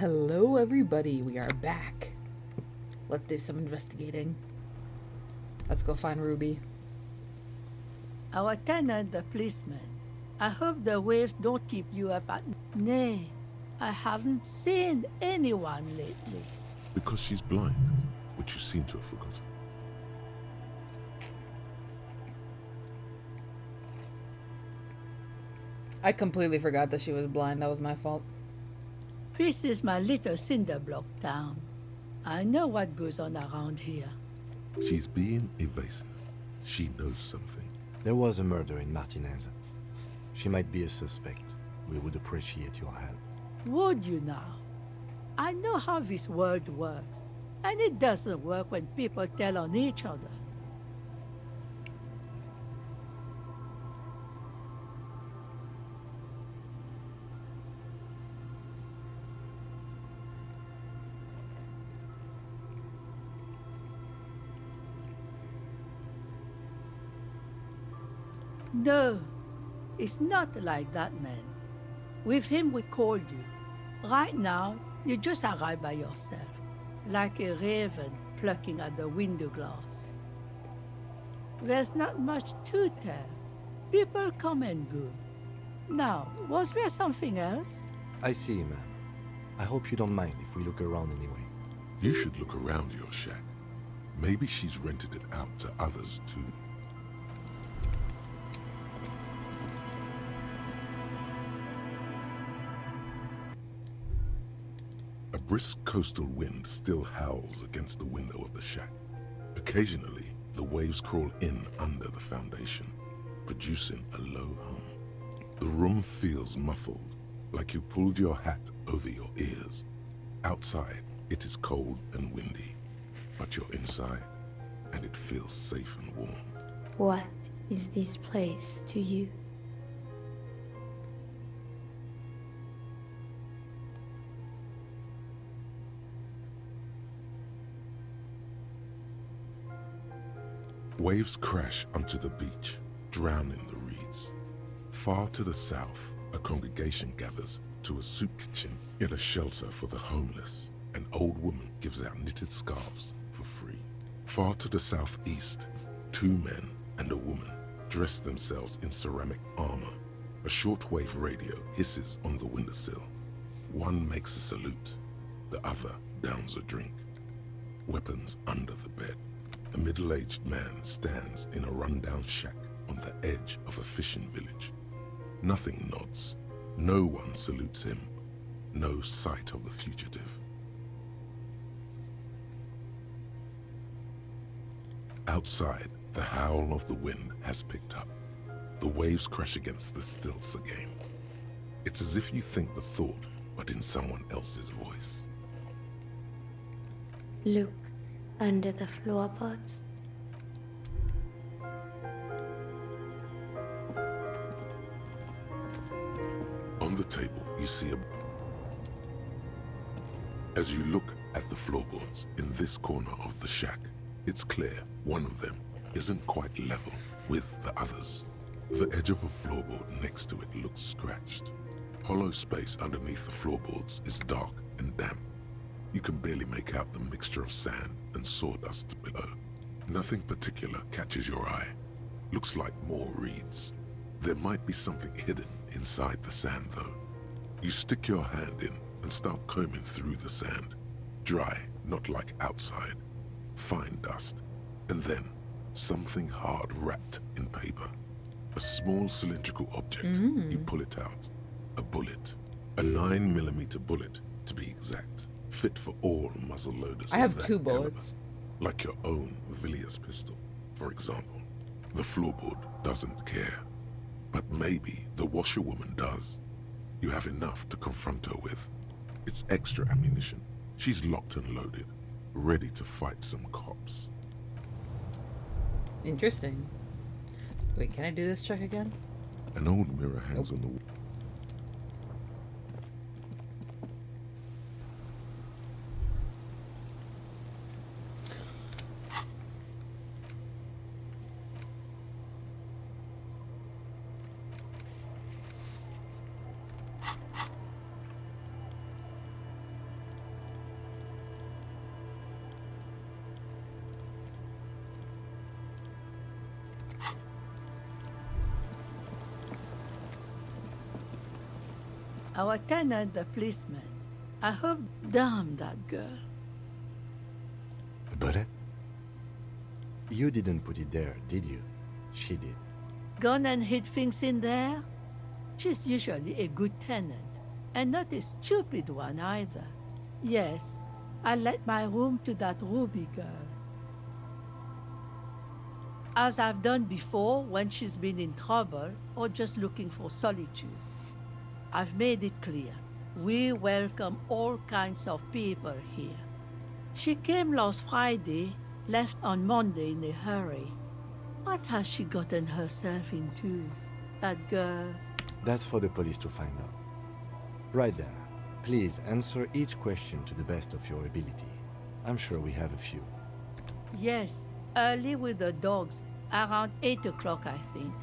Hello, everybody. We are back. Let's do some investigating. Let's go find Ruby. Our tenant, the policeman. I hope the waves don't keep you up at night. Nay, I haven't seen anyone lately. Because she's blind, which you seem to have forgotten. I completely forgot that she was blind. That was my fault. This is my little cinder block town. I know what goes on around here. She's being evasive. She knows something. There was a murder in Martinez. She might be a suspect. We would appreciate your help. Would you now? I know how this world works, and it doesn't work when people tell on each other. No, it's not like that, man. With him, we called you. Right now, you just arrived by yourself, like a raven plucking at the window glass. There's not much to tell. People come and go. Now, was there something else? I see, ma'am. I hope you don't mind if we look around anyway. You should look around your shack. Maybe she's rented it out to others too. A brisk coastal wind still howls against the window of the shack. Occasionally, the waves crawl in under the foundation, producing a low hum. The room feels muffled, like you pulled your hat over your ears. Outside, it is cold and windy, but you're inside, and it feels safe and warm. What is this place to you? Waves crash onto the beach, drowning the reeds. Far to the south, a congregation gathers to a soup kitchen in a shelter for the homeless. An old woman gives out knitted scarves for free. Far to the southeast, two men and a woman dress themselves in ceramic armor. A shortwave radio hisses on the windowsill. One makes a salute, the other downs a drink. Weapons under the bed. A middle-aged man stands in a rundown shack on the edge of a fishing village. Nothing nods. No one salutes him. No sight of the fugitive. Outside, the howl of the wind has picked up. The waves crash against the stilts again. It's as if you think the thought, but in someone else's voice. Look under the floorboards. On the table, you see a... As you look at the floorboards in this corner of the shack, it's clear one of them isn't quite level with the others. The edge of a floorboard next to it looks scratched. Hollow space underneath the floorboards is dark and damp. You can barely make out the mixture of sand and sawdust below. Nothing particular catches your eye. Looks like more reeds. There might be something hidden inside the sand, though. You stick your hand in and start combing through the sand. Dry, not like outside. Fine dust. And then, something hard wrapped in paper. A small cylindrical object. You pull it out. A bullet. A 9mm bullet, to be exact. Fit for all muzzle loaders. I have of that 2 caliber. bullets. Like your own Villiers pistol, for example. The floorboard doesn't care. But maybe the washerwoman does. You have enough to confront her with. It's extra ammunition. She's locked and loaded, ready to fight some cops. Interesting. Wait, can I do this check again? An old mirror hangs on the wall. Our tenant, the policeman. I hope, damn that girl. A bullet? You didn't put it there, did you? She did. Gone and hid things in there? She's usually a good tenant, and not a stupid one either. Yes, I let my room to that Ruby girl. As I've done before when she's been in trouble or just looking for solitude. I've made it clear. We welcome all kinds of people here. She came last Friday, left on Monday in a hurry. What has she gotten herself into? That girl? That's for the police to find out. Right there. Please answer each question to the best of your ability. I'm sure we have a few. Yes, early with the dogs, around 8 o'clock, I think.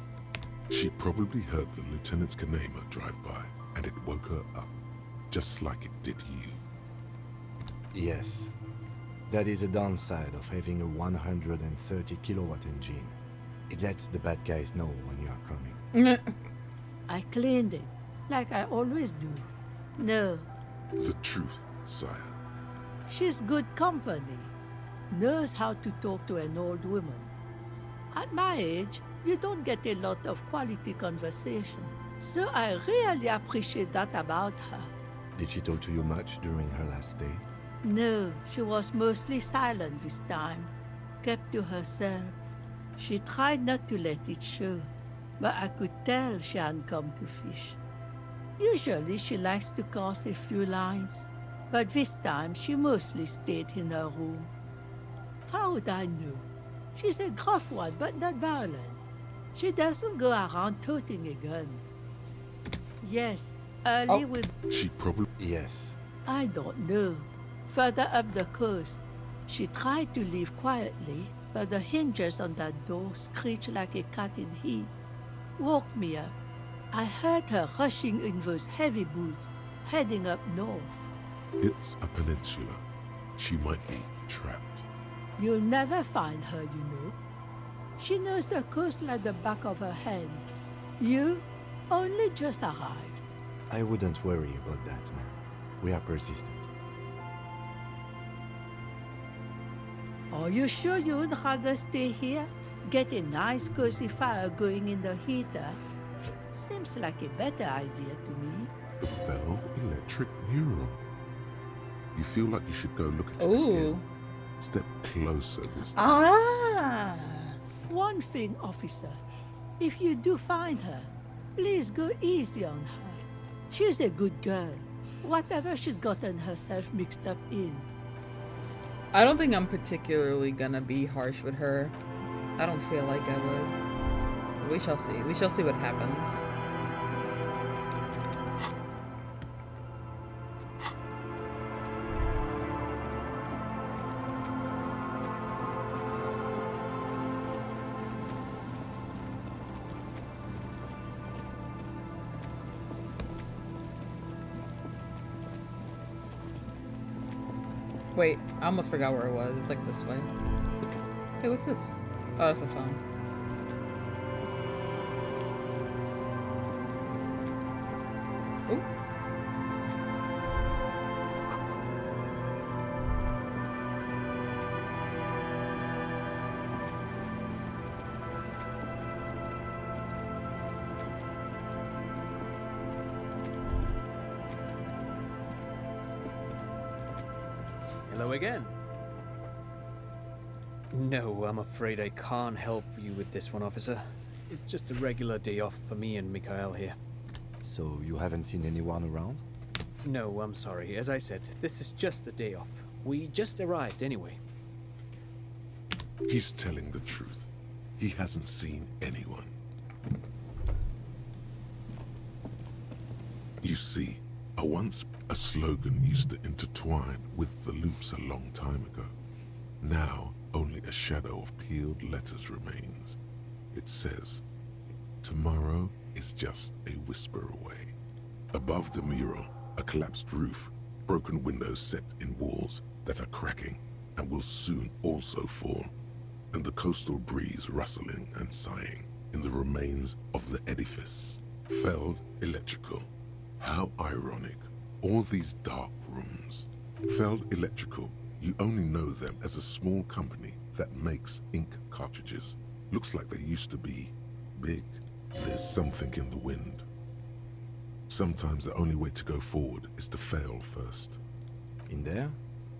She probably heard the Lieutenant's Kanema drive by, and it woke her up, just like it did you. Yes. That is a downside of having a 130 kilowatt engine. It lets the bad guys know when you are coming. I cleaned it, like I always do. No, The truth, sire. she's good company. Knows how to talk to an old woman. At my age, you don't get a lot of quality conversation. So I really appreciate that about her. Did she talk to you much during her last day? No, she was mostly silent this time. Kept to herself. She tried not to let it show, but I could tell she hadn't come to fish. Usually she likes to cast a few lines, but this time she mostly stayed in her room. How would I know? She's a gruff one, but not violent. She doesn't go around toting a gun. Yes, early with... She probably... Yes. I don't know. Further up the coast, she tried to leave quietly, but the hinges on that door screeched like a cat in heat. Woke me up. I heard her rushing in those heavy boots, heading up north. It's a peninsula. She might be trapped. You'll never find her, you know. She knows the coast like the back of her hand. You only just arrived. I wouldn't worry about that, man. We are persistent. Are you sure you would rather stay here? Get a nice cozy fire going in the heater? Seems like a better idea to me. The fell electric neuron. You feel like you should go look at it Ooh. again. Step closer this time. Ah. One thing, officer. If you do find her, please go easy on her. She's a good girl. Whatever she's gotten herself mixed up in. I don't think I'm particularly gonna be harsh with her. I don't feel like I would. We shall see. We shall see what happens. Wait, I almost forgot where it was. It's like this way. Hey, what's this? Oh, that's a phone. Ooh. Hello again. No, I'm afraid I can't help you with this one, officer. It's just a regular day off for me and Mikhail here. So you haven't seen anyone around? No, I'm sorry. As I said, this is just a day off. We just arrived anyway. He's telling the truth. He hasn't seen anyone. You see, a slogan used to intertwine with the loops a long time ago. Now, only a shadow of peeled letters remains. It says, "Tomorrow is just a whisper away." Above the mural, a collapsed roof, broken windows set in walls that are cracking and will soon also fall, and the coastal breeze rustling and sighing in the remains of the edifice. Felled electrical. How ironic. All these dark rooms. Feld Electrical, you only know them as a small company that makes ink cartridges. Looks like they used to be big. There's something in the wind. Sometimes the only way to go forward is to fail first. In there?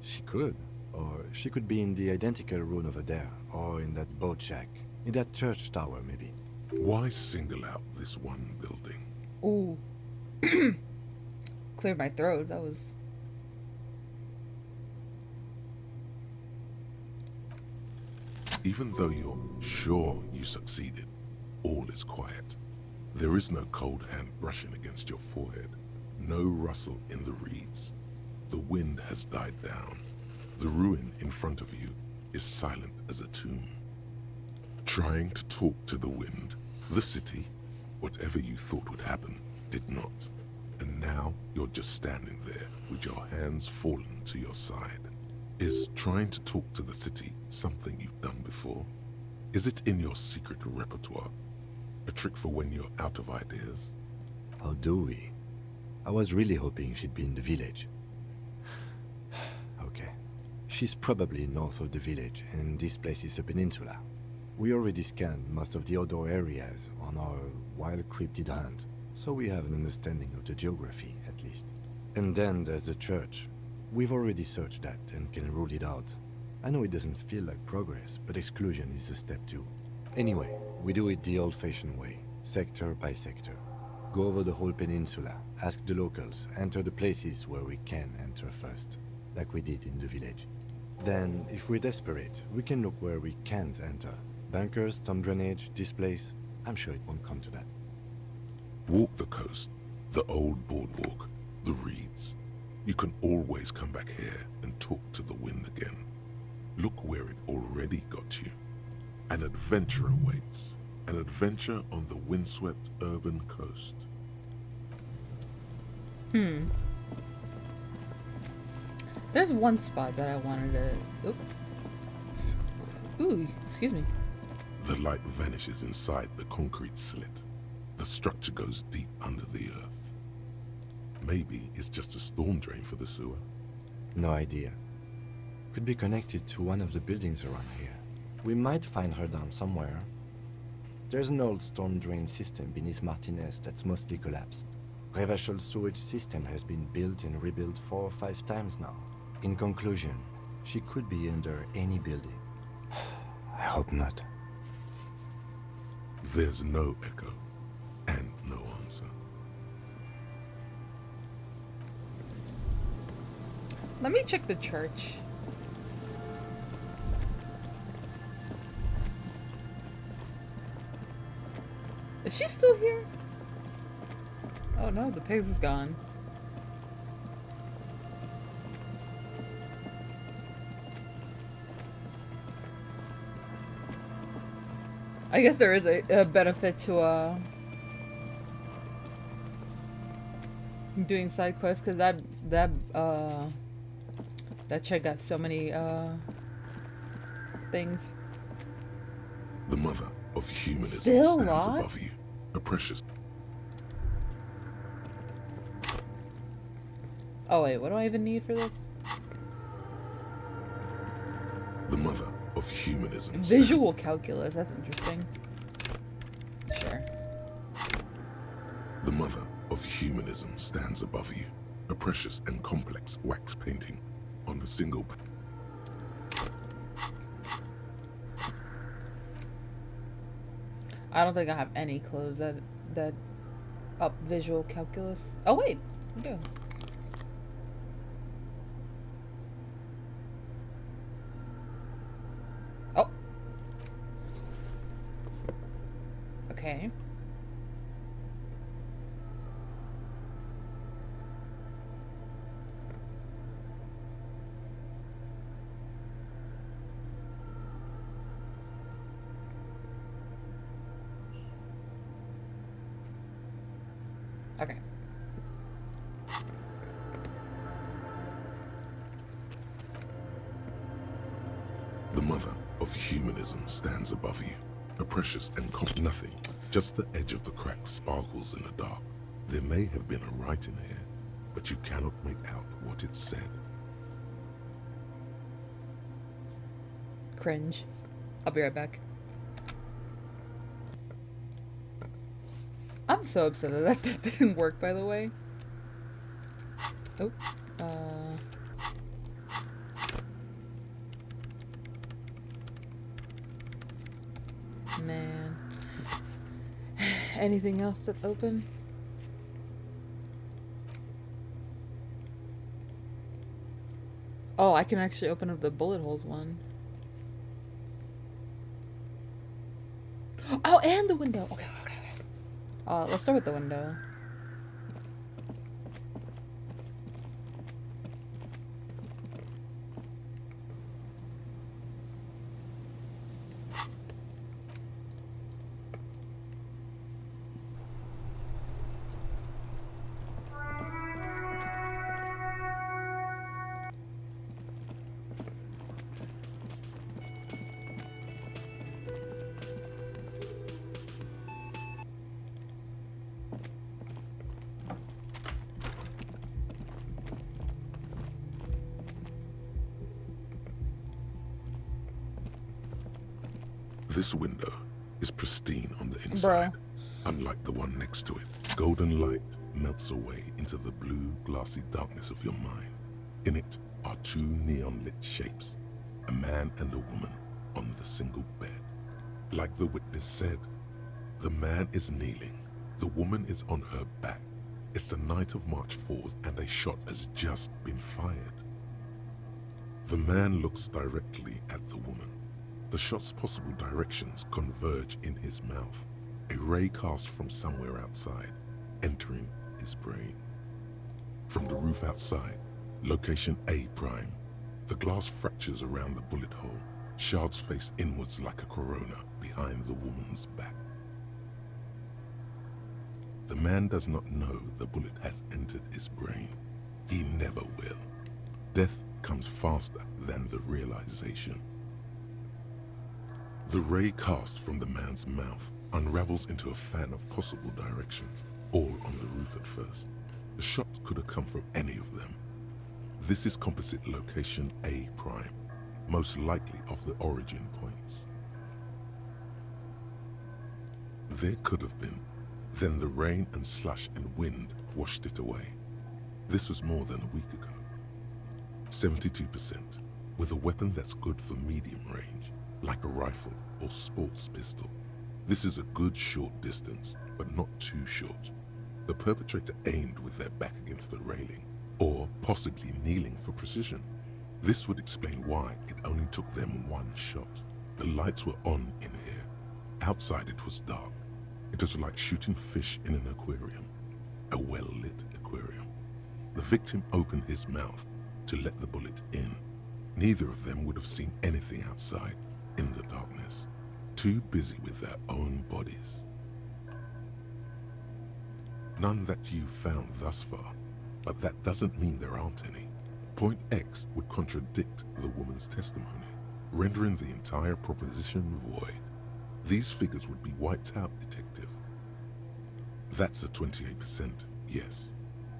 She could. Or she could be in the identical room over there, or in that boat shack. In that church tower, maybe. Why single out this one building? Ooh. Cleared my throat. That was... Even though you're sure you succeeded, all is quiet. There is no cold hand brushing against your forehead. No rustle in the reeds. The wind has died down. The ruin in front of you is silent as a tomb. Trying to talk to the wind, the city, whatever you thought would happen, did not. And now you're just standing there with your hands fallen to your side. Is trying to talk to the city something you've done before? Is it in your secret repertoire? A trick for when you're out of ideas? How do we? I was really hoping she'd be in the village. Okay. She's probably north of the village, and this place is a peninsula. We already scanned most of the outdoor areas on our wild cryptid hunt, so we have an understanding of the geography, at least. And then there's the church. We've already searched that and can rule it out. I know it doesn't feel like progress, but exclusion is a step too. Anyway, we do it the old-fashioned way, sector by sector. Go over the whole peninsula, ask the locals, enter the places where we can enter first, like we did in the village. Then, if we're desperate, we can look where we can't enter. Bunkers, storm drainage, this place. I'm sure it won't come to that. Walk the coast, the old boardwalk, the reeds. You can always come back here and talk to the wind again. Look where it already got you. An adventure awaits. An adventure on the windswept urban coast. There's one spot that I wanted to... Oop. Ooh, excuse me. The light vanishes inside the concrete slit. The structure goes deep under the earth. Maybe it's just a storm drain for the sewer. No idea. Could be connected to one of the buildings around here. We might find her down somewhere. There's an old storm drain system beneath Martinez that's mostly collapsed. Revachol sewage system has been built and rebuilt 4 or 5 times now. In conclusion, she could be under any building. I hope not. There's no echo and no answer. Let me check the church. Is she still here? Oh no, the pigs is gone. I guess there is a benefit to doing side quests, because that chick got so many things. The mother of humanism Still stands lost? above you, a precious. Oh wait, what do I even need for this? The mother of humanism. Visual calculus, that's interesting. Sure. The mother of humanism stands above you, a precious and complex wax painting on a single. I don't think I have any clothes that up visual calculus. Oh wait, I do. Oh. Okay. Okay. The mother of humanism stands above you, a precious and nothing. Just the edge of the crack sparkles in the dark. There may have been a writing here, but you cannot make out what it said. Cringe. I'll be right back. I'm so upset that that didn't work, by the way. Oh. Man. Anything else that's open? Oh, I can actually open up the bullet holes one. Oh, and the window. Okay. Let's start with the window. This window is pristine on the inside, unlike the one next to it. Golden light melts away into the blue, glassy darkness of your mind. In it are two neon-lit shapes, a man and a woman on the single bed. Like the witness said, the man is kneeling, the woman is on her back. It's the night of March 4th and a shot has just been fired. The man looks directly at the woman. The shot's possible directions converge in his mouth, a ray cast from somewhere outside, entering his brain. From the roof outside, location A prime, the glass fractures around the bullet hole, shards face inwards like a corona behind the woman's back. The man does not know the bullet has entered his brain. He never will. Death comes faster than the realization. The ray cast from the man's mouth unravels into a fan of possible directions, all on the roof at first. The shot could have come from any of them. This is composite location A prime, most likely of the origin points. There could have been. Then the rain and slush and wind washed it away. This was more than a week ago. 72%, with a weapon that's good for medium range, like a rifle or sports pistol. This is a good short distance, but not too short. The perpetrator aimed with their back against the railing, or possibly kneeling for precision. This would explain why it only took them one shot. The lights were on in here. Outside it was dark. It was like shooting fish in an aquarium, a well-lit aquarium. The victim opened his mouth to let the bullet in. Neither of them would have seen anything outside in the darkness, too busy with their own bodies. None that you've found thus far, but that doesn't mean there aren't any. Point X would contradict the woman's testimony, rendering the entire proposition void. These figures would be wiped out, detective. That's a 28%, yes.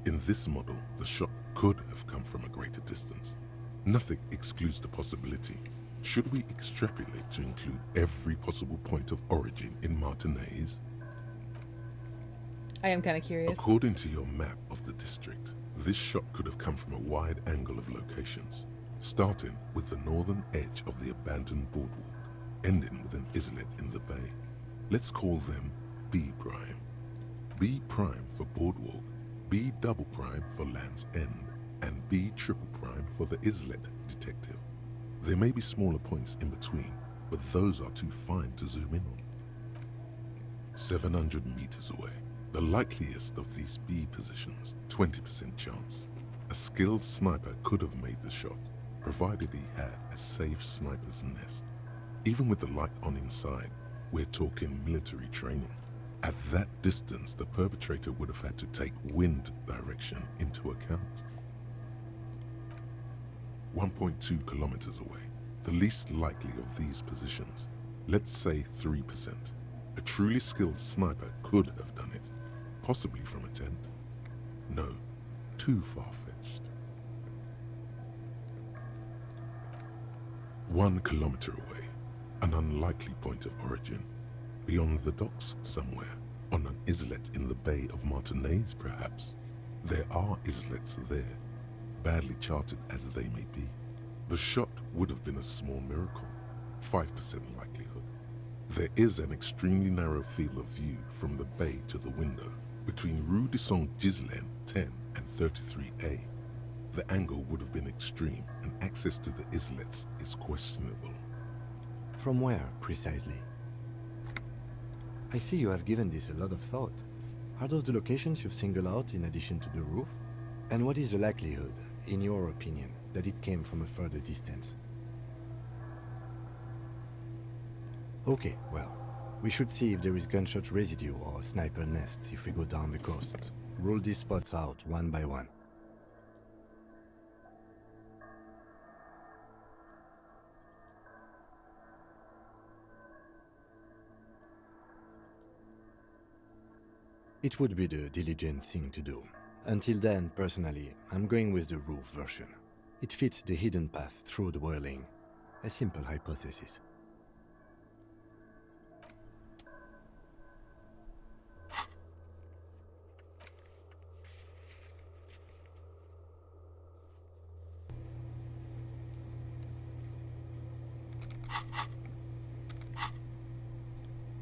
In this model, the shot could have come from a greater distance. Nothing excludes the possibility. Should we extrapolate to include every possible point of origin in Martinez? I am kind of curious. According to your map of the district, this shot could have come from a wide angle of locations, starting with the northern edge of the abandoned boardwalk, ending with an islet in the bay. Let's call them B prime. B prime for boardwalk, B double prime for Land's End, and B triple prime for the islet, detective. There may be smaller points in between, but those are too fine to zoom in on. 700 meters away, the likeliest of these B positions, 20% chance. A skilled sniper could have made the shot, provided he had a safe sniper's nest. Even with the light on inside, we're talking military training. At that distance, the perpetrator would have had to take wind direction into account. 1.2 kilometers away, the least likely of these positions, let's say 3%. A truly skilled sniper could have done it, possibly from a tent. No, too far-fetched. 1 kilometer away, an unlikely point of origin. Beyond the docks somewhere, on an islet in the Bay of Martinez perhaps. There are islets there, badly charted as they may be. The shot would have been a small miracle, 5% likelihood. There is an extremely narrow field of view from the bay to the window, between Rue de Saint-Ghislain 10 and 33A. The angle would have been extreme, and access to the islets is questionable. From where, precisely? I see you have given this a lot of thought. Are those the locations you've singled out in addition to the roof? And what is the likelihood, in your opinion, that it came from a further distance? Okay, well, we should see if there is gunshot residue or sniper nests if we go down the coast. Rule these spots out one by one. It would be the diligent thing to do. Until then, personally, I'm going with the roof version. It fits the hidden path through the whirling. A simple hypothesis.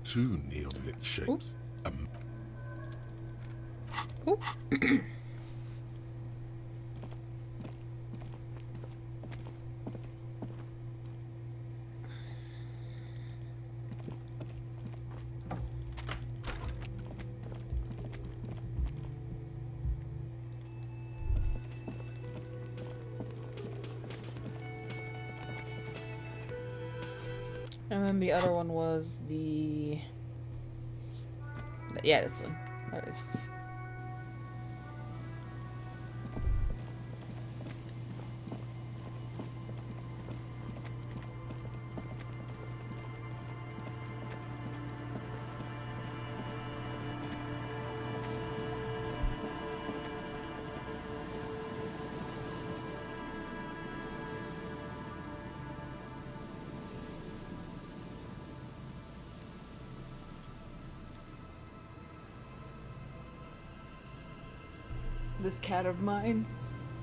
Two neon-lit shapes. Oop. And then the other one was the... Yeah, this one. That is. This cat of mine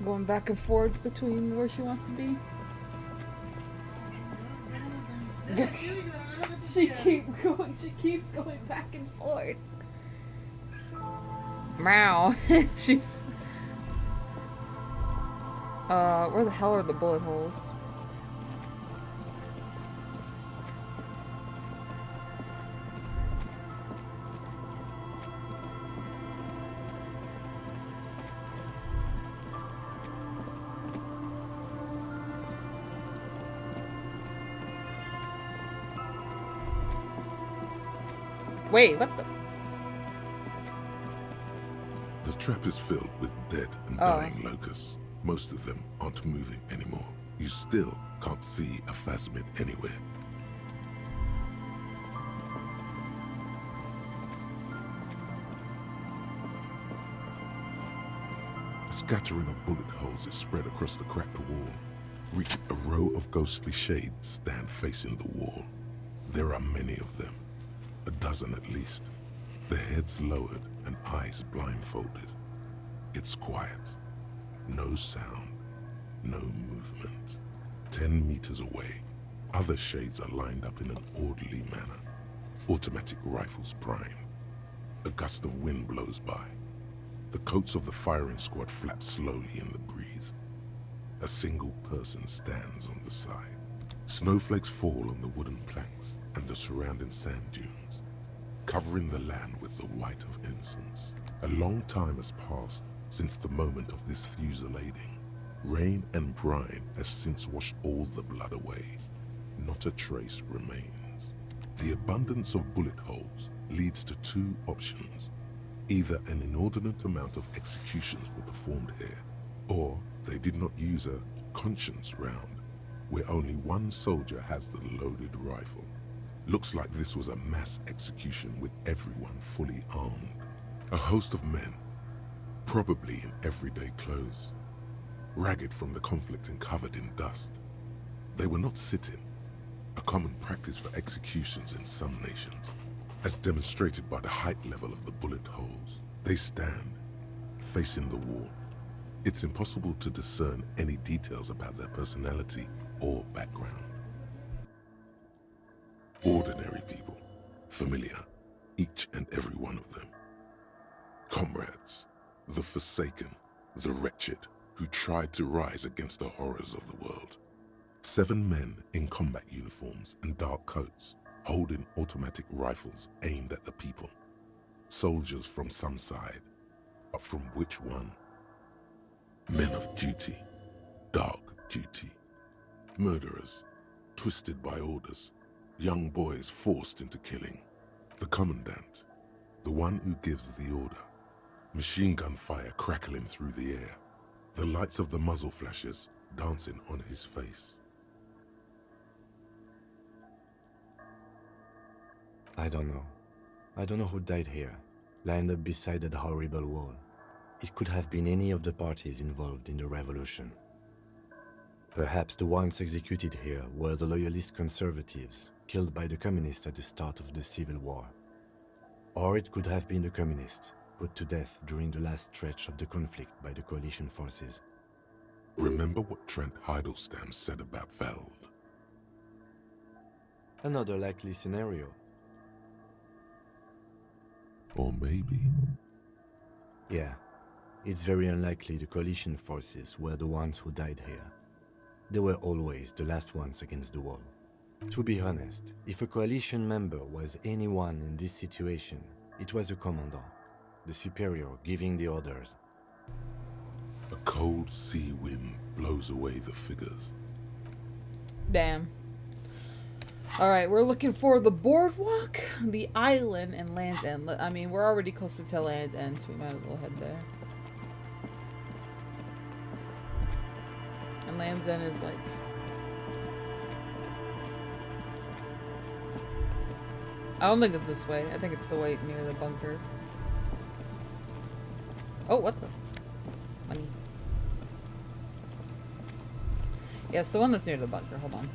going back and forth between where she wants to be. She keeps going back and forth. Meow. She's where the hell are the bullet holes? Wait, what the? The trap is filled with dead and dying locusts. Most of them aren't moving anymore. You still can't see a phasmid anywhere. A scattering of bullet holes is spread across the cracked wall. Reach a row of ghostly shades stand facing the wall. There are many of them. A dozen at least, their heads lowered and eyes blindfolded. It's quiet. No sound, no movement. 10 meters away, other shades are lined up in an orderly manner. Automatic rifles primed. A gust of wind blows by. The coats of the firing squad flap slowly in the breeze. A single person stands on the side. Snowflakes fall on the wooden planks and the surrounding sand dunes, covering the land with the white of innocence. A long time has passed since the moment of this fusillading. Rain and brine have since washed all the blood away. Not a trace remains. The abundance of bullet holes leads to two options. Either an inordinate amount of executions were performed here, or they did not use a conscience round, where only one soldier has the loaded rifle. Looks like this was a mass execution with everyone fully armed. A host of men, probably in everyday clothes, ragged from the conflict and covered in dust. They were not sitting, a common practice for executions in some nations. As demonstrated by the height level of the bullet holes, they stand, facing the wall. It's impossible to discern any details about their personality or background. Ordinary people, familiar, each and every one of them. Comrades, the forsaken, the wretched, who tried to rise against the horrors of the world. 7 men in combat uniforms and dark coats, holding automatic rifles aimed at the people. Soldiers from some side, but from which one? Men of duty, dark duty. Murderers, twisted by orders. Young boys forced into killing. The commandant, the one who gives the order. Machine gun fire crackling through the air. The lights of the muzzle flashes dancing on his face. I don't know. I don't know who died here, lined up beside that horrible wall. It could have been any of the parties involved in the revolution. Perhaps the ones executed here were the loyalist conservatives, killed by the communists at the start of the Civil War. Or it could have been the communists, put to death during the last stretch of the conflict by the coalition forces. Remember what Trent Heidelstein said about Veld? Another likely scenario. Or maybe... Yeah, it's very unlikely the coalition forces were the ones who died here. They were always the last ones against the wall. To be honest, if a coalition member was anyone in this situation, it was a commandant, the superior giving the orders. A cold sea wind blows away the figures. Damn. Alright, we're looking for the boardwalk, the island, and Land's End. I mean, we're already close to Land's End, so we might as well head there. And Land's End is like... I don't think it's this way. I think it's the way near the bunker. Oh, what the? Money. Yeah, it's the one that's near the bunker. Hold on.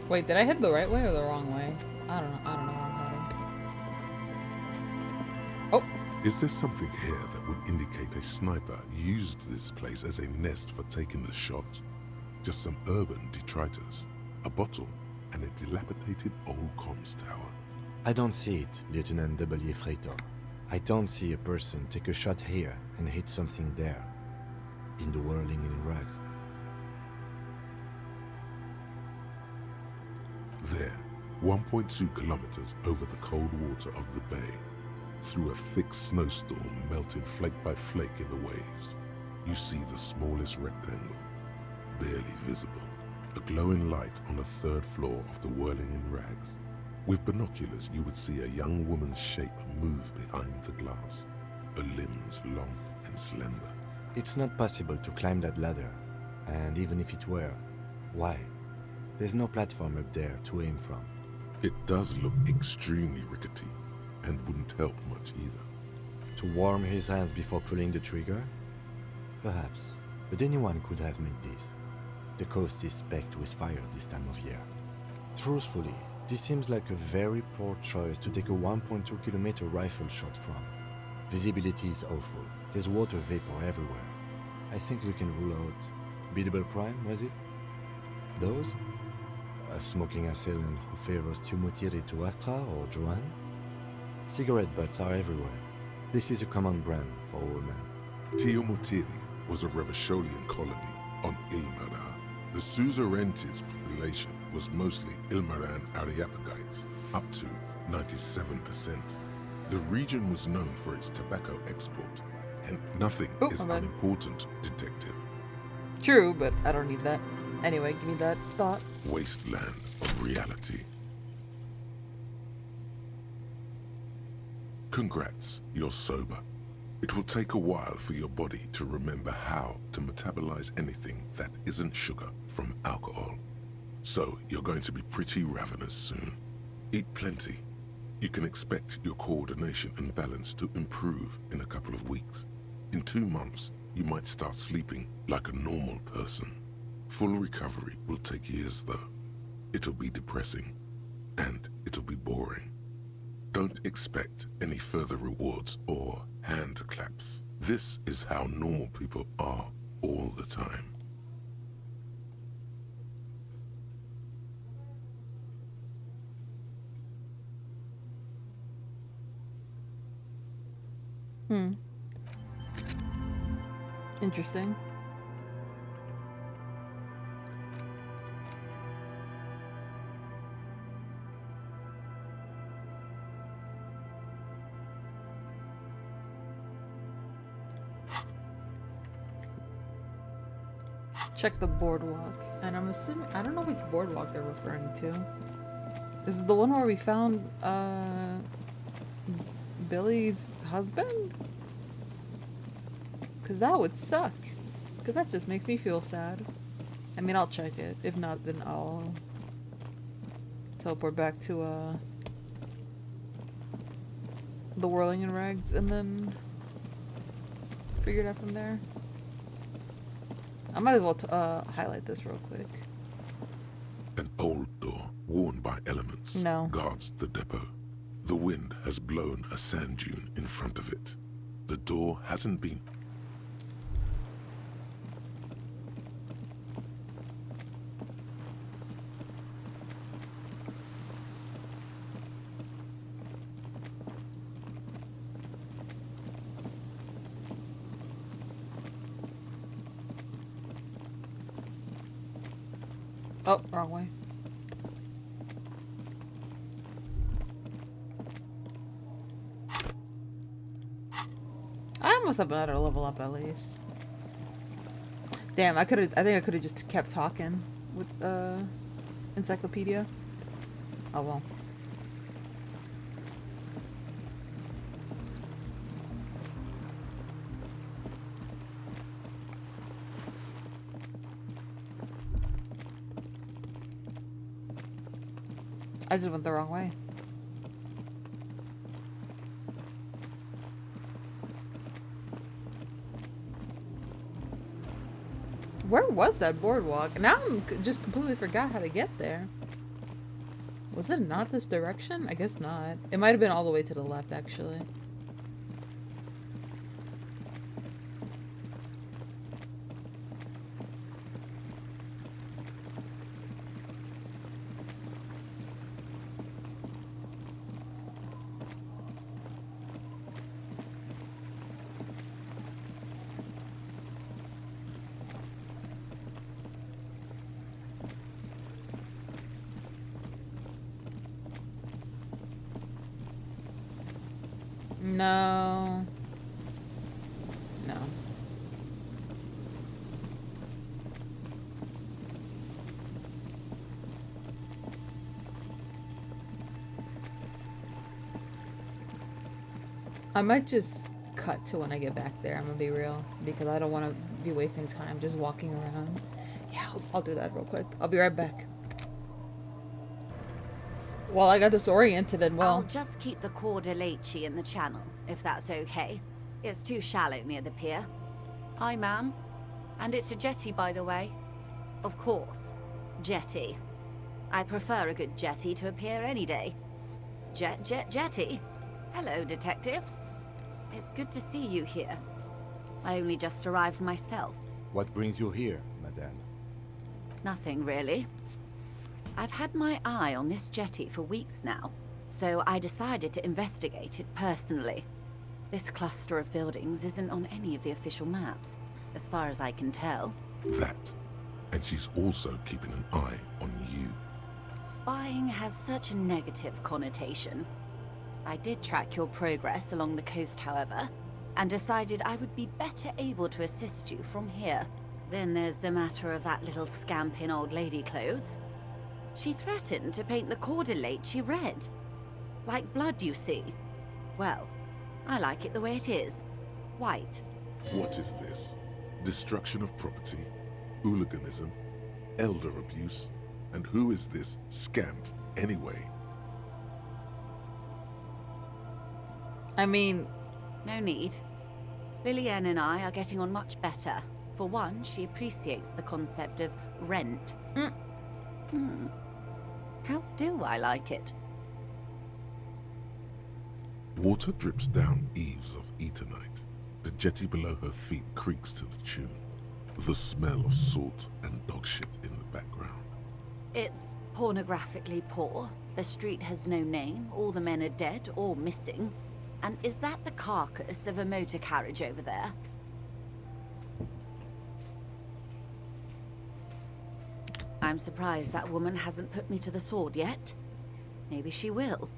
Wait, did I head the right way or the wrong way? I don't know. I don't know where I'm heading. Oh! Is there something here that would indicate a sniper used this place as a nest for taking the shot? Just some urban detritus, a bottle, and a dilapidated old comms tower. I don't see it, Lieutenant W. Freitor. I don't see a person take a shot here and hit something there, in the whirling in rags. There, 1.2 kilometers over the cold water of the bay, through a thick snowstorm melting flake by flake in the waves, you see the smallest rectangle, barely visible, a glowing light on the 3rd floor of the whirling in rags. With binoculars, you would see a young woman's shape move behind the glass, her limbs long and slender. It's not possible to climb that ladder, and even if it were, why? There's no platform up there to aim from. It does look extremely rickety, and wouldn't help much either. To warm his hands before pulling the trigger? Perhaps, but anyone could have made this. The coast is specked with fire this time of year. Truthfully, this seems like a very poor choice to take a 1.2 kilometer rifle shot from. Visibility is awful. There's water vapor everywhere. I think we can rule out... Biddable Prime, was it? Those? A smoking assailant who favors Tumutiri to Astra or Joan? Cigarette butts are everywhere. This is a common brand for all men. Tiomotiri was a Revacholian colony on Ilmaran. The Suzerainties population was mostly Ilmaran Areopagites, up to 97%. The region was known for its tobacco export, and nothing is my bad. unimportant, detective. True, but I don't need that. Anyway, give me that thought. Wasteland of reality. Congrats, you're sober. It will take a while for your body to remember how to metabolize anything that isn't sugar from alcohol. So you're going to be pretty ravenous soon. Eat plenty. You can expect your coordination and balance to improve in a couple of weeks. In 2 months, you might start sleeping like a normal person. Full recovery will take years though. It'll be depressing, and it'll be boring. Don't expect any further rewards or hand claps. This is how normal people are all the time. Interesting. Check the boardwalk. And I'm assuming, I don't know which boardwalk they're referring to. Is it the one where we found, Billy's husband? Because that would suck. Because that just makes me feel sad. I mean, I'll check it. If not, then I'll teleport back to, the whirling and rags and then figure it out from there. I might as well highlight this real quick. An old door, worn by elements, guards the depot. The wind has blown a sand dune in front of it. The door hasn't been... Oh, wrong way. I must have better level up at least. Damn, I think I could have just kept talking with encyclopedia. Oh well. I just went the wrong way. Where was that boardwalk? Now just completely forgot how to get there. Was it not this direction? I guess not. It might have been all the way to the left, actually. No. No. I might just cut to when I get back there, I'm gonna be real. Because I don't want to be wasting time just walking around. Yeah, I'll do that real quick. I'll be right back. Well, I got disoriented and well. I'll just keep the Cordelechi in the channel, if that's okay. It's too shallow near the pier. Hi, ma'am. And it's a jetty, by the way. Of course. Jetty. I prefer a good jetty to a pier any day. Jetty. Hello, detectives. It's good to see you here. I only just arrived myself. What brings you here, madame? Nothing, really. I've had my eye on this jetty for weeks now. so I decided to investigate it personally. This cluster of buildings isn't on any of the official maps, as far as I can tell. That. And she's also keeping an eye on you. Spying has such a negative connotation. I did track your progress along the coast, however, and decided I would be better able to assist you from here. Then there's the matter of that little scamp in old lady clothes. She threatened to paint the cordelate red. Like blood, you see. Well, I like it the way it is. White. What is this? Destruction of property, hooliganism, elder abuse, and who is this scamp anyway? I mean... No need. Lillian and I are getting on much better. For one, she appreciates the concept of rent. How do I like it? Water drips down eaves of Eternite. The jetty below her feet creaks to the tune. The smell of salt and dog shit in the background. It's pornographically poor. The street has no name. All the men are dead or missing. And is that the carcass of a motor carriage over there? I'm surprised that woman hasn't put me to the sword yet. Maybe she will.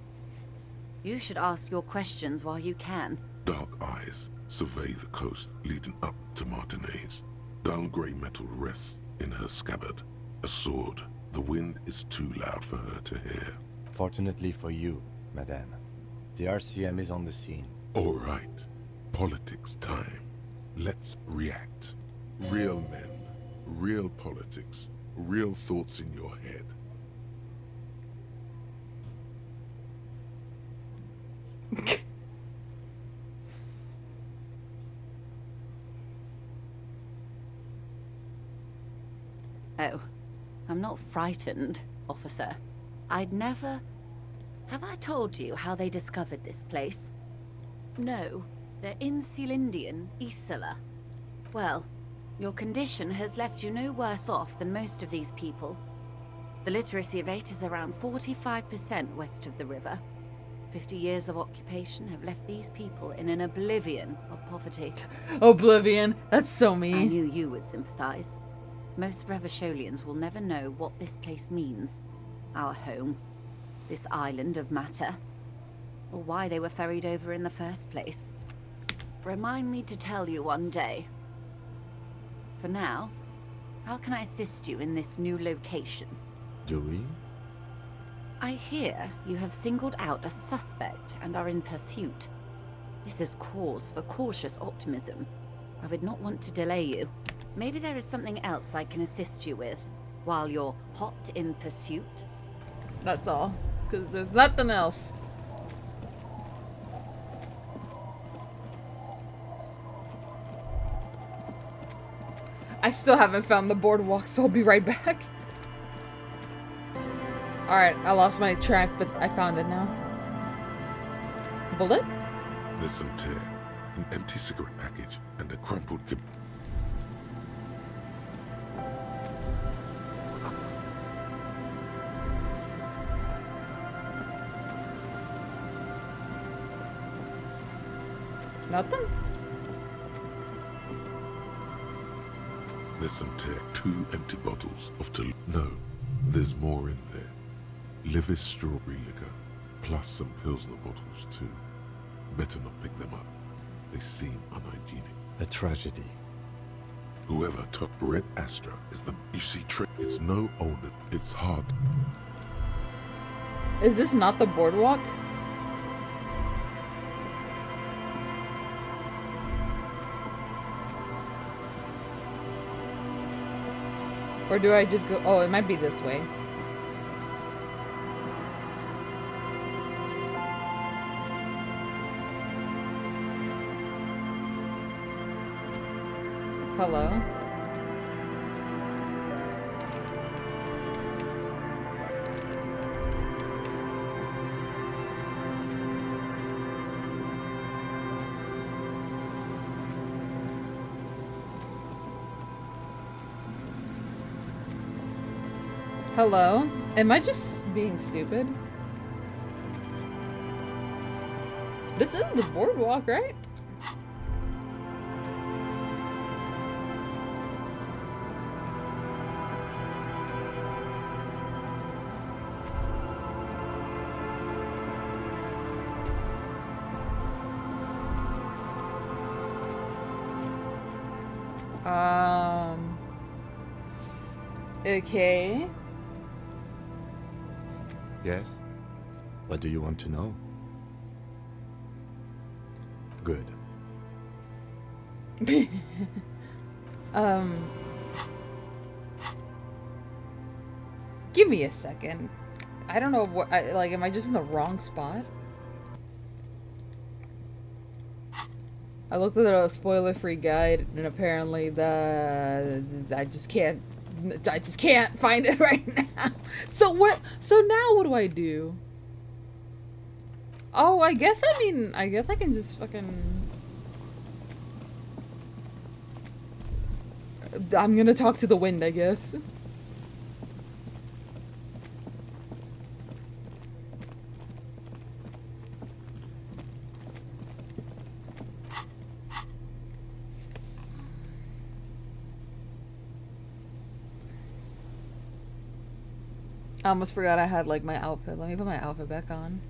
You should ask your questions while you can. Dark eyes survey the coast leading up to Martinez. Dull grey metal rests in her scabbard. A sword. The wind is too loud for her to hear. Fortunately for you, madame, the RCM is on the scene. All right. Politics time. Let's react. Real men, real politics, real thoughts in your head. Oh, I'm not frightened, officer. I'd never... Have I told you how they discovered this place? No, they're in Celindian, Isla. Well, your condition has left you no worse off than most of these people. The literacy rate is around 45% west of the river. 50 years of occupation have left these people in an oblivion of poverty. Oblivion. That's so I mean. knew you would sympathize. Most Revacholians will never know what this place means. Our home. This island of matter. Or why they were ferried over in the first place. Remind me to tell you one day. For now, how can I assist you in this new location? Do we? I hear you have singled out a suspect and are in pursuit. This is cause for cautious optimism. I would not want to delay you. Maybe there is something else I can assist you with while you're hot in pursuit. That's all. Because there's nothing else. I still haven't found the boardwalk, so I'll be right back. Alright, I lost my track, but I found it now. Bullet? There's some tear, an empty cigarette package, and a crumpled Nothing? There's some tear, 2 empty bottles of No, there's more in there. Livis strawberry liquor, plus some Pilsner bottles too. Better not pick them up. They seem unhygienic. A tragedy. Whoever took Red Astra is the... You see, it's no older. It's hard. Is this not the boardwalk? Or do I just go... Oh, it might be this way. Hello? Hello? Am I just being stupid? This is the boardwalk, right? Okay. Yes? What do you want to know? Good. Give me a second. I don't know what, like, am I just in the wrong spot? I looked at a spoiler-free guide, and apparently I just can't find it right now. So what? So now what do I do? Oh, I guess I can just fucking. I'm gonna talk to the wind, I guess. I almost forgot I had, like, my outfit. Let me put my outfit back on.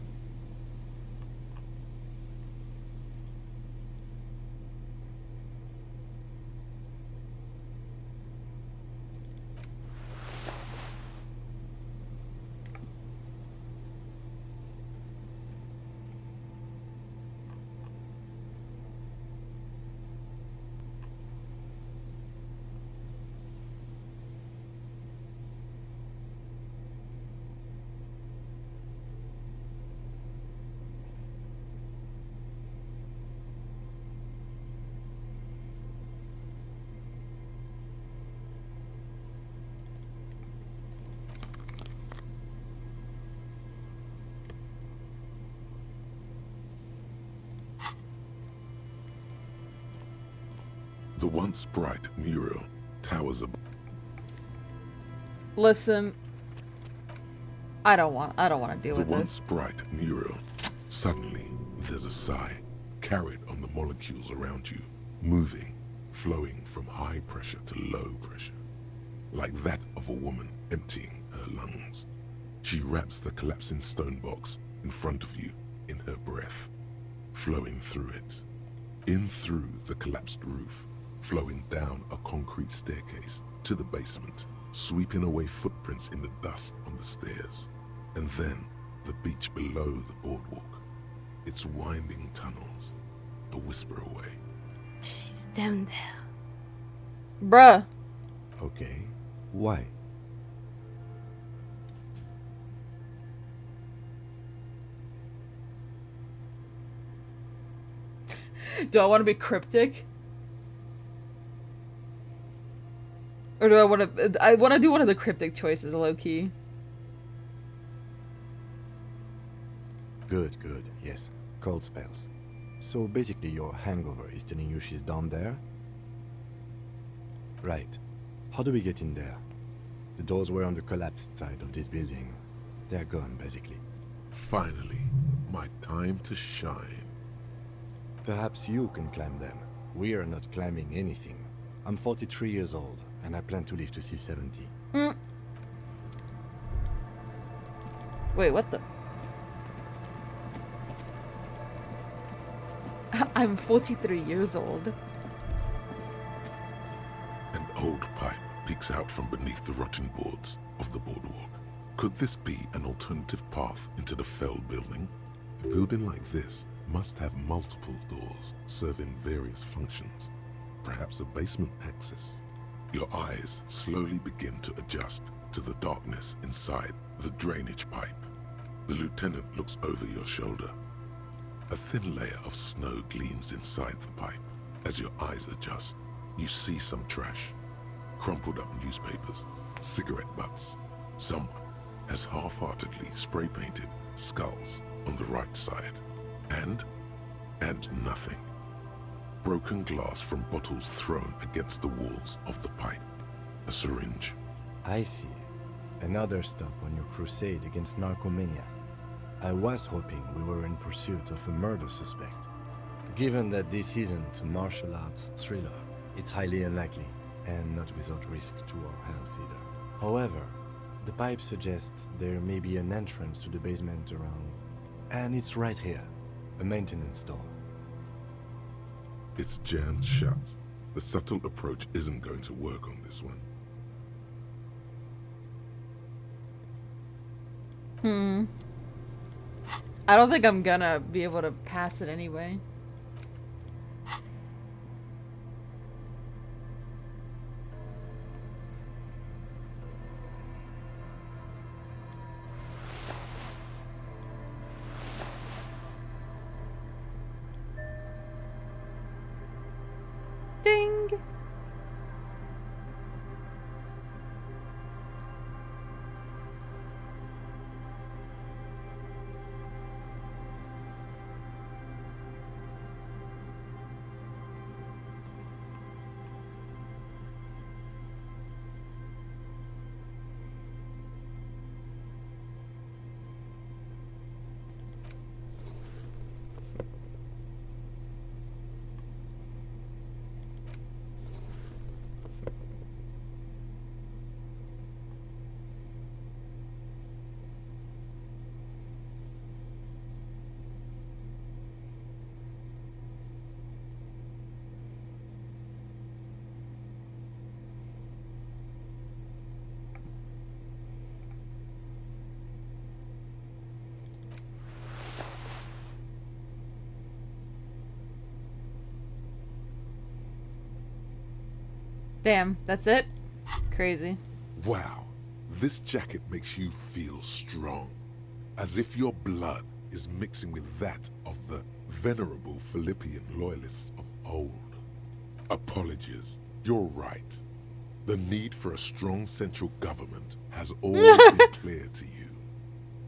The once bright mural towers above. Listen, I don't want to deal The with this. once bright mural. Suddenly, there's a sigh, carried on the molecules around you, moving, flowing from high pressure to low pressure, like that of a woman emptying her lungs. She wraps the collapsing stone box in front of you in her breath, flowing through it, in through the collapsed roof, flowing down a concrete staircase to the basement, sweeping away footprints in the dust on the stairs, and then the beach below the boardwalk, its winding tunnels, a whisper away. She's down there. Bruh. Okay. Why? Do I want to be cryptic? Or do I want to do one of the cryptic choices, low-key. Good, good. Yes. Cold spells. So basically your hangover is telling you she's down there? Right. How do we get in there? The doors were on the collapsed side of this building. They're gone, basically. Finally, my time to shine. Perhaps you can climb them. We are not climbing anything. I'm 43 years old, and I plan to live to see 70. Wait, what the? I'm 43 years old. An old pipe peeks out from beneath the rotten boards of the boardwalk. Could this be an alternative path into the fell building? A building like this must have multiple doors serving various functions. Perhaps a basement access. Your eyes slowly begin to adjust to the darkness inside the drainage pipe. The lieutenant looks over your shoulder. A thin layer of snow gleams inside the pipe. As your eyes adjust, you see some trash. Crumpled up newspapers, cigarette butts. Someone has half-heartedly spray-painted skulls on the right side. And nothing. Broken glass from bottles thrown against the walls of the pipe. A syringe. I see. Another stop on your crusade against narcomania. I was hoping we were in pursuit of a murder suspect. Given that this isn't a martial arts thriller, it's highly unlikely, and not without risk to our health either. However, the pipe suggests there may be an entrance to the basement around... And it's right here, a maintenance door. It's jammed shut. The subtle approach isn't going to work on this one. I don't think I'm gonna be able to pass it anyway. Ding! Damn, that's it? Crazy. Wow, this jacket makes you feel strong, as if your blood is mixing with that of the venerable Philippian loyalists of old. Apologies, you're right. The need for a strong central government has always been clear to you.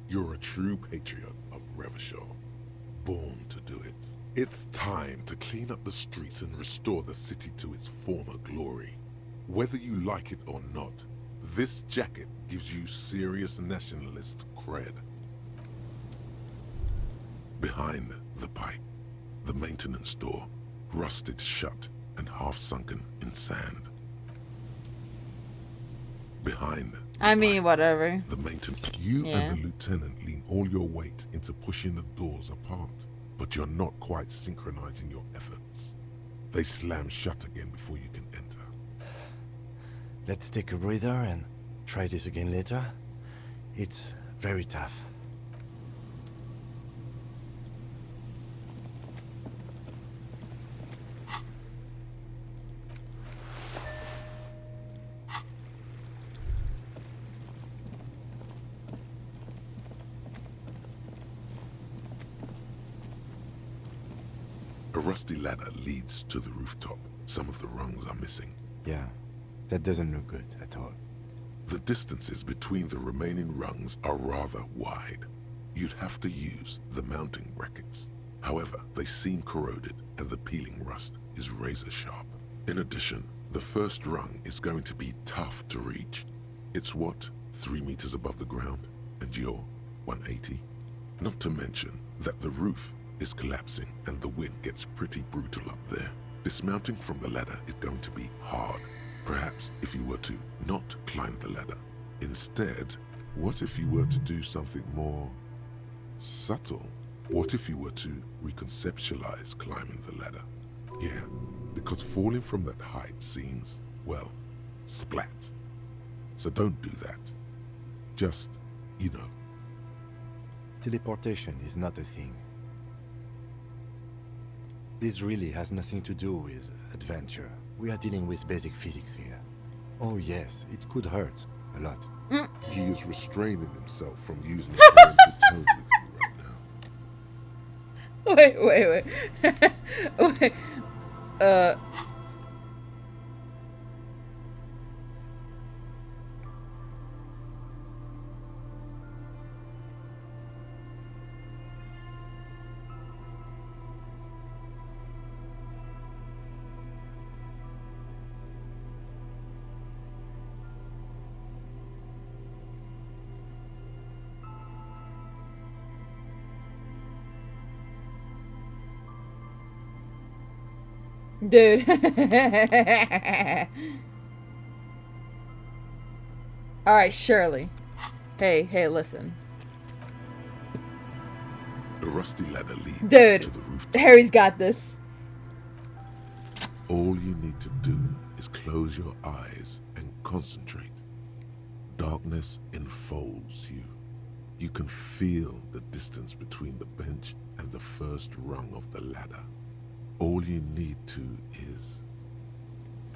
You're a true patriot of Revachol, born to do it. It's time to clean up the streets and restore the city to its former glory. Whether you like it or not, this jacket gives you serious nationalist cred. Behind the pipe, the maintenance door, rusted shut and half sunken in sand. Behind I mean, whatever. the maintenance, you and the lieutenant lean all your weight into pushing the doors apart, but you're not quite synchronizing your efforts. They slam shut again before you can enter. Let's take a breather and try this again later. It's very tough. A rusty ladder leads to the rooftop. Some of the rungs are missing. Yeah, that doesn't look good at all. The distances between the remaining rungs are rather wide. You'd have to use the mounting brackets. However, they seem corroded and the peeling rust is razor sharp. In addition, the first rung is going to be tough to reach. It's what, 3 meters above the ground, and you're 180? Not to mention that the roof is collapsing and the wind gets pretty brutal up there. Dismounting from the ladder is going to be hard. Perhaps if you were to not climb the ladder. Instead, what if you were to do something more subtle? What if you were to reconceptualize climbing the ladder? Yeah, because falling from that height seems, well, splat. So don't do that. Just, you know. Teleportation is not a thing. This really has nothing to do with adventure. We are dealing with basic physics here. Oh yes, it could hurt a lot. He is restraining himself from using a parental tone with you right now. Wait. Wait. Dude. Alright, Shirley. Hey, listen. The rusty ladder leads Dude, to the rooftop. Harry's got this. All you need to do is close your eyes and concentrate. Darkness enfolds you. You can feel the distance between the bench and the first rung of the ladder. All you need to is...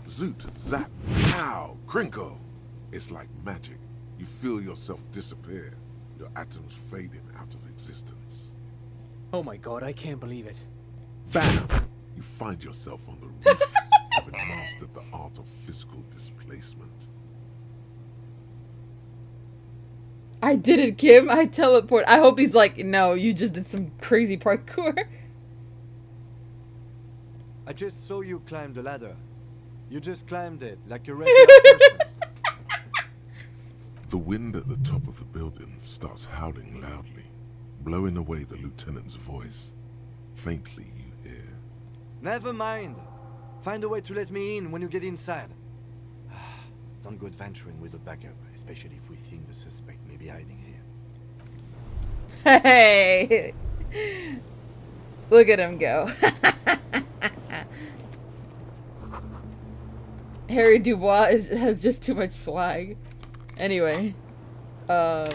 Zoot, zap, pow, crinkle. It's like magic. You feel yourself disappear, your atoms fading out of existence. Oh my god, I can't believe it. Bam! You find yourself on the roof, having mastered the art of physical displacement. I did it, Kim. I teleport. I hope he's like, no, you just did some crazy parkour. I just saw you climb the ladder. You just climbed it like a regular person. The wind at the top of the building starts howling loudly, blowing away the lieutenant's voice. Faintly you hear. Never mind. Find a way to let me in when you get inside. Don't go adventuring with a backup, especially if we think the suspect may be hiding here. Hey! Look at him go. Harry Dubois has just too much swag. Anyway. Well,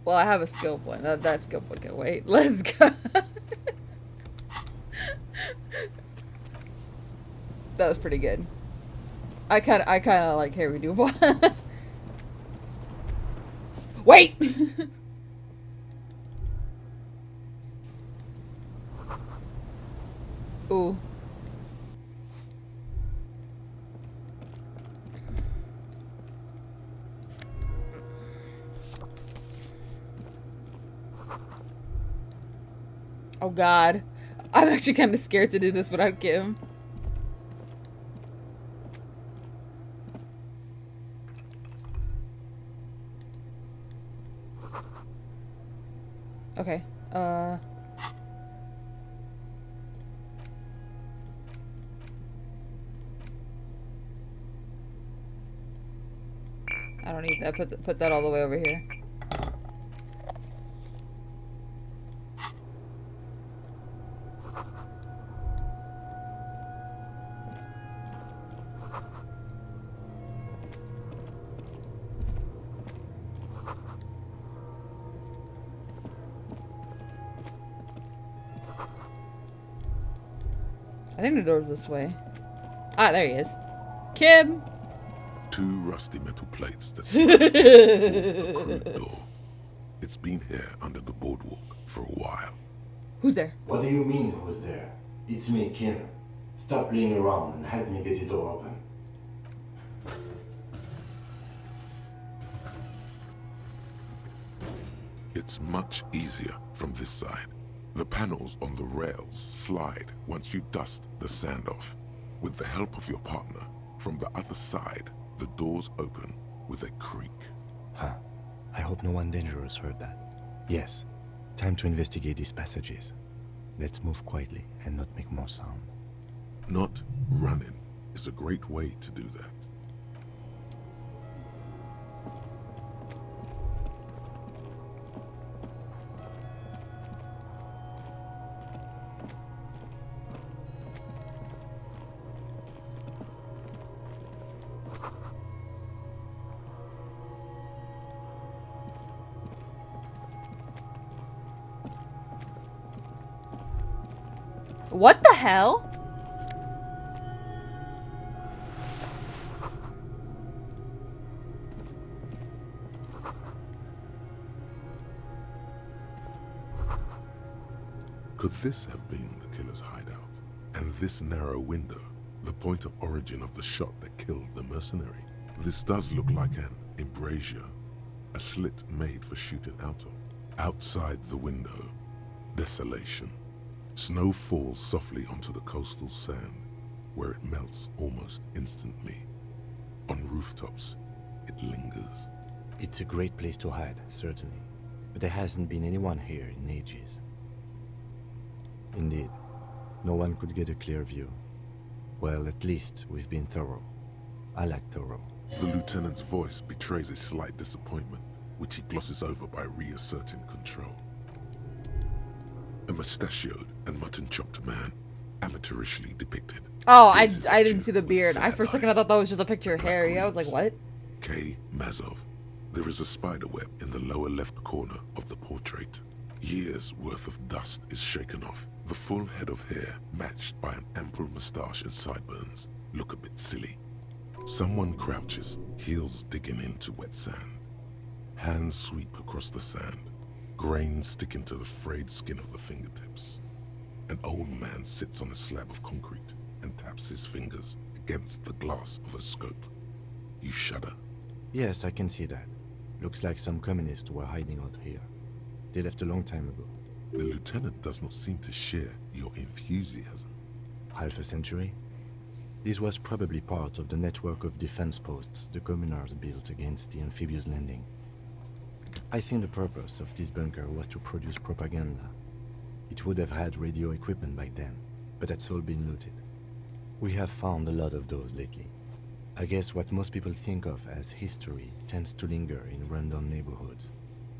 I have a skill point. That skill point can wait. Let's go. That was pretty good. I kind of like Harry Dubois. Wait! Ooh. Oh god. I'm actually kind of scared to do this without Kim. Okay. I don't need that. Put that all the way over here. I think the door's this way. Ah, there he is. Kim! Two rusty metal plates that slide form the crude door. It's been here under the boardwalk for a while. Who's there? What do you mean, who's there? It's me, Kim. Stop playing around and help me get the door open. It's much easier from this side. The panels on the rails slide once you dust the sand off. With the help of your partner, from the other side, the doors open with a creak. Huh. I hope no one dangerous heard that. Yes. Time to investigate these passages. Let's move quietly and not make more sound. Not running is a great way to do that. What the hell? Could this have been the killer's hideout? And this narrow window, the point of origin of the shot that killed the mercenary? This does look like an embrasure, a slit made for shooting out of. Outside the window, desolation. Snow falls softly onto the coastal sand, where it melts almost instantly. On rooftops, it lingers. It's a great place to hide, certainly. But there hasn't been anyone here in ages. Indeed. No one could get a clear view. Well, at least we've been thorough. I like thorough. The lieutenant's voice betrays a slight disappointment, which he glosses over by reasserting control. A mustachioed and mutton-chopped man, amateurishly depicted. Oh, I gazes at didn't you see the with beard. sad For a second I eyes. thought that was just a picture of Black Harry. I was like, reads, what? K. Mazov. There is a spider web in the lower left corner of the portrait. Years' worth of dust is shaken off. The full head of hair, matched by an ample moustache and sideburns, look a bit silly. Someone crouches, heels digging into wet sand. Hands sweep across the sand, grains sticking to the frayed skin of the fingertips. An old man sits on a slab of concrete and taps his fingers against the glass of a scope. You shudder. Yes, I can see that. Looks like some communists were hiding out here. They left a long time ago. The lieutenant does not seem to share your enthusiasm. Half a century? This was probably part of the network of defense posts the communards built against the amphibious landing. I think the purpose of this bunker was to produce propaganda. It would have had radio equipment back then, but that's all been looted. We have found a lot of those lately. I guess what most people think of as history tends to linger in rundown neighborhoods.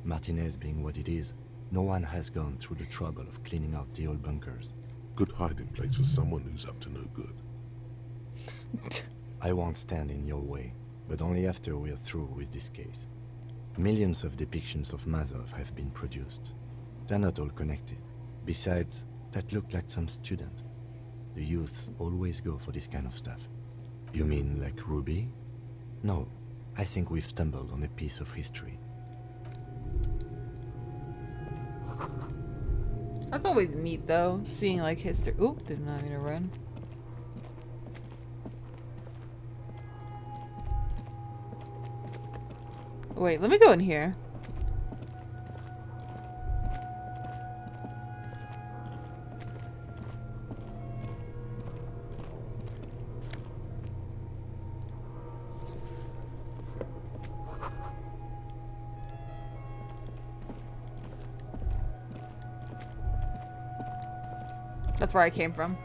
Martinez being what it is, no one has gone through the trouble of cleaning out the old bunkers. Good hiding place for someone who's up to no good. I won't stand in your way, but only after we're through with this case. Millions of depictions of Mazov have been produced. They're not all connected. Besides, that looked like some student. The youths always go for this kind of stuff. You mean like Ruby? No, I think we've stumbled on a piece of history. That's always neat though, seeing like history. Oop, did not mean to run. Wait, let me go in here. That's where I came from.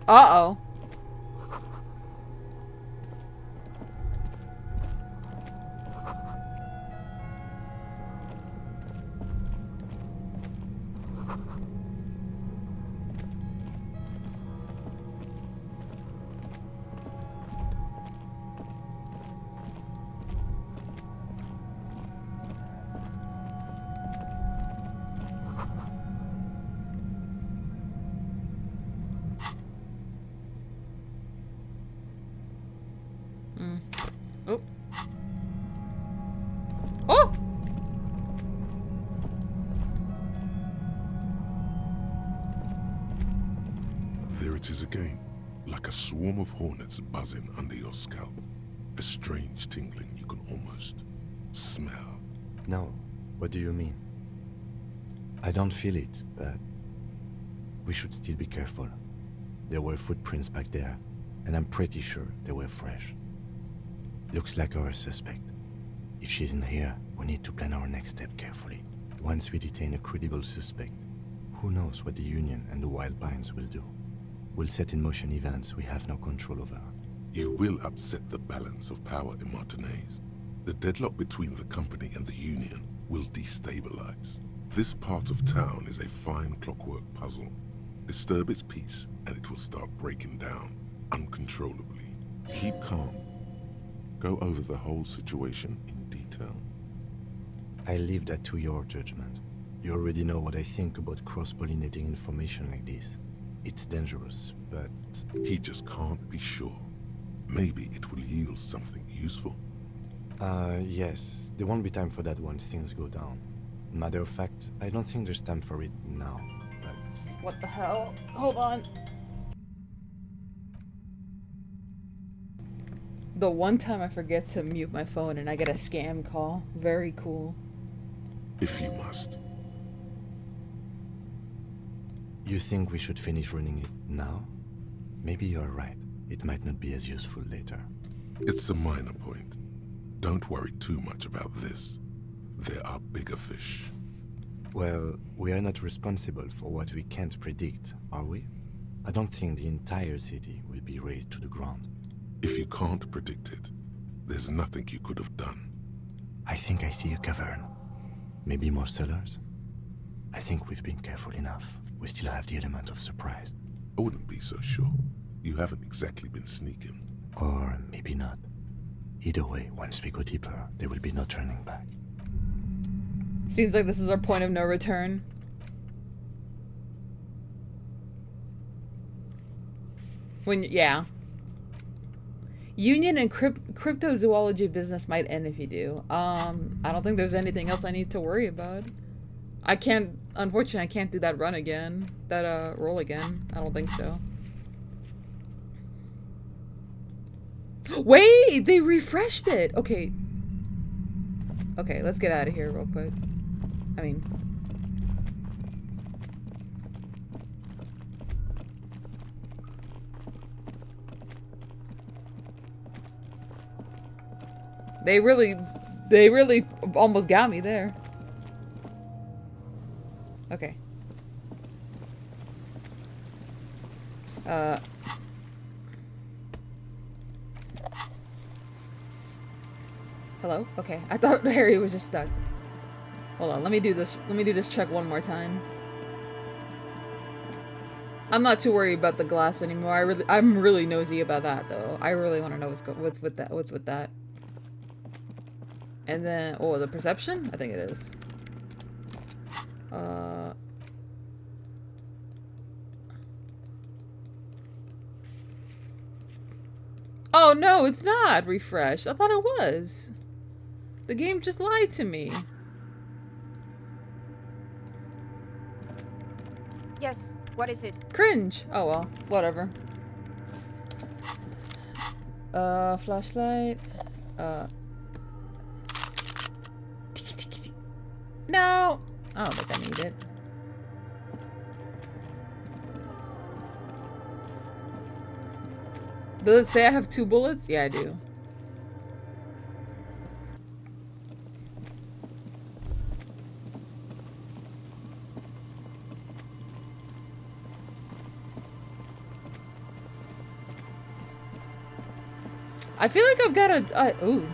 Uh-oh. Oh. Oh! There it is again, like a swarm of hornets buzzing under your scalp. A strange tingling you can almost smell. No, what do you mean? I don't feel it, but we should still be careful. There were footprints back there, and I'm pretty sure they were fresh. Looks like our suspect. If she's in here, we need to plan our next step carefully. Once we detain a credible suspect, who knows what the Union and the Wild Pines will do? We'll set in motion events we have no control over. You will upset the balance of power in Martinez. The deadlock between the company and the Union will destabilize. This part of town is a fine clockwork puzzle. Disturb its peace, and it will start breaking down uncontrollably. Keep calm. Go over the whole situation in detail. I leave that to your judgment. You already know what I think about cross-pollinating information like this. It's dangerous, but... He just can't be sure. Maybe it will yield something useful. Yes. There won't be time for that once things go down. Matter of fact, I don't think there's time for it now, but... What the hell? Hold on. The one time I forget to mute my phone and I get a scam call. Very cool. If you must. You think we should finish running it now? Maybe you're right. It might not be as useful later. It's a minor point. Don't worry too much about this. There are bigger fish. Well, we are not responsible for what we can't predict, are we? I don't think the entire city will be razed to the ground. If you can't predict it, there's nothing you could have done. I think I see a cavern. Maybe more cellars? I think we've been careful enough. We still have the element of surprise. I wouldn't be so sure. You haven't exactly been sneaking. Or maybe not. Either way, once we go deeper, there will be no turning back. Seems like this is our point of no return. Yeah. Union and cryptozoology business might end if you do. I don't think there's anything else I need to worry about. Unfortunately, I can't do that run again. That, roll again. I don't think so. Wait! They refreshed it! Okay. Okay, let's get out of here real quick. I mean... They really almost got me there. Okay. Hello? Okay. I thought Harry was just stuck. Hold on, let me do this. Let me do this check one more time. I'm not too worried about the glass anymore. I'm really nosy about that though. I really want to know what's with that. And then, oh, the perception? I think it is. Oh no, it's not refreshed. I thought it was. The game just lied to me. Yes, what is it? Cringe. Oh well, whatever. Flashlight. No! I don't think I need it. Does it say I have 2 bullets? Yeah, I do. I feel like I've got a... ooh.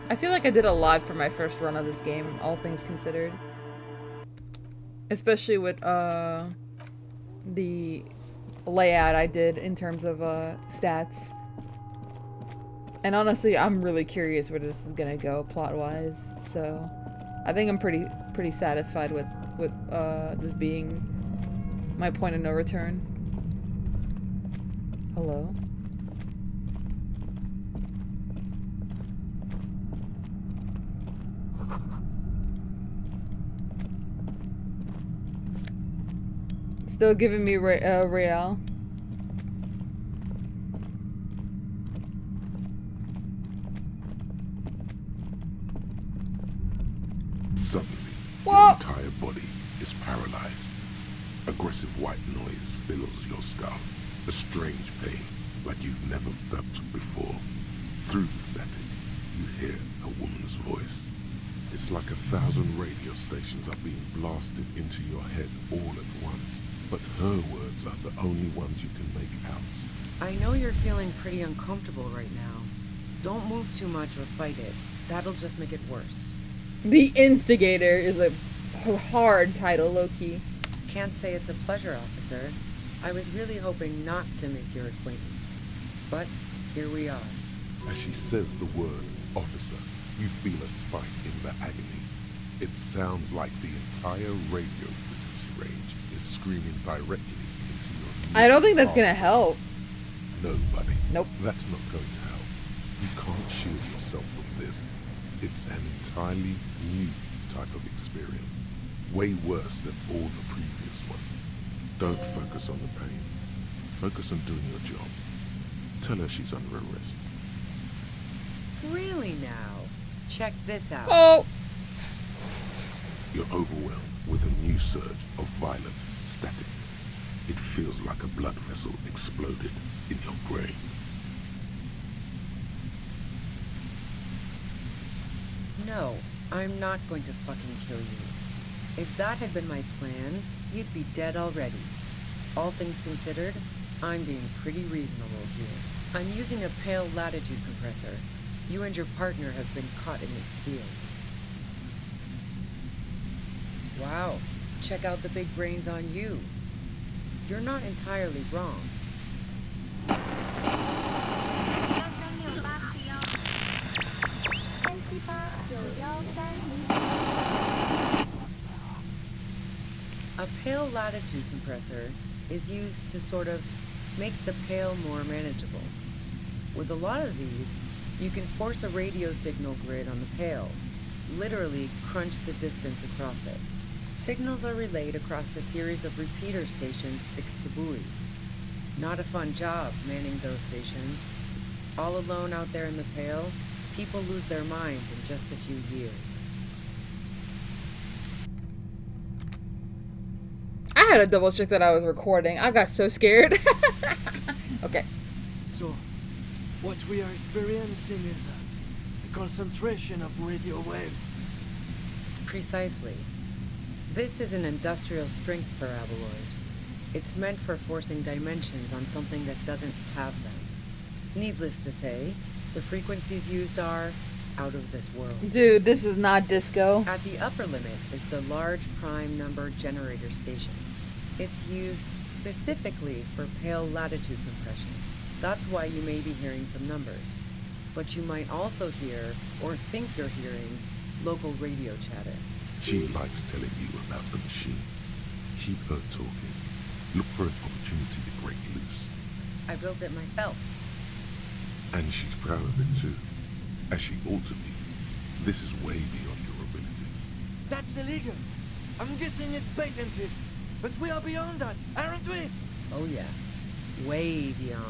I feel like I did a lot for my first run of this game, all things considered. Especially with, the layout I did in terms of, stats. And honestly, I'm really curious where this is gonna go, plot-wise, so... I think I'm pretty satisfied with this being my point of no return. Hello? Still giving me Real. Suddenly, Whoa! your entire body is paralyzed. Aggressive white noise fills your skull. A strange pain, like you've never felt before. Through the static, you hear a woman's voice. It's like 1,000 radio stations are being blasted into your head all at once. But her words are the only ones you can make out. I know you're feeling pretty uncomfortable right now. Don't move too much or fight it. That'll just make it worse. The Instigator is a hard title, low-key. Can't say it's a pleasure, officer. I was really hoping not to make your acquaintance. But here we are. As she says the word officer, you feel a spike in the agony. It sounds like the entire radio frequency range is screaming directly into your... I don't think that's gonna help. No, buddy. Nope. That's not going to help. You can't shield yourself from this. It's an entirely new type of experience. Way worse than all the previous ones. Don't focus on the pain. Focus on doing your job. Tell her she's under arrest. Really now? Check this out. Oh! You're overwhelmed with a new surge of violent static. It feels like a blood vessel exploded in your brain. No, I'm not going to fucking kill you. If that had been my plan, you'd be dead already. All things considered, I'm being pretty reasonable here. I'm using a pale latitude compressor. You and your partner have been caught in its field. Wow, check out the big brains on you. You're not entirely wrong. A pale latitude compressor is used to sort of make the pale more manageable. With a lot of these, you can force a radio signal grid on the pale, literally crunch the distance across it. Signals are relayed across a series of repeater stations fixed to buoys. Not a fun job manning those stations. All alone out there in the pale, people lose their minds in just a few years. I had to double check that I was recording. I got so scared. Okay. So, what we are experiencing is a concentration of radio waves. Precisely. This is an industrial strength paraboloid. It's meant for forcing dimensions on something that doesn't have them. Needless to say, the frequencies used are out of this world. Dude, this is not disco. At the upper limit is the large prime number generator station. It's used specifically for pale latitude compression. That's why you may be hearing some numbers. But you might also hear, or think you're hearing, local radio chatter. She likes telling you about the machine. Keep her talking. Look for an opportunity to break loose. I built it myself. And she's proud of it too. As she ought to be. This is way beyond your abilities. That's illegal. I'm guessing it's patented. But we are beyond that, aren't we? Oh yeah. Way beyond.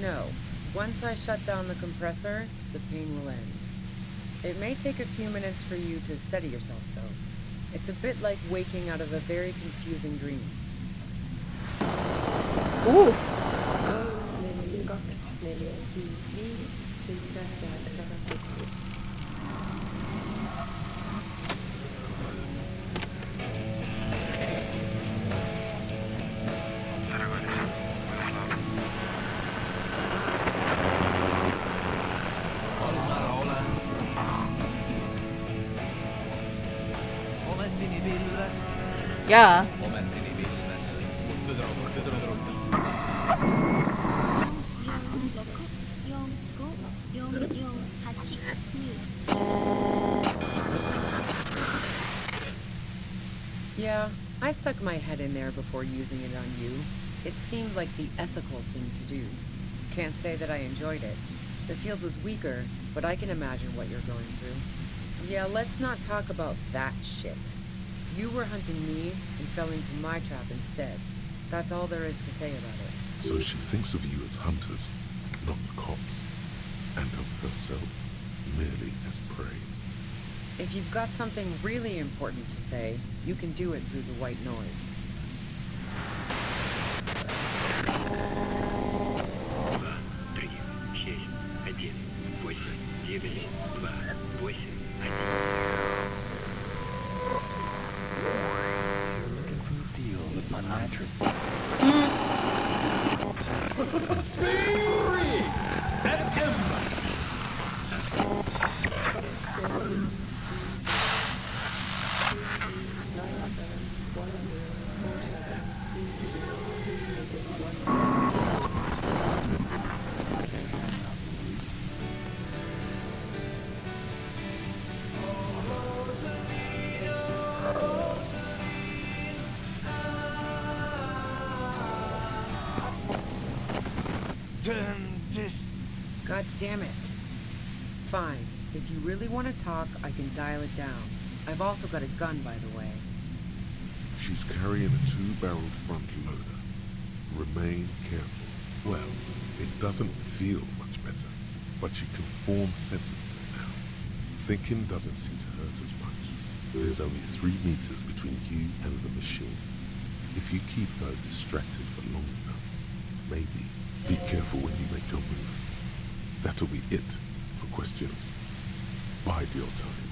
No. Once I shut down the compressor, the pain will end. It may take a few minutes for you to steady yourself, though. It's a bit like waking out of a very confusing dream. Oof. Yeah. Yeah, I stuck my head in there before using it on you. It seemed like the ethical thing to do. Can't say that I enjoyed it. The field was weaker, but I can imagine what you're going through. Yeah, let's not talk about that shit. You were hunting me and fell into my trap instead. That's all there is to say about it. So she thinks of you as hunters, not cops, and of herself merely as prey. If you've got something really important to say, you can do it through the white noise. You're looking for a deal with my mattress. God damn it. Fine. If you really want to talk, I can dial it down. I've also got a gun, by the way. She's carrying a 2-barreled front loader. Remain careful. Well, it doesn't feel much better, but you can form sentences now. Thinking doesn't seem to hurt as much. There's only 3 meters between you and the machine. If you keep her distracted for long enough, maybe. Be careful when you make your move. That'll be it for questions. Bide your time.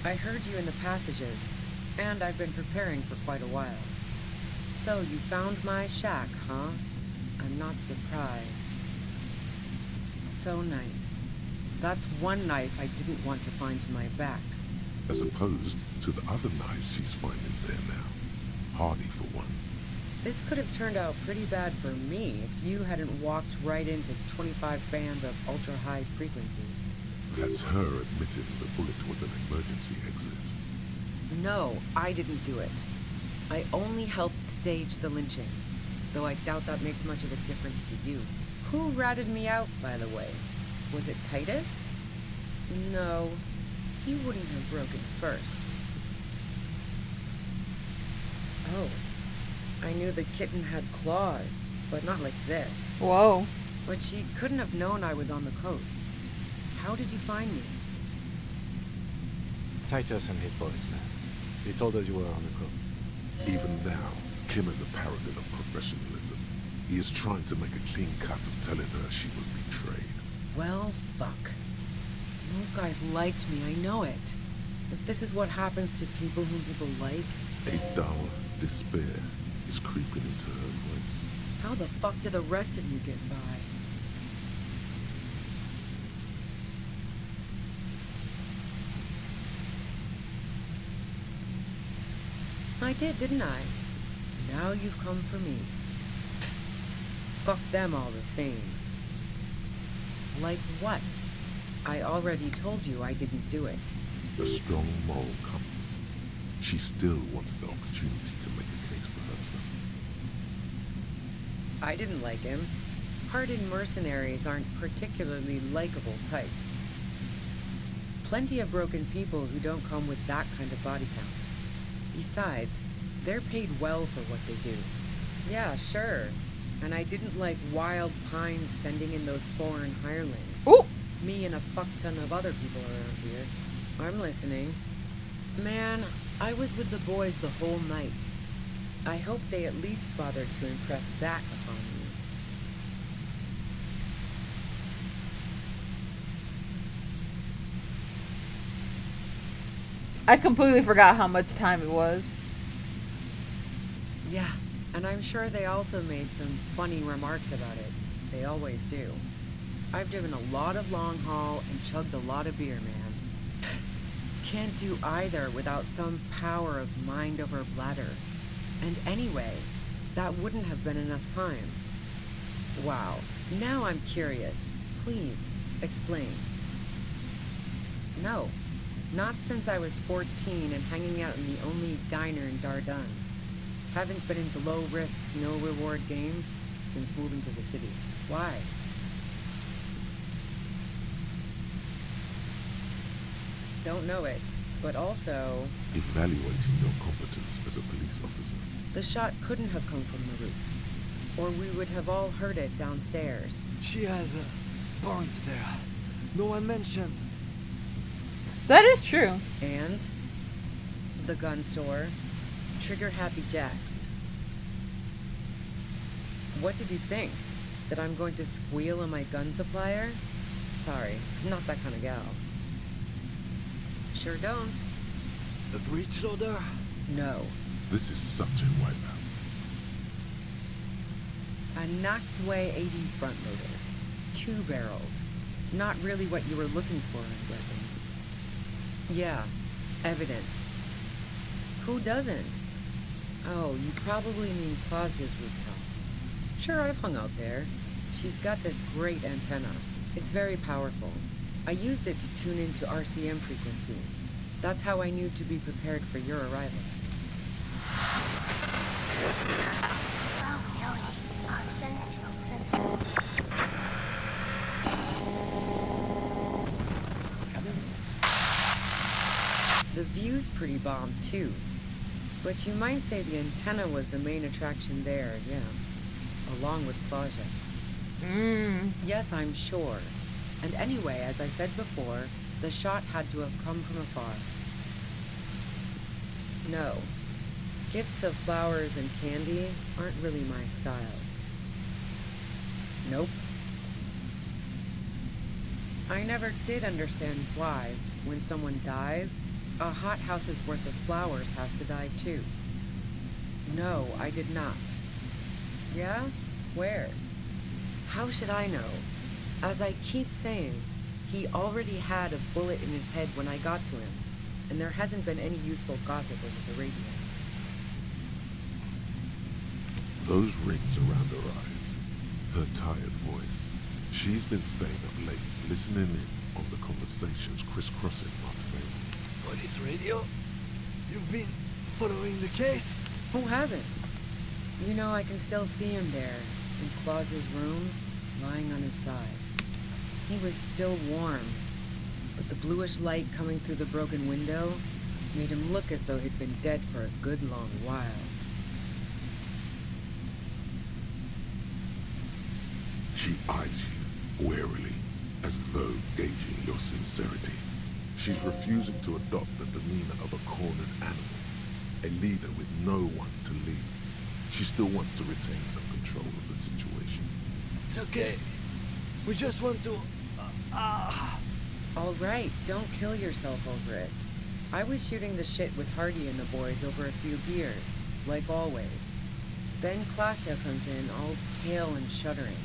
I heard you in the passages, and I've been preparing for quite a while. So you found my shack, huh? I'm not surprised. So nice. That's one knife I didn't want to find to my back. As opposed to the other knives she's finding there now. Hardy for one. This could have turned out pretty bad for me if you hadn't walked right into 25 bands of ultra-high frequencies. That's her admitting the bullet was an emergency exit. No, I didn't do it. I only helped stage the lynching, though I doubt that makes much of a difference to you. Who ratted me out, by the way? Was it Titus? No, he wouldn't have broken first. Oh, I knew the kitten had claws, but not like this. Whoa. But she couldn't have known I was on the coast. How did you find me? Titus and his boys, man. They told us you were on the coast. Even now, Kim is a paragon of professionalism. He is trying to make a clean cut of telling her she was betrayed. Well, fuck. Those guys liked me, I know it. If this is what happens to people whom people like... A dull despair is creeping into her voice. How the fuck do the rest of you get by? I did, didn't I? Now you've come for me. Fuck them all the same. Like what? I already told you I didn't do it. A strong moral compass. She still wants the opportunity to make a case for herself. I didn't like him. Hardened mercenaries aren't particularly likable types. Plenty of broken people who don't come with that kind of body count. Besides, they're paid well for what they do. Yeah, sure. And I didn't like Wild Pines sending in those foreign hirelings. Ooh! Me and a fuck ton of other people around here. I'm listening. Man, I was with the boys the whole night. I hope they at least bothered to impress that upon me. I completely forgot how much time it was. Yeah, and I'm sure they also made some funny remarks about it. They always do. I've driven a lot of long haul and chugged a lot of beer, man. Can't do either without some power of mind over bladder. And anyway, that wouldn't have been enough time. Wow, now I'm curious. Please, explain. No, not since I was 14 and hanging out in the only diner in Dardun. Haven't been into low-risk, no-reward games since moving to the city. Why? Don't know it, but also... Evaluating your competence as a police officer. The shot couldn't have come from the roof, or we would have all heard it downstairs. She has a point there. No one mentioned. That is true. And the gun store, Trigger Happy Jacks. What did you think? That I'm going to squeal on my gun supplier? Sorry, I'm not that kind of gal. Sure don't. A breech loader? No. This is such a wipeout. A knocked-away 80 front loader. Two-barreled. Not really what you were looking for, I'm guessing. Yeah, evidence. Who doesn't? Oh, you probably mean Claudia's rooftop. Sure, I've hung out there. She's got this great antenna. It's very powerful. I used it to tune into RCM frequencies. That's how I knew to be prepared for your arrival. The view's pretty bomb, too. But you might say the antenna was the main attraction there, yeah. Along with Claudia. Yes, I'm sure. And anyway, as I said before, the shot had to have come from afar. No. Gifts of flowers and candy aren't really my style. Nope. I never did understand why, when someone dies, a hothouse's worth of flowers has to die too. No, I did not. Yeah? Where? How should I know? As I keep saying, he already had a bullet in his head when I got to him, and there hasn't been any useful gossip over the radio. Those rings around her eyes, her tired voice. She's been staying up late, listening in on the conversations crisscrossing Montevideo. Police radio? You've been following the case? Who hasn't? You know, I can still see him there, in Claus's room, lying on his side. He was still warm, but the bluish light coming through the broken window made him look as though he'd been dead for a good long while. She eyes you warily, as though gauging your sincerity. She's refusing to adopt the demeanor of a cornered animal, a leader with no one to lead. She still wants to retain some control of the situation. It's okay. We just want to... All right, don't kill yourself over it. I was shooting the shit with Hardy and the boys over a few beers, like always. Then Klasha comes in, all pale and shuddering.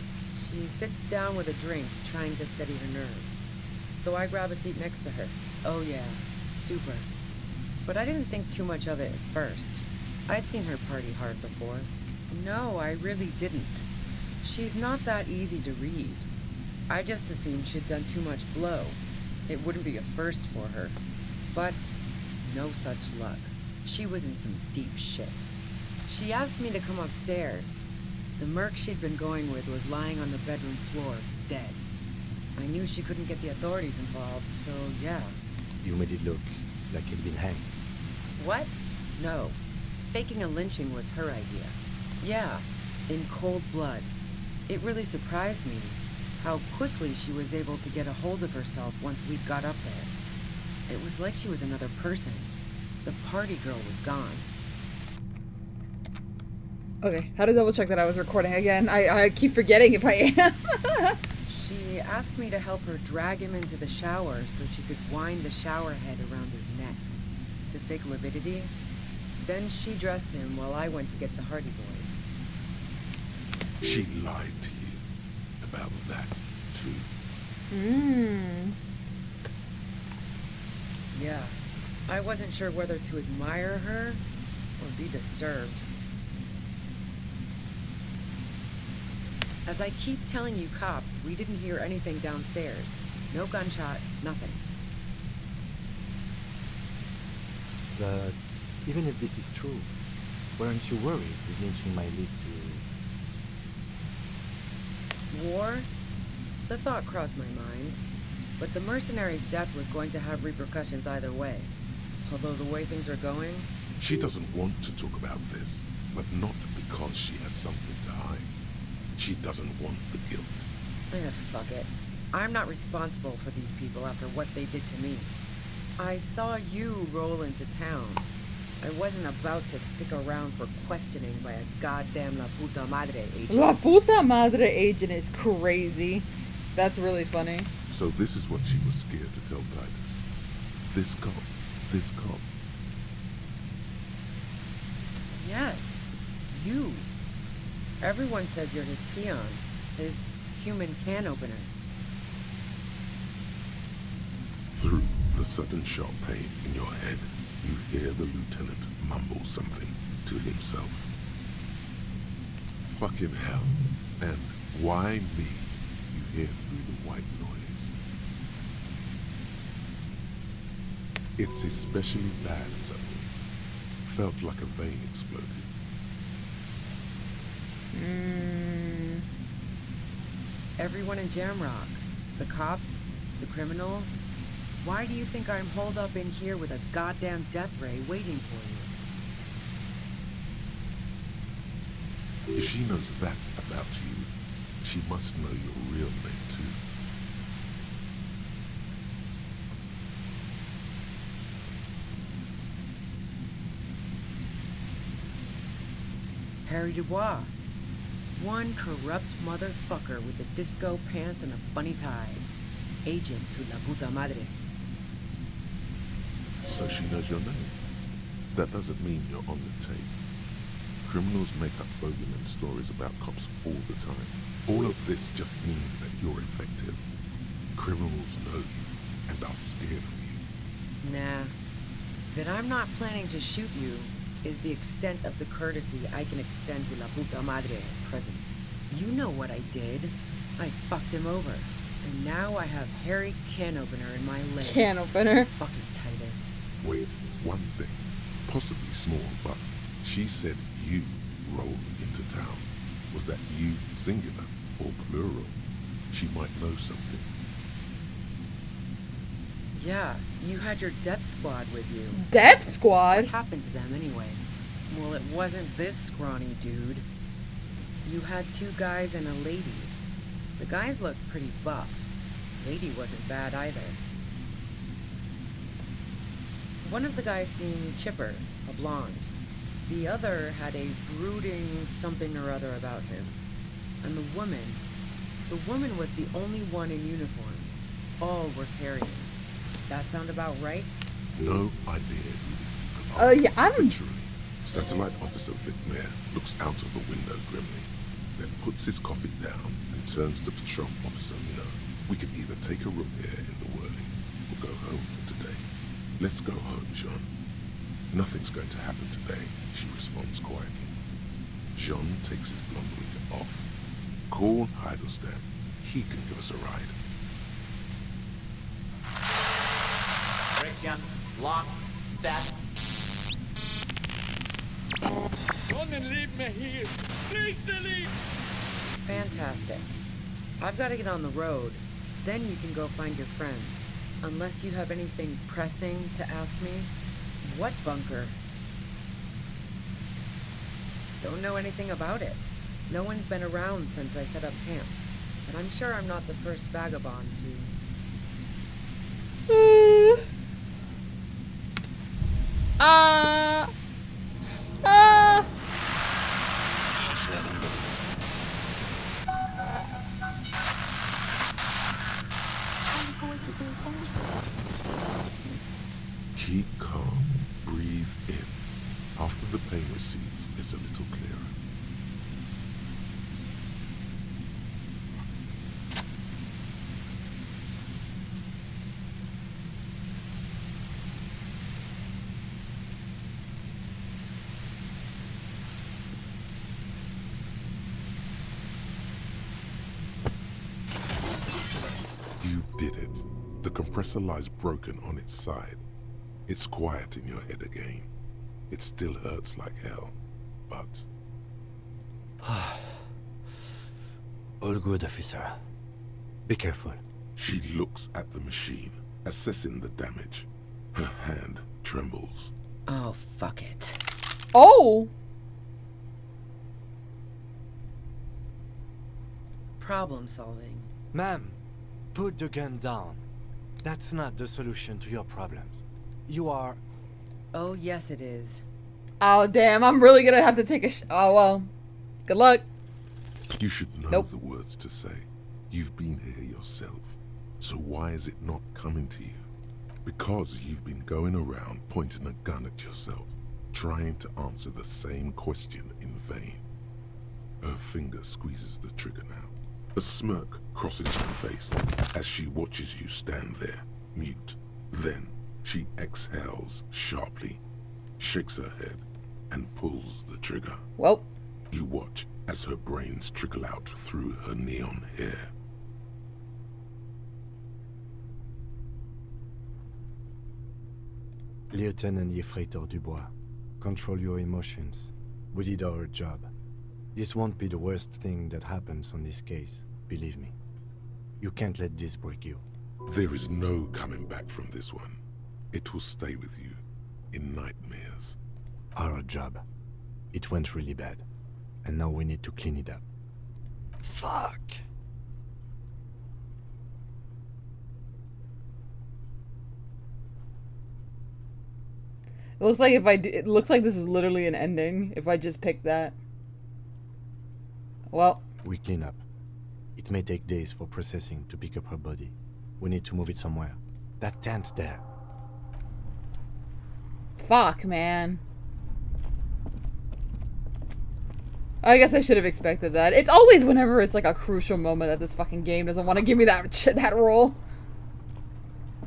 She sits down with a drink, trying to steady her nerves. So I grab a seat next to her. Oh yeah, super. But I didn't think too much of it at first. I'd seen her party hard before. No, I really didn't. She's not that easy to read. I just assumed she'd done too much blow. It wouldn't be a first for her. But no such luck. She was in some deep shit. She asked me to come upstairs. The merc she'd been going with was lying on the bedroom floor, dead. I knew she couldn't get the authorities involved, so yeah. You made it look like he'd been hanged. What? No. Faking a lynching was her idea. Yeah, in cold blood. It really surprised me how quickly she was able to get a hold of herself once we got up there. It was like she was another person. The party girl was gone. Okay, how to double check that I was recording again? I keep forgetting if I am. She asked me to help her drag him into the shower so she could wind the shower head around his neck to fake lividity. Then she dressed him while I went to get the Hardy Boys. She lied to you about that, too. Yeah. I wasn't sure whether to admire her or be disturbed. As I keep telling you cops, we didn't hear anything downstairs. No gunshot, nothing. But even if this is true, weren't you worried the lynching might lead to... War? The thought crossed my mind. But the mercenary's death was going to have repercussions either way. Although the way things are going... She doesn't want to talk about this, but not because she has something to hide. She doesn't want the guilt. Fuck it. I'm not responsible for these people after what they did to me. I saw you roll into town. I wasn't about to stick around for questioning by a goddamn La Puta Madre agent. La Puta Madre agent is crazy. That's really funny. So this is what she was scared to tell Titus. This cop. Yes, you. Everyone says you're his peon, his human can opener. Through the sudden sharp pain in your head, you hear the lieutenant mumble something to himself. Fucking hell. And why me? You hear through the white noise. It's especially bad suddenly. Felt like a vein exploded. Everyone in Jamrock, the cops, the criminals. Why do you think I'm holed up in here with a goddamn death ray waiting for you? If she knows that about you, she must know your real name too. Harry Dubois. One corrupt motherfucker with the disco pants and a funny tie. agent to la puta madre. So she knows your name. That doesn't mean you're on the tape. Criminals make up bogeyman stories about cops all the time. All of this just means that you're effective. Criminals know you and are scared of you. Nah. That I'm not planning to shoot you is the extent of the courtesy I can extend to la puta madre at present. You know what I did. I fucked him over. And now I have hairy can opener in my leg. Can opener. Fucking Titus. Wait, one thing. Possibly small, but she said you rolled into town. Was that you singular or plural? She might know something. Yeah, you had your death squad with you. Death squad? What happened to them anyway? Well, it wasn't this scrawny dude. You had 2 guys and a lady. The guys looked pretty buff. Lady wasn't bad either. One of the guys seemed chipper, a blonde. The other had a brooding something or other about him. And the woman was the only one in uniform. All were carrying. That sound about right? No idea who these people are. Yeah, Literally. Satellite Officer Vic Mayer looks out of the window grimly, then puts his coffee down and turns to Patrol Officer Mino. We can either take a room here in the whirling or go home for today. Let's go home, Jean. Nothing's going to happen today, she responds quietly. Jean takes his blonde wig off. Call Heidelstein. He can give us a ride. Friction, lock, set. Don't leave me here! Please leave! Fantastic. I've got to get on the road. Then you can go find your friends. Unless you have anything pressing to ask me. What bunker? Don't know anything about it. No one's been around since I set up camp. And I'm sure I'm not the first vagabond to... Keep calm. Breathe in. After the pain recedes, it's a little clearer. You did it. The compressor lies broken on its side. It's quiet in your head again. It still hurts like hell, but... All good, officer. Be careful. She looks at the machine, assessing the damage. Her hand trembles. Oh, fuck it. Oh! Problem solving. Ma'am, put the gun down. That's not the solution to your problems. You are... Oh, yes it is. Oh, damn, I'm really gonna have to take a oh, well. Good luck. You should know Nope. the words to say. You've been here yourself. So why is it not coming to you? Because you've been going around pointing a gun at yourself, trying to answer the same question in vain. Her finger squeezes the trigger now. A smirk crosses her face as she watches you stand there, mute. Then she exhales sharply, shakes her head, and pulls the trigger. Well. You watch as her brains trickle out through her neon hair. Lieutenant Yefreitor Dubois, control your emotions. We did our job. This won't be the worst thing that happens on this case, believe me. You can't let this break you. There is no coming back from this one. It will stay with you in nightmares. Our job. It went really bad. And now we need to clean it up. Fuck! It looks like if I do, it looks like this is literally an ending if I just pick that. Well. We clean up. It may take days for processing to pick up her body. We need to move it somewhere. That tent there. Fuck, man. I guess I should have expected that. It's always whenever it's like a crucial moment that this fucking game doesn't want to give me that roll.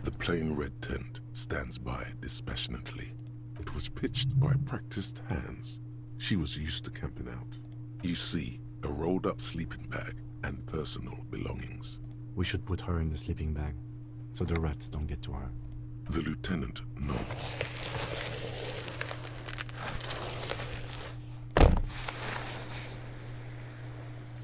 The plain red tent stands by dispassionately. It was pitched by practiced hands. She was used to camping out. You see a rolled up sleeping bag and personal belongings. We should put her in the sleeping bag, so the rats don't get to her. The lieutenant nods.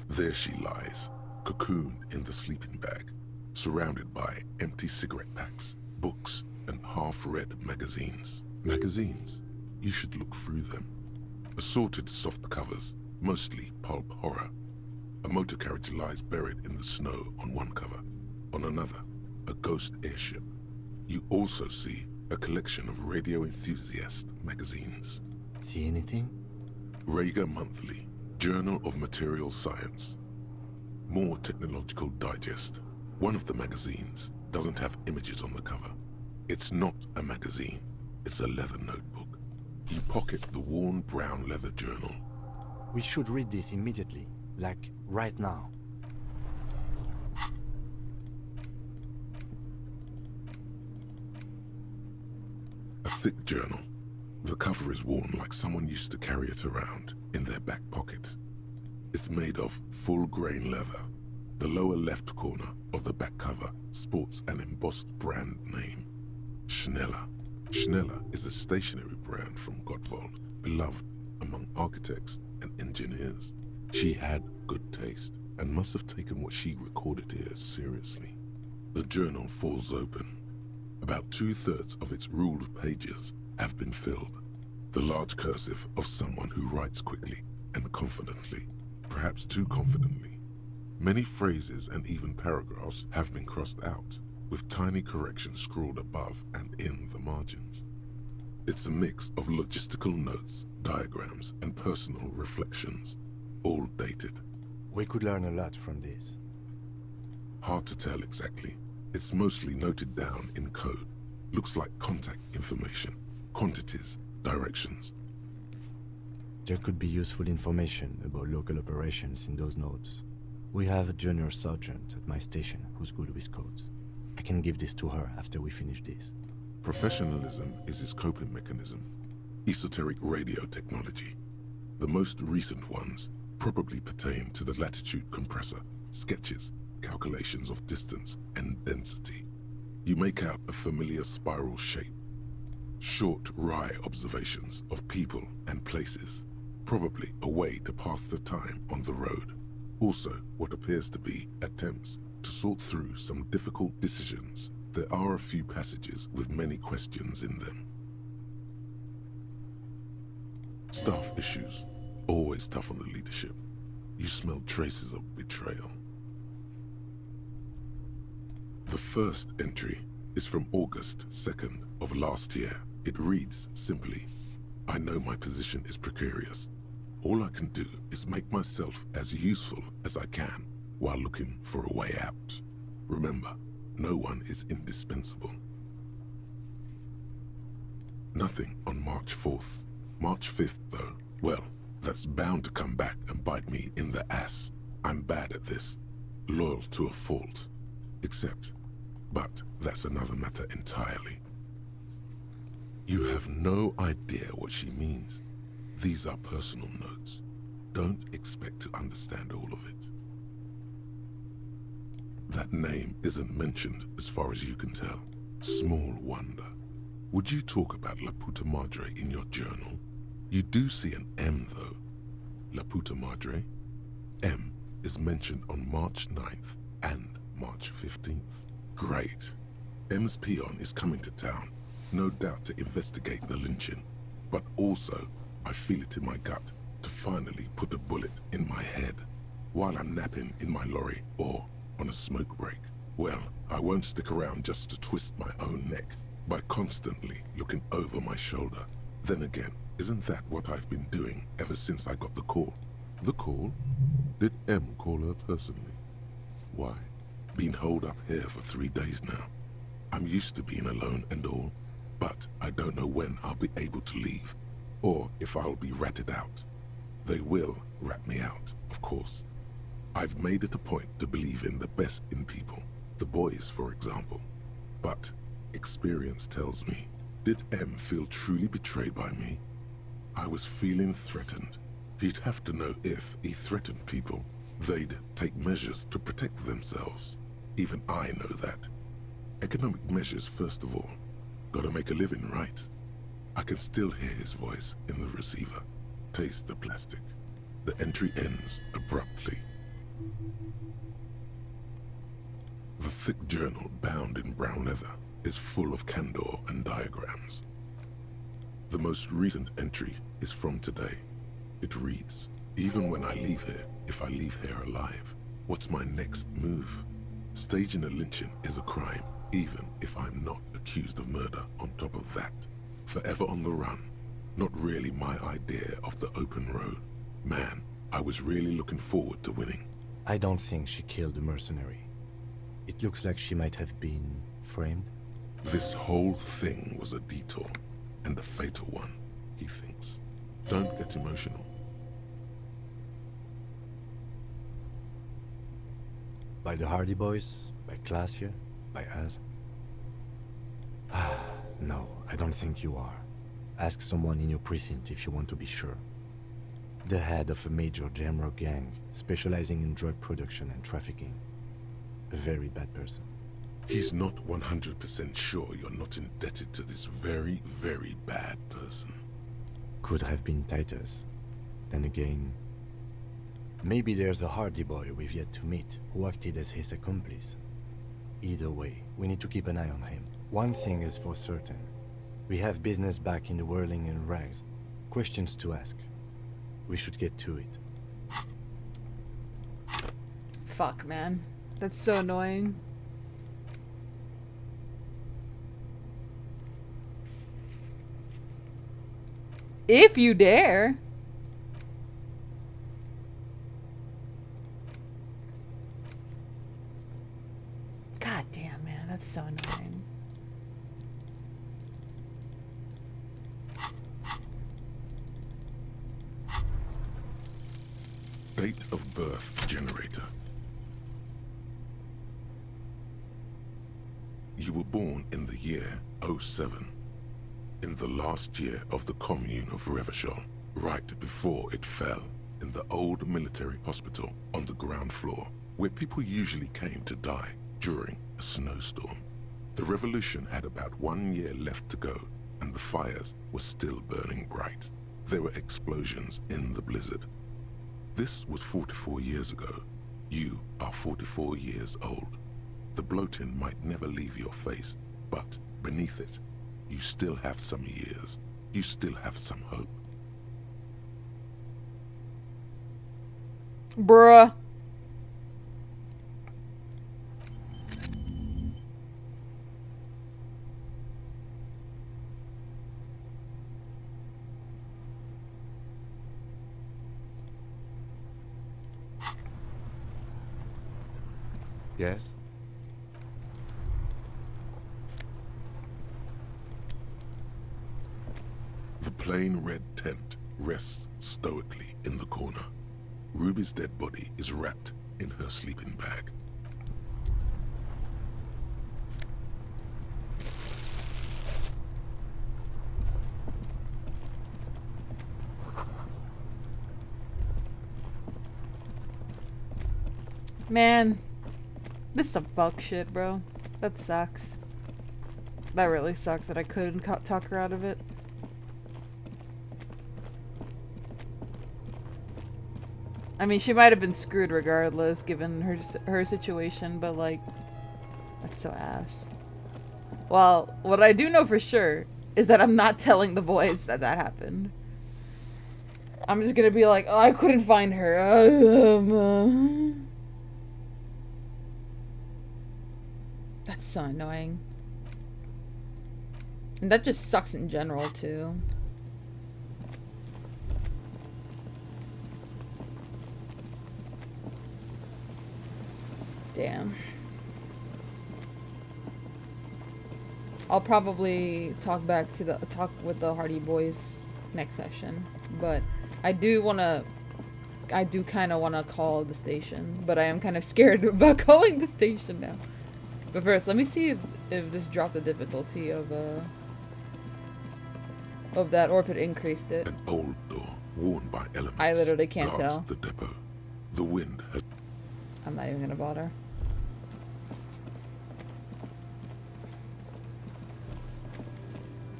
There she lies, cocooned in the sleeping bag, surrounded by empty cigarette packs, books, and half-read magazines. Magazines? You should look through them. Assorted soft covers, mostly pulp horror. A motor carriage lies buried in the snow on one cover. On another, a ghost airship. You also see a collection of radio enthusiast magazines. See anything? Rager Monthly, Journal of Material Science. More Technological Digest. One of the magazines doesn't have images on the cover. It's not a magazine, it's a leather notebook. You pocket the worn brown leather journal. We should read this immediately, like right now. A thick journal. The cover is worn like someone used to carry it around in their back pocket. It's made of full-grain leather. The lower left corner of the back cover sports an embossed brand name, Schneller. Schneller is a stationery brand from Gottwald, beloved among architects and engineers. She had good taste and must have taken what she recorded here seriously. The journal falls open. About 2/3 of its ruled pages have been filled. The large cursive of someone who writes quickly and confidently, perhaps too confidently. Many phrases and even paragraphs have been crossed out, with tiny corrections scrawled above and in the margins. It's a mix of logistical notes, diagrams, and personal reflections, all dated. We could learn a lot from this. Hard to tell exactly. It's mostly noted down in code. Looks like contact information, quantities, directions. There could be useful information about local operations in those notes. We have a junior sergeant at my station who's good with codes. I can give this to her after we finish this. Professionalism is his coping mechanism. Esoteric radio technology. The most recent ones probably pertain to the latitude compressor, sketches, calculations of distance and density. You make out a familiar spiral shape. Short, wry observations of people and places. Probably a way to pass the time on the road. Also, what appears to be attempts to sort through some difficult decisions. There are a few passages with many questions in them. Staff issues. Always tough on the leadership. You smell traces of betrayal. The first entry is from August 2nd of last year. It reads simply, I know my position is precarious. All I can do is make myself as useful as I can while looking for a way out. Remember, no one is indispensable. Nothing on March 4th. March 5th, though, well, that's bound to come back and bite me in the ass. I'm bad at this. Loyal to a fault. But that's another matter entirely. You have no idea what she means. These are personal notes. Don't expect to understand all of it. That name isn't mentioned as far as you can tell. Small wonder. Would you talk about La Puta Madre in your journal? You do see an M though. La Puta Madre. M is mentioned on March 9th and March 15th. Great. M's peon is coming to town, no doubt to investigate the lynching, but also, I feel it in my gut to finally put a bullet in my head while I'm napping in my lorry or on a smoke break. Well, I won't stick around just to twist my own neck by constantly looking over my shoulder. Then again, isn't that what I've been doing ever since I got the call? The call? Did M call her personally? Why? Been holed up here for 3 days now. I'm used to being alone and all, but I don't know when I'll be able to leave, or if I'll be ratted out. They will rat me out, of course. I've made it a point to believe in the best in people, the boys, for example. But experience tells me, did M feel truly betrayed by me? I was feeling threatened. He'd have to know if he threatened people, they'd take measures to protect themselves. Even I know that. Economic measures first of all. Gotta make a living, right? I can still hear his voice in the receiver. Taste the plastic. The entry ends abruptly. The thick journal, bound in brown leather, is full of candor and diagrams. The most recent entry is from today. It reads, even when I leave here, if I leave here alive, what's my next move? Staging a lynching is a crime, even if I'm not accused of murder on top of that. Forever on the run. Not really my idea of the open road. Man, I was really looking forward to winning. I don't think she killed the mercenary. It looks like she might have been framed. This whole thing was a detour, and a fatal one, he thinks. Don't get emotional. By the Hardy Boys? By class here? By us? No, I don't think you are. Ask someone in your precinct if you want to be sure. The head of a major Jamrock gang, specializing in drug production and trafficking. A very bad person. He's not 100% sure you're not indebted to this very, very bad person. Could have been Titus. Then again, maybe there's a Hardy Boy we've yet to meet who acted as his accomplice. Either way, we need to keep an eye on him. One thing is for certain. We have business back in the whirling in rags. Questions to ask. We should get to it. Fuck, man. That's so annoying. If you dare. God damn, man. That's so annoying. Date of birth generator. You were born in the year 07. In the last year of the commune of Revachol, right before it fell, in the old military hospital on the ground floor, where people usually came to die during a snowstorm. The revolution had about 1 year left to go, and the fires were still burning bright. There were explosions in the blizzard. This was 44 years ago. You are 44 years old. The bloating might never leave your face, but beneath it, you still have some years. You still have some hope. Bruh. Yes? The plain red tent rests stoically in the corner. Ruby's dead body is wrapped in her sleeping bag. Man, this is some fuck shit, bro. That sucks. That really sucks that I couldn't talk her out of it. I mean, she might have been screwed regardless, given her situation, but like, that's so ass. Well, what I do know for sure is that I'm not telling the boys that that happened. I'm just gonna be like, oh, I couldn't find her. That's so annoying. And that just sucks in general, too. Damn. I'll probably talk with the Hardy Boys next session, but I do kind of want to call the station, but I am kind of scared about calling the station now. But first, let me see if this dropped the difficulty of that, or if it increased it. An old door, worn by elements. I literally can't guards tell. The depot. The wind has. I'm not even gonna bother.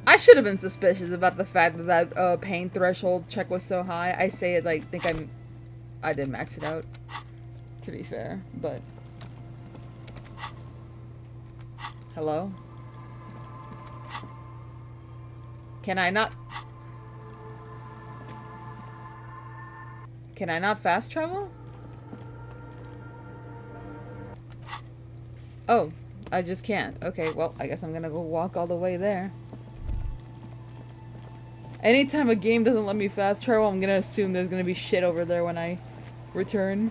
I should have been suspicious about the fact that pain threshold check was so high. I say it like I did max it out, to be fair, but hello? Can I not fast travel? Oh, I just can't. Okay, well, I guess I'm gonna go walk all the way there. Anytime a game doesn't let me fast travel, I'm gonna assume there's gonna be shit over there when I return.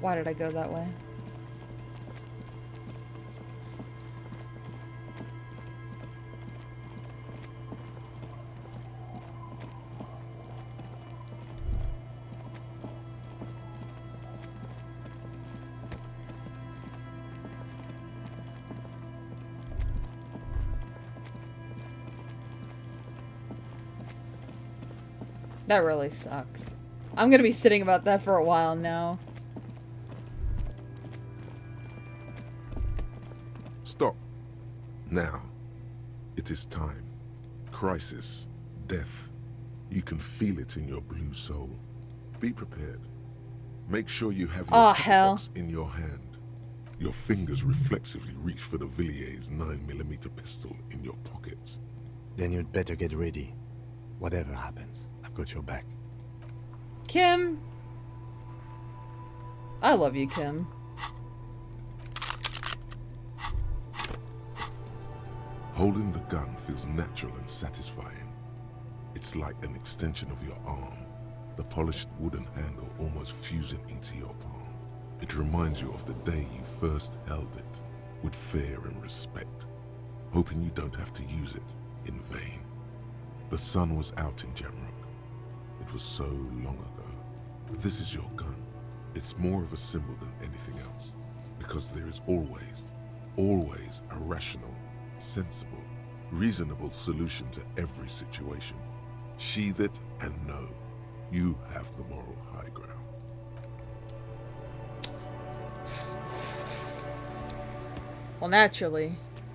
Why did I go that way? That really sucks. I'm gonna be sitting about that for a while now. Stop. Now. It is time. Crisis. Death. You can feel it in your blue soul. Be prepared. Make sure you have your box in your hand. Your fingers reflexively reach for the Villiers 9mm pistol in your pockets. Then you'd better get ready. Whatever happens, I've got your back. Kim! I love you, Kim. Holding the gun feels natural and satisfying. It's like an extension of your arm, the polished wooden handle almost fusing into your palm. It reminds you of the day you first held it, with fear and respect, hoping you don't have to use it in vain. The sun was out in Jamrock. It was so long ago. This is your gun. It's more of a symbol than anything else, because there is always a rational, sensible, reasonable solution to every situation. Sheathe it and know you have the moral high ground. Well, naturally,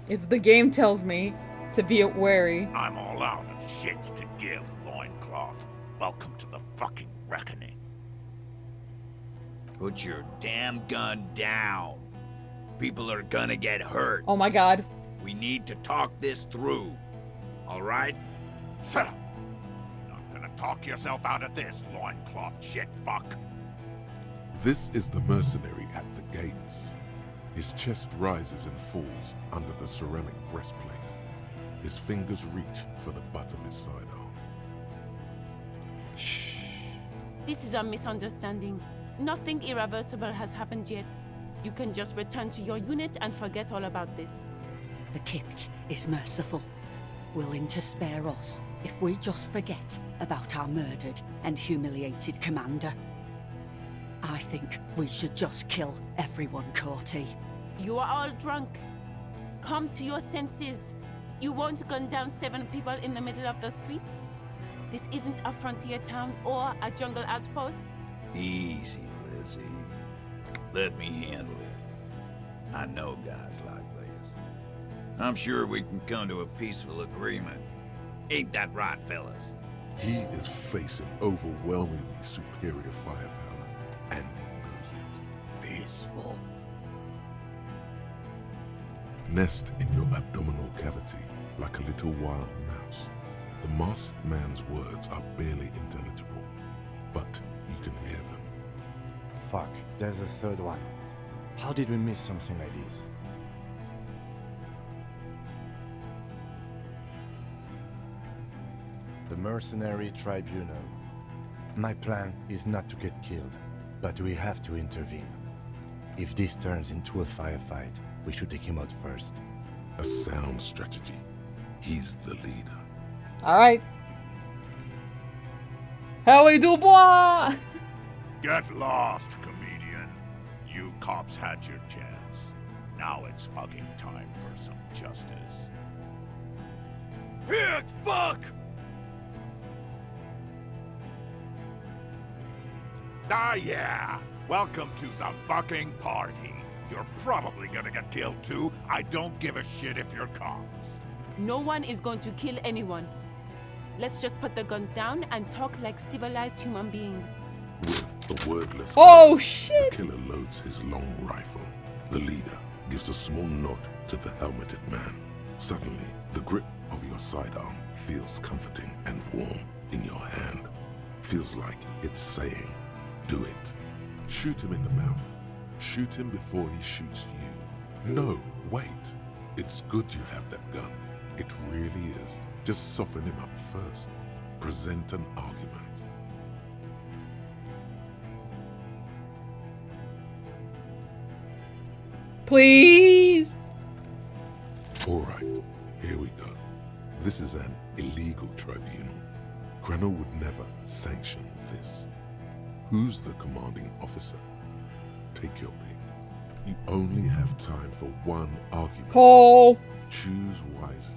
if the game tells me to be wary. I'm all out of shits to give, loincloth. Welcome to the fucking reckoning. Put your damn gun down. People are gonna get hurt. Oh my god. We need to talk this through. All right? Shut up. You're not gonna talk yourself out of this, loincloth shit fuck. This is the mercenary at the gates. His chest rises and falls under the ceramic breastplate. His fingers reach for the butt of his sidearm. Shh. This is a misunderstanding. Nothing irreversible has happened yet. You can just return to your unit and forget all about this. The Kipt is merciful, willing to spare us if we just forget about our murdered and humiliated commander. I think we should just kill everyone, Courty. You are all drunk. Come to your senses. You won't gun down 7 people in the middle of the street. This isn't a frontier town or a jungle outpost. Easy, Lizzie. Let me handle it. I know guys like this. I'm sure we can come to a peaceful agreement. Ain't that right, fellas? He is facing overwhelmingly superior firepower, and he knows it. Peaceful. Nest in your abdominal cavity like a little wild mouse. The masked man's words are barely intelligible, but you can hear them. Fuck, there's a third one. How did we miss something like this? The mercenary tribunal. My plan is not to get killed, but we have to intervene. If this turns into a firefight, we should take him out first. A sound strategy. He's the leader. Alright. Howie Dubois! Get lost, comedian. You cops had your chance. Now it's fucking time for some justice. Pig fuck! Ah, yeah. Welcome to the fucking party. You're probably gonna get killed too. I don't give a shit if you're cops. No one is going to kill anyone. Let's just put the guns down and talk like civilized human beings. With a wordless Oh, command, shit! the killer loads his long rifle. The leader gives a small nod to the helmeted man. Suddenly, the grip of your sidearm feels comforting and warm in your hand. Feels like it's saying, do it. Shoot him in the mouth. Shoot him before he shoots you. No, wait. It's good you have that gun. It really is. Just soften him up first. Present an argument. Please! Alright, here we go. This is an illegal tribunal. Krenner would never sanction this. Who's the commanding officer? Take your pick. You only have time for one argument. Cole! Choose wisely.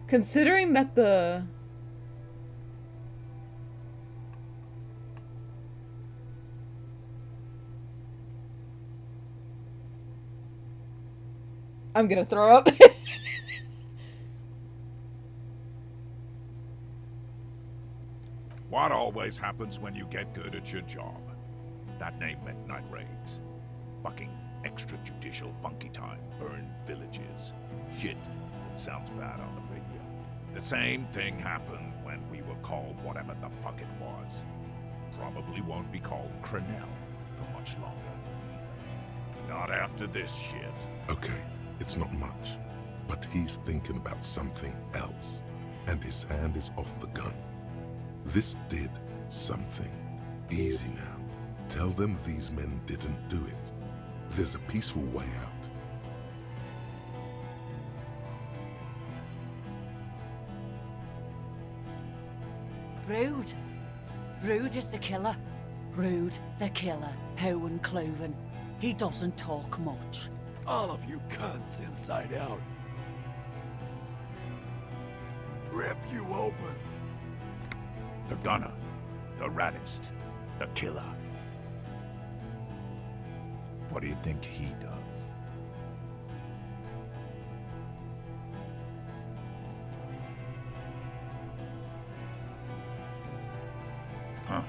Considering that the... I'm gonna throw up. What always happens when you get good at your job? That name meant night raids. Fucking extrajudicial funky time. Burn villages. Shit that sounds bad on the radio. The same thing happened when we were called whatever the fuck it was. Probably won't be called Crenell for much longer either. Not after this shit. Okay, it's not much, but he's thinking about something else, and his hand is off the gun. This did something. Easy now. Tell them these men didn't do it. There's a peaceful way out. Rude. Rude is the killer. Rude, the killer. Owen Cloven. He doesn't talk much. All of you cunts inside out. Rip you open. The gunner. The raddest. The killer. What do you think he does? Huh?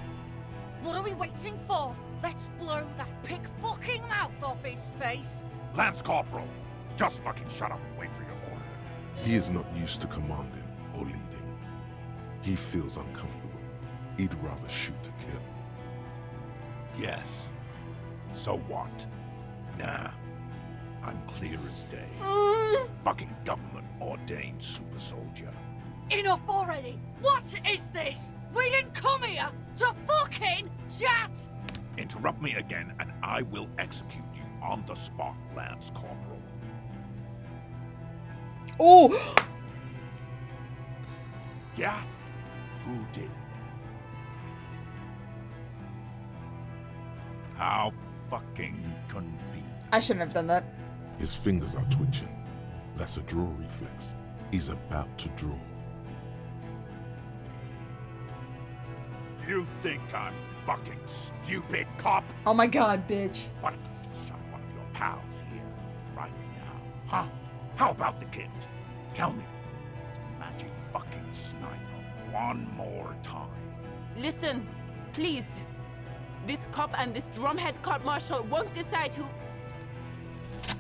What are we waiting for? Let's blow that pig fucking mouth off his face. Lance Corporal, just fucking shut up and wait for your order. He is not used to commanding or leading. He feels uncomfortable. He'd rather shoot to kill. Yes. So what? Nah. I'm clear as day. Fucking government-ordained super soldier. Enough already! What is this? We didn't come here to fucking chat! Interrupt me again and I will execute you on the spot, Lance Corporal. Oh! Yeah? Who did that? How fucking convenient. I shouldn't have done that. His fingers are twitching. That's a draw reflex. He's about to draw. You think I'm fucking stupid, cop? Oh my god, bitch. What if you just shot one of your pals here, right now? Huh? How about the kid? Tell me. It's a magic fucking sniper. One more time. Listen, please. This cop and this drumhead court marshal won't decide who...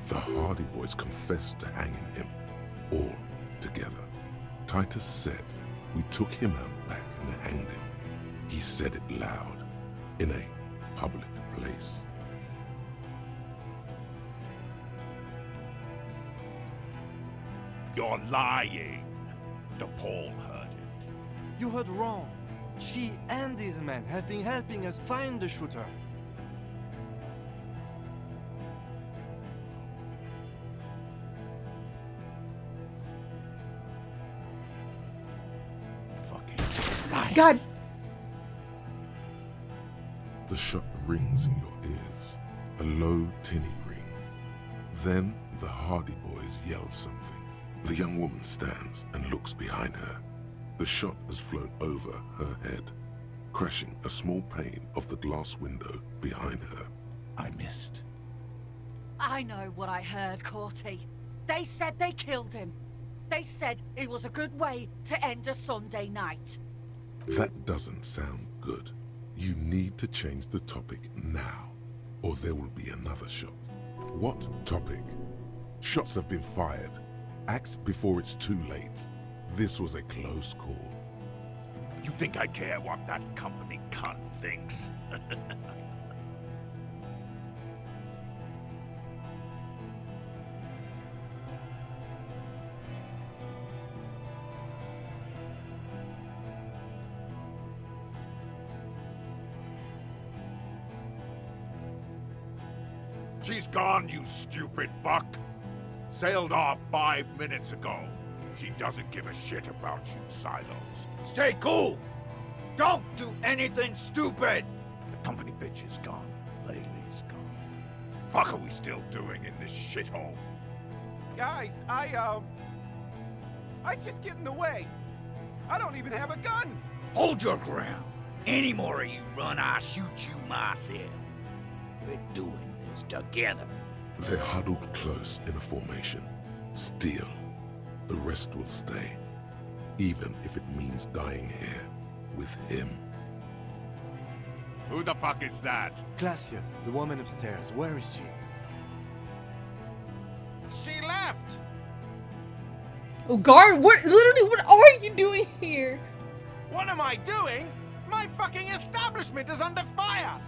The Hardy Boys confessed to hanging him, all together. Titus said, we took him out back and hanged him. He said it loud, in a public place. You're lying. DePaul heard it. You heard wrong. She and these men have been helping us find the shooter. God. The shot rings in your ears, a low, tinny ring. Then the Hardy Boys yell something. The young woman stands and looks behind her. The shot has flown over her head, crashing a small pane of the glass window behind her. I missed. I know what I heard, Corty. They said they killed him. They said it was a good way to end a Sunday night. That doesn't sound good. You need to change the topic now, or there will be another shot. What topic? Shots have been fired. Act before it's too late. This was a close call. You think I care what that company cunt thinks? She's gone, you stupid fuck. Sailed off 5 minutes ago. She doesn't give a shit about you, Silos. Stay cool! Don't do anything stupid! The company bitch is gone. Laylee's gone. Fuck are we still doing in this shithole? Guys, I just get in the way. I don't even have a gun. Hold your ground. Any more of you run, I'll shoot you myself. We're doing this together. They're huddled close in a formation. Still, the rest will stay, even if it means dying here with him. Who the fuck is that? Glacia, the woman upstairs. Where is she? She left. Oh, guard, what are you doing here? What am I doing? My fucking establishment is under fire.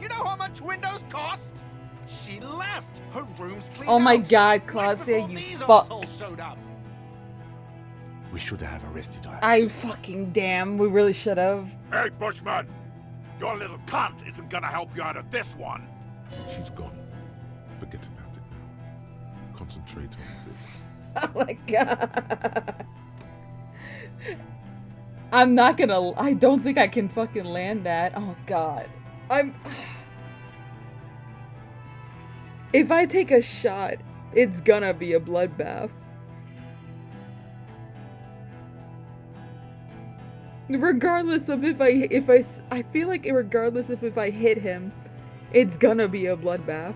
You know how much windows cost? She left. Her room's cleaned Oh my out. God, Right Claudia, before you these fuck. assholes showed up. We should have arrested her. I fucking damn, we really should have. Hey, Bushman! Your little cunt isn't gonna help you out of this one. She's gone. Forget about it now. Concentrate on this. Oh my God. I'm not gonna, I don't think I can fucking land that. Oh God. If I take a shot, it's gonna be a bloodbath. Regardless of if I feel like regardless of if I hit him, it's gonna be a bloodbath.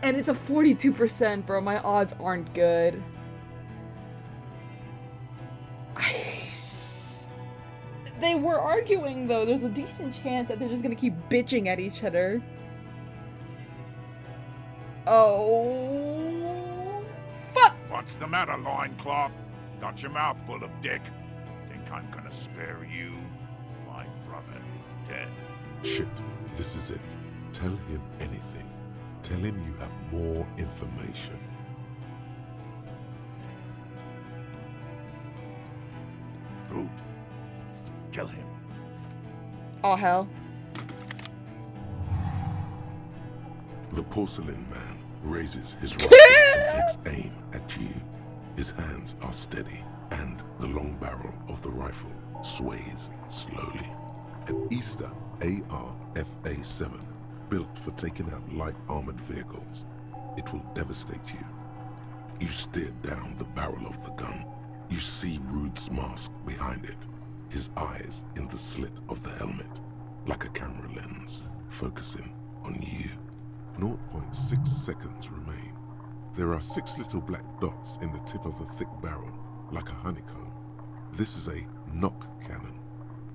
And it's a 42%, bro. My odds aren't good. They were arguing, though. There's a decent chance that they're just gonna keep bitching at each other. Oh, fuck! What's the matter, loincloth? Got your mouth full of dick? Think I'm gonna spare you? My brother is dead. Shit, this is it. Tell him anything. Tell him you have more information. Rude. Kill him. Oh, hell. The porcelain man raises his rifle and takes aim at you. His hands are steady, and the long barrel of the rifle sways slowly. An Easter AR-FA-7, built for taking out light armored vehicles. It will devastate you. You stare down the barrel of the gun. You see Rude's mask behind it, his eyes in the slit of the helmet, like a camera lens, focusing on you. 0.6 seconds remain. There are 6 little black dots in the tip of the thick barrel, like a honeycomb. This is a knock cannon.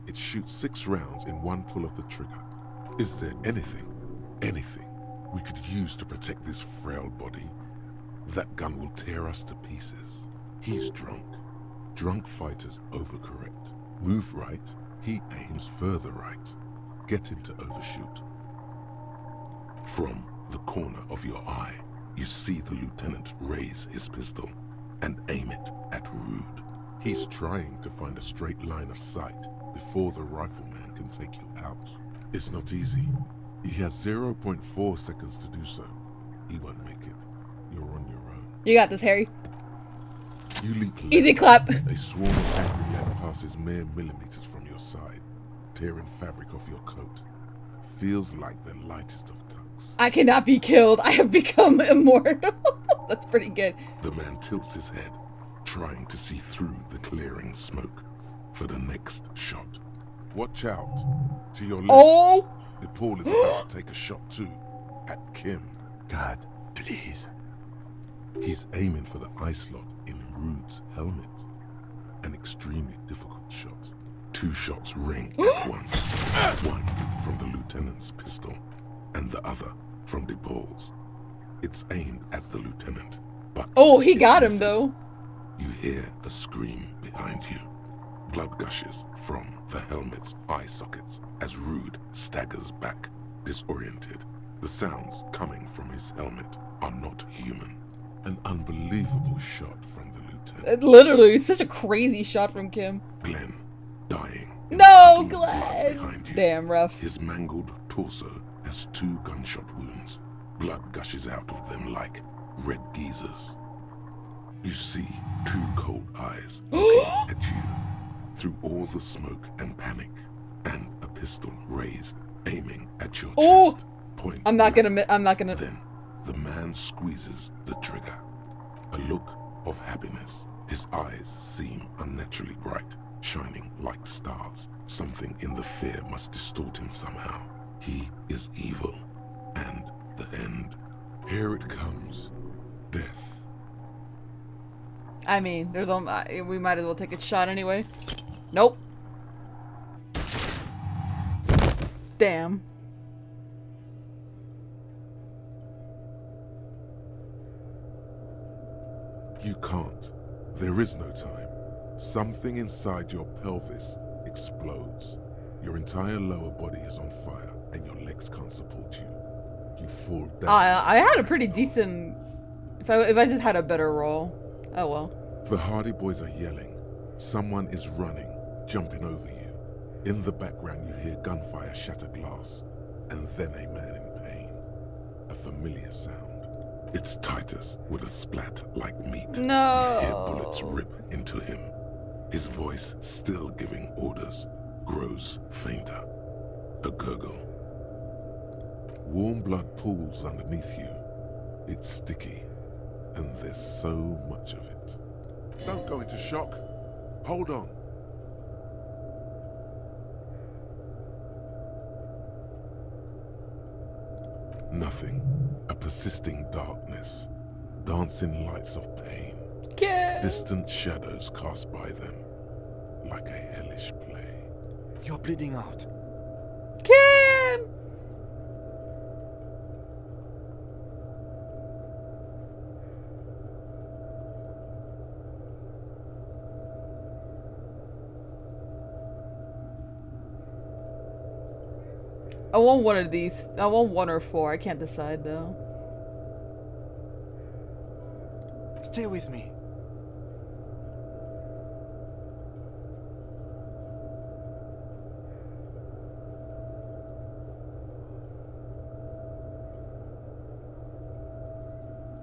It shoots 6 rounds in one pull of the trigger. Is there anything we could use to protect this frail body? That gun will tear us to pieces. He's drunk. Drunk fighters overcorrect. Move right, he aims further right. Get him to overshoot. From the corner of your eye, You see the lieutenant raise his pistol and aim it at Rude. He's trying to find a straight line of sight before the rifleman can take you out. It's not easy. He has 0.4 seconds to do so. He won't make it. You're on your own. You got this, Harry. You leap left. Easy clap. A swarm of angry lead passes mere millimeters from your side, tearing fabric off your coat. Feels like the lightest of tucks. I cannot be killed. I have become immortal. That's pretty good. The man tilts his head, trying to see through the clearing smoke for the next shot. Watch out. To your left. Oh! The Paul is about to take a shot too, at Kim. God, please. He's aiming for the eye slot in Rude's helmet. An extremely difficult shot. 2 shots ring at once. One from the lieutenant's pistol, and the other from de Paul's. It's aimed at the lieutenant, but oh, he got him misses. though. You hear a scream behind you. Blood gushes from the helmet's eye sockets as Rude staggers back, disoriented. The sounds coming from his helmet are not human. An unbelievable shot from the lieutenant. Literally, it's such a crazy shot from Kim. Glenn, dying. No, Glenn! Damn rough. His mangled torso has 2 gunshot wounds. Blood gushes out of them like red geysers. You see 2 cold eyes looking at you through all the smoke and panic, and a pistol raised, aiming at your chest. Point. I'm not gonna. Then the man squeezes the trigger. A look of happiness. His eyes seem unnaturally bright, shining like stars. Something in the fear must distort him somehow. He is evil, and the end. Here it comes. Death. I mean, there's we might as well take a shot anyway. Nope. Damn. You can't. There is no time. Something inside your pelvis explodes. Your entire lower body is on fire, and your legs can't support you. You fall down. I had a pretty decent. If I just had a better roll. Oh well. The Hardy Boys are yelling. Someone is running, jumping over you. In the background, you hear gunfire shatter glass, and then a man in pain. A familiar sound. It's Titus with a splat like meat. No. You hear bullets rip into him. His voice, still giving orders, grows fainter. A gurgle. Warm blood pools underneath you. It's sticky, and there's so much of it. Don't go into shock. Hold on. Nothing. A persisting darkness. Dancing lights of pain. Kim. Distant shadows cast by them. Like a hellish play. You're bleeding out. Kim! I want one of these. I want 1 or 4. I can't decide though. Stay with me.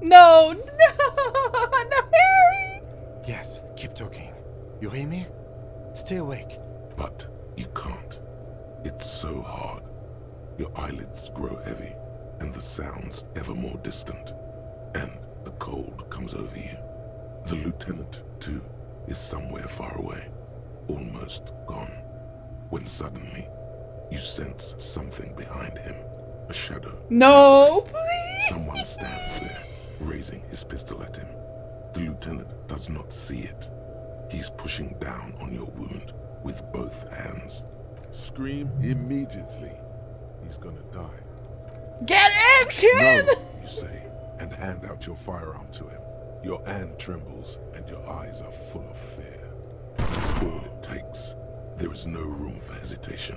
No, no, Harry! Yes, keep talking. You hear me? Stay awake. But you can't. It's so hard. Your eyelids grow heavy, and the sounds ever more distant. And a cold comes over you. The lieutenant, too, is somewhere far away, almost gone. When suddenly, you sense something behind him. A shadow. No, please! Someone stands there, raising his pistol at him. The lieutenant does not see it. He's pushing down on your wound with both hands. Scream immediately. He's gonna die. Get in, Kim! No, you say, and hand out your firearm to him. Your hand trembles, and your eyes are full of fear. That's all it takes. There is no room for hesitation.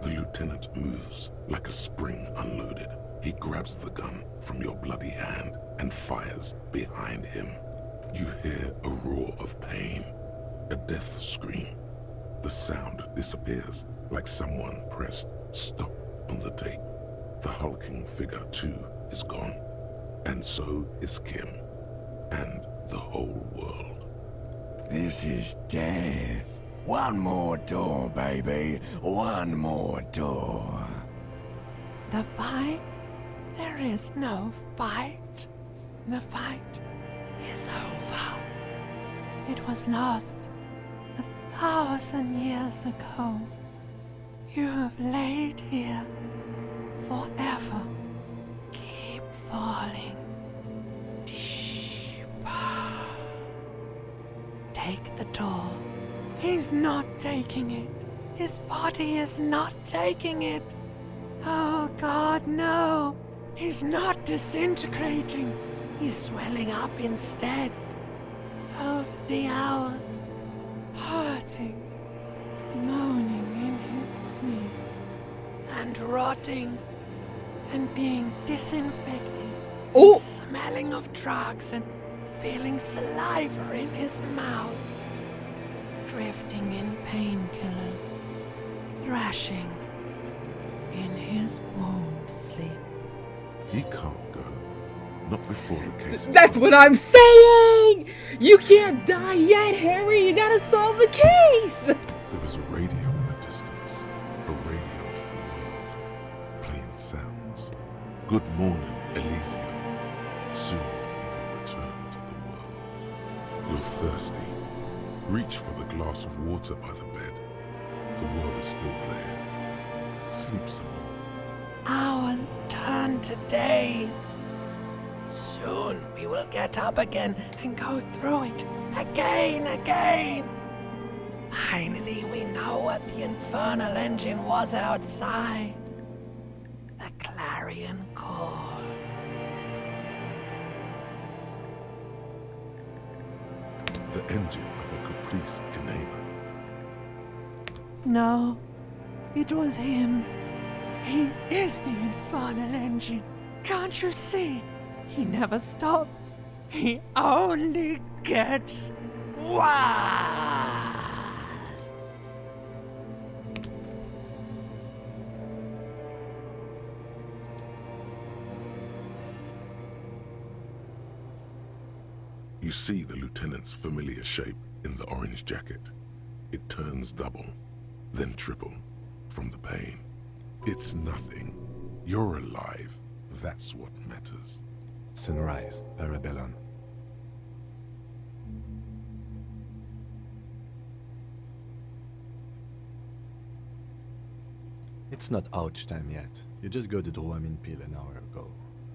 The lieutenant moves like a spring unloaded. He grabs the gun from your bloody hand and fires behind him. You hear a roar of pain, a death scream. The sound disappears like someone pressed stop on the tape. The hulking figure, too, is gone. And so is Kim. And the whole world. This is death. One more door, baby. One more door. The fight? There is no fight. The fight is over. It was lost 1,000 years ago. You have laid here forever. Keep falling deeper. Take the door. He's not taking it. His body is not taking it. Oh God, no. He's not disintegrating. He's swelling up instead. Over the hours, hurting, moaning in his sleep, and rotting, and being disinfected, oh, smelling of drugs and feeling saliva in his mouth, drifting in painkillers, thrashing in his womb sleep. He can't go. Not before the case is That's solved. what I'm saying! You can't die yet, Harry! You gotta solve the case! There is a radio in the distance. A radio of the world. Playing sounds. Good morning, Elysium. Soon you will return to the world. You're thirsty. Reach for the glass of water by the bed. The world is still there. Sleep some more. Hours turn to days. Soon we will get up again and go through it again. Finally, we know what the infernal engine was outside. The clarion call. The engine of a Caprice Canema. No, it was him. He is the infernal engine. Can't you see? He never stops. He only gets worse. You see the lieutenant's familiar shape in the orange jacket. It turns double, then triple, from the pain. It's nothing. You're alive. That's what matters. Sunrise, Parabellum. It's not ouch time yet. You just got the Dramamine pill an hour ago.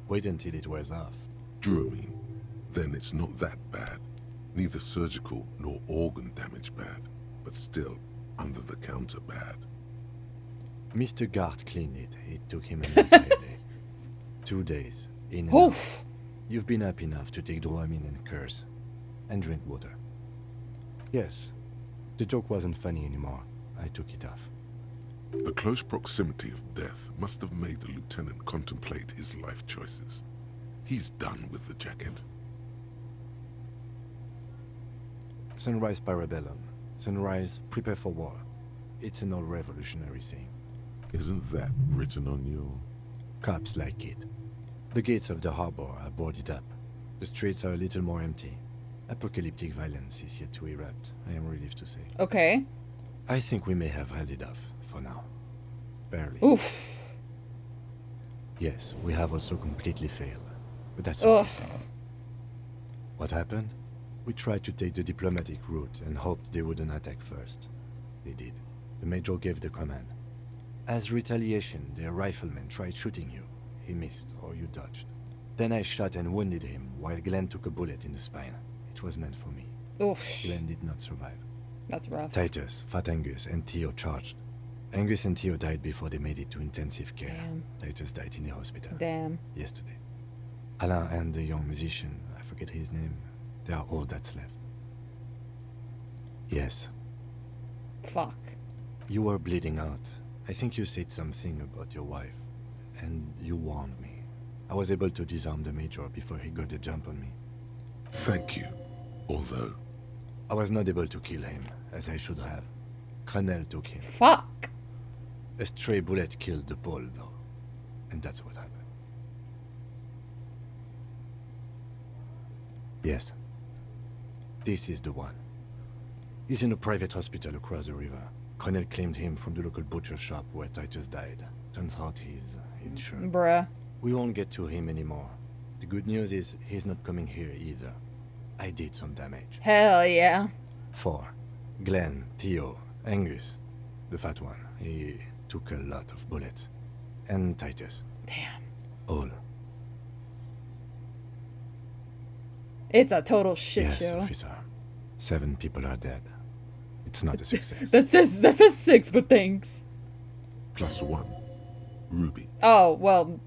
Wait until it wears off. Dramamine? Then it's not that bad. Neither surgical nor organ damage bad, but still under the counter bad. Mr. Gart cleaned it. It took him an entire day. 2 days. In and out. Oof. You've been up enough to take Dramamine and curse. And drink water. Yes. The joke wasn't funny anymore. I took it off. The close proximity of death must have made the lieutenant contemplate his life choices. He's done with the jacket. Sunrise, Parabellum. Sunrise, prepare for war. It's an old revolutionary saying. Isn't that written on your... Cops like it. The gates of the harbor are boarded up. The streets are a little more empty. Apocalyptic violence is yet to erupt, I am relieved to say. Okay. I think we may have held it off, for now. Barely. Oof. Yes, we have also completely failed. But that's Ugh. okay. What happened? We tried to take the diplomatic route and hoped they wouldn't attack first. They did. The major gave the command. As retaliation, their rifleman tried shooting you. He missed, or you dodged. Then I shot and wounded him, while Glenn took a bullet in the spine. It was meant for me. Oof. Glenn did not survive. That's rough. Titus, Fat Angus, and Theo charged. Angus and Theo died before they made it to intensive care. Damn. Titus died in the hospital. Damn. Yesterday. Alain and the young musician, I forget his name, they are all that's left. Yes. Fuck. You were bleeding out. I think you said something about your wife. And you warned me. I was able to disarm the Major before he got the jump on me. Thank you. Although... I was not able to kill him, as I should have. Crenel took him. Fuck! A stray bullet killed the Pole, though. And that's what happened. Yes. This is the one. He's in a private hospital across the river. Crenel claimed him from the local butcher shop where Titus died. Turns out he's insured. Bruh. We won't get to him anymore. The good news is he's not coming here either. I did some damage. Hell yeah. 4. Glenn, Theo, Angus. The fat one. He took a lot of bullets. And Titus. Damn. All. It's a total shit Yes, show. officer. 7 people are dead. It's not a success. That's a 6, but thanks. +1. Ruby. Oh, well...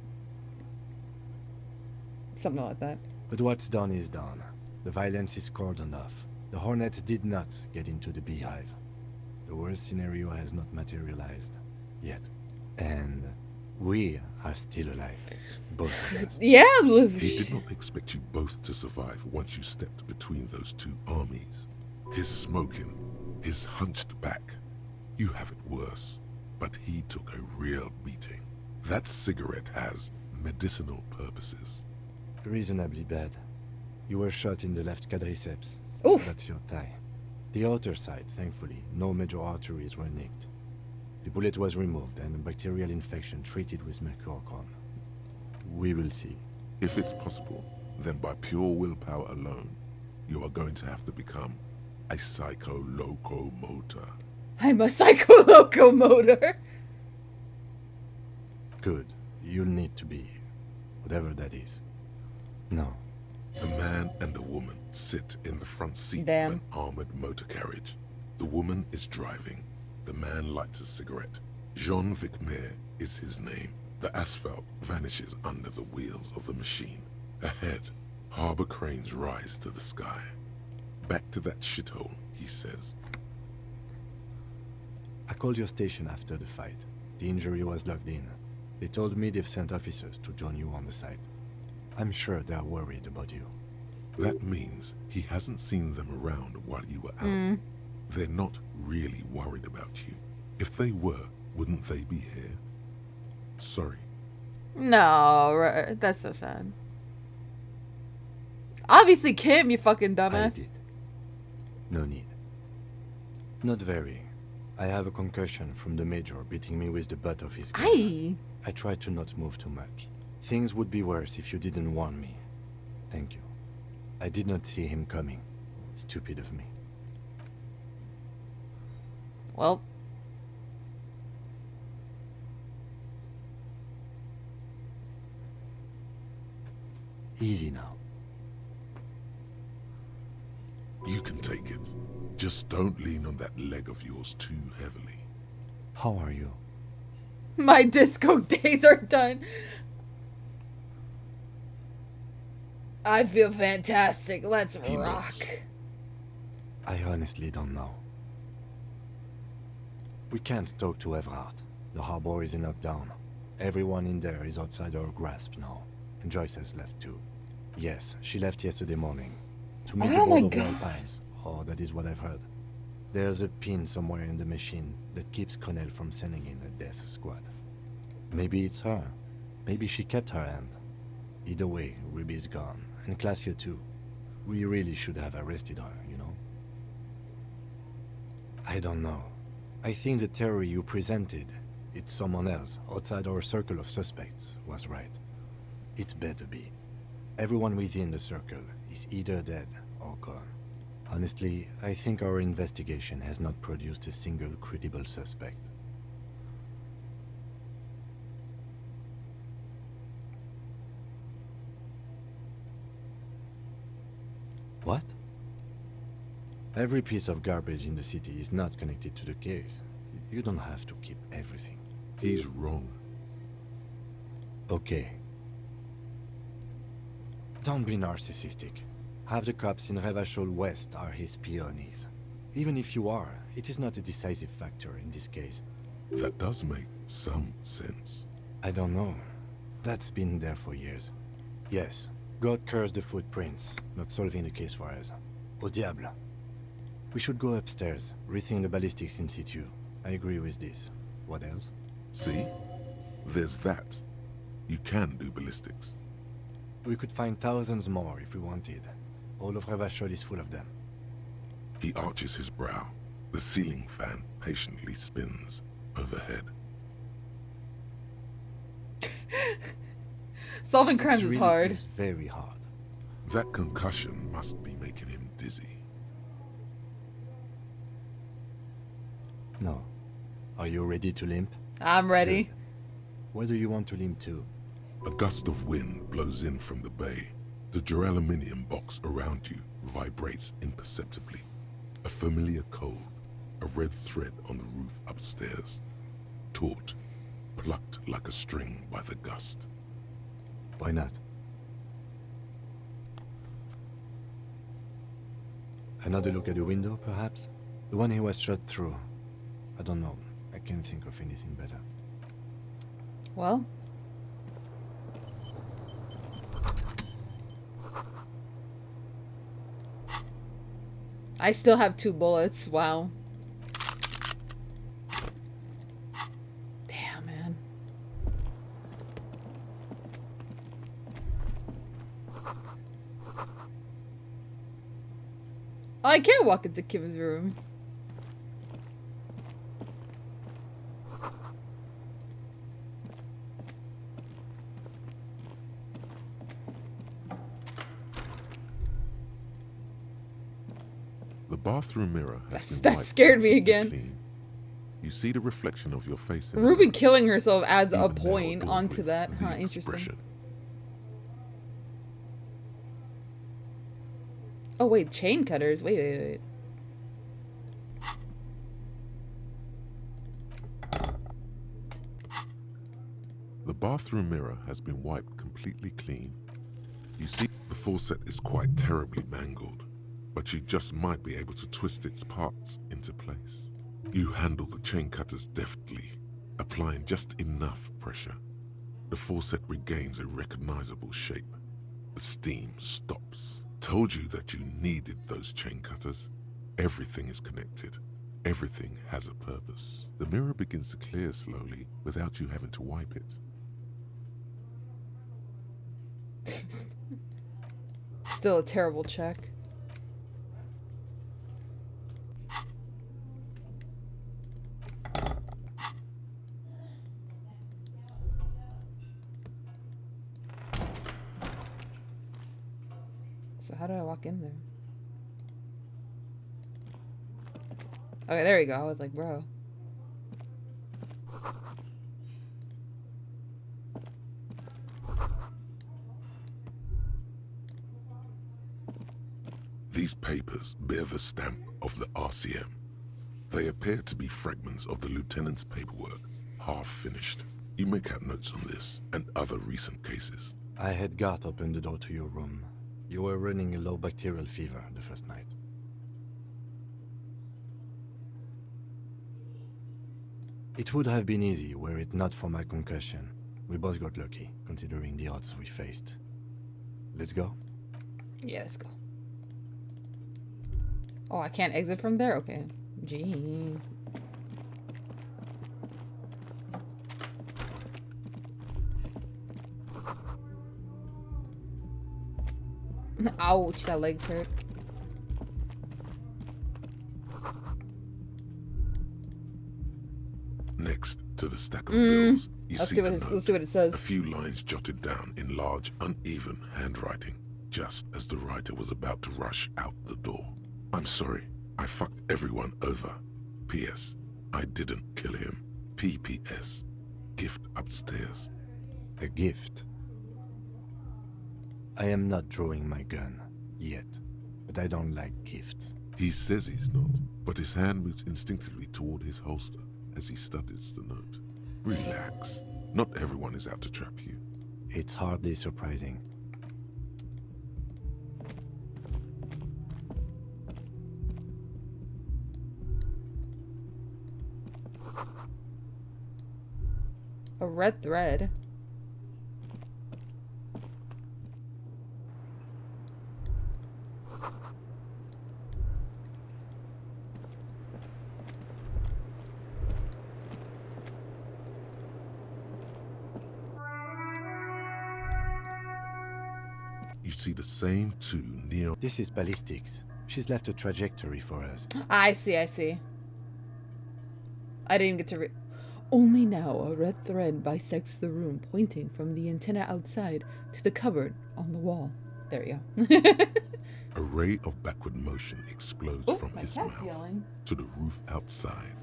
something like that. But what's done is done. The violence is cold enough. The Hornets did not get into the beehive. The worst scenario has not materialized. Yet. And we are still alive. Both of us. Yeah! He did not expect you both to survive once you stepped between those two armies. His smoking, his hunched back. You have it worse. But he took a real beating. That cigarette has medicinal purposes. Reasonably bad. You were shot in the left quadriceps. Oof. That's your thigh. The outer side, thankfully, no major arteries were nicked. The bullet was removed and a bacterial infection treated with mercurochrome. We will see. If it's possible, then by pure willpower alone, you are going to have to become a psycho-locomotor. I'm a psycho-locomotor. Good. You'll need to be. Whatever that is. No. A man and a woman sit in the front seat Damn. of an armored motor carriage. The woman is driving. The man lights a cigarette. Jean Vicmer is his name. The asphalt vanishes under the wheels of the machine. Ahead, harbor cranes rise to the sky. Back to that shithole, he says. I called your station after the fight. The injury was logged in. They told me they've sent officers to join you on the site. I'm sure they're worried about you. That means he hasn't seen them around while you were out. They're not really worried about you. If they were, wouldn't they be here? Sorry. No, that's so sad. Obviously Kim, you fucking dumbass. I did. No need. Not very. I have a concussion from the Major beating me with the butt of his gun. Aye. I tried to not move too much. Things would be worse if you didn't warn me. Thank you. I did not see him coming. Stupid of me. Well. Easy now. You can take it. Just don't lean on that leg of yours too heavily. How are you? My disco days are done. I feel fantastic. Let's rock. I honestly don't know. We can't talk to Everard. The harbor is in lockdown. Everyone in there is outside our grasp now. And Joyce has left too. Yes, she left yesterday morning. To meet the Board of Wild Pines. Oh, that is what I've heard. There's a pin somewhere in the machine that keeps Connell from sending in a death squad. Maybe it's her. Maybe she kept her hand. Either way, Ruby's gone. And Classio too. We really should have arrested her, you know? I don't know. I think the theory you presented, it's someone else, outside our circle of suspects, was right. It better be. Everyone within the circle is either dead or gone. Honestly, I think our investigation has not produced a single credible suspect. What? Every piece of garbage in the city is not connected to the case. You don't have to keep everything. He's wrong. Okay. Don't be narcissistic. Half the cops in Revachol West are his peonies. Even if you are, it is not a decisive factor in this case. That does make some sense. I don't know. That's been there for years. Yes, God cursed the footprints, not solving the case for us. Au diable. We should go upstairs, rethink the ballistics in situ. I agree with this. What else? See? There's that. You can do ballistics. We could find thousands more if we wanted. All of Revachol is full of them. He arches his brow. The ceiling fan patiently spins overhead. Solving crimes is hard. It's very hard. That concussion must be making him dizzy. No. Are you ready to limp? I'm ready. Good. Where do you want to limp to? A gust of wind blows in from the bay. The duraluminum box around you vibrates imperceptibly. A familiar code, a red thread on the roof upstairs. Taut, plucked like a string by the gust. Why not? Another look at the window, perhaps? The one he was shot through. I don't know. I can't think of anything better. Well. I still have 2 bullets. Wow. Damn, man. Oh, I can't walk into Kim's room. The bathroom mirror has been That wiped scared me completely again. clean. You see the reflection of your face in Ruby the killing herself adds a Even now point adorned onto with that. the Huh, interesting. expression. Oh wait, chain cutters. Wait. The bathroom mirror has been wiped completely clean. You see, the faucet is quite terribly mangled, but you just might be able to twist its parts into place. You handle the chain cutters deftly, applying just enough pressure. The faucet regains a recognizable shape. The steam stops. Told you that you needed those chain cutters. Everything is connected. Everything has a purpose. The mirror begins to clear slowly without you having to wipe it. Still a terrible check. So how do I walk in there? Okay, there you go. I was like, bro. These papers bear the stamp of the RCM. They appear to be fragments of the lieutenant's paperwork, half finished. You make out notes on this and other recent cases. I had Gart open the door to your room. You were running a low bacterial fever the first night. It would have been easy were it not for my concussion. We both got lucky, considering the odds we faced. Let's go? Yeah, let's go. Oh, I can't exit from there? Okay. Gee. Ouch, that leg's hurt. Next to the stack of bills, you Let's see see a what note. let's see what it says. A few lines jotted down in large, uneven handwriting, just as the writer was about to rush out the door. I'm sorry, I fucked everyone over. P.S. I didn't kill him. P.P.S. Gift upstairs. A gift? I am not drawing my gun, yet, but I don't like gifts. He says he's not, but his hand moves instinctively toward his holster as he studies the note. Relax. Not everyone is out to trap you. It's hardly surprising. A red thread. you see the same two neon... This is ballistics. She's left a trajectory for us. I see, I see. I didn't get to Only now a red thread bisects the room, pointing from the antenna outside to the cupboard on the wall. There we go. A ray of backward motion explodes from his mouth yelling. to the roof outside,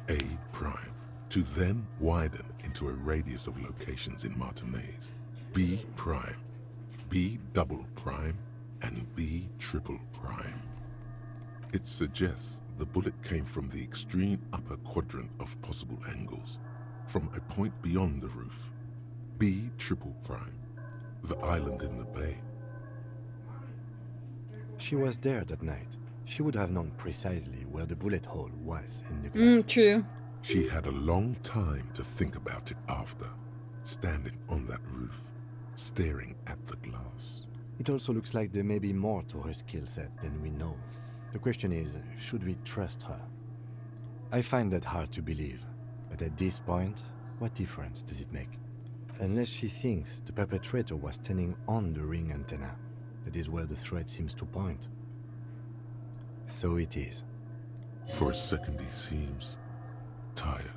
A prime, to then widen into a radius of locations in Martinez, B prime, B double prime, and B triple prime. It suggests the bullet came from the extreme upper quadrant of possible angles, from a point beyond the roof, B triple prime, the island in the bay. She was there that night. She would have known precisely where the bullet hole was in the glass. True. She had a long time to think about it after, standing on that roof, staring at the glass. It also looks like there may be more to her skill set than we know. The question is, should we trust her? I find that hard to believe, but at this point, what difference does it make? Unless she thinks the perpetrator was standing on the ring antenna. That is where the thread seems to point. So it is. For a second he seems tired.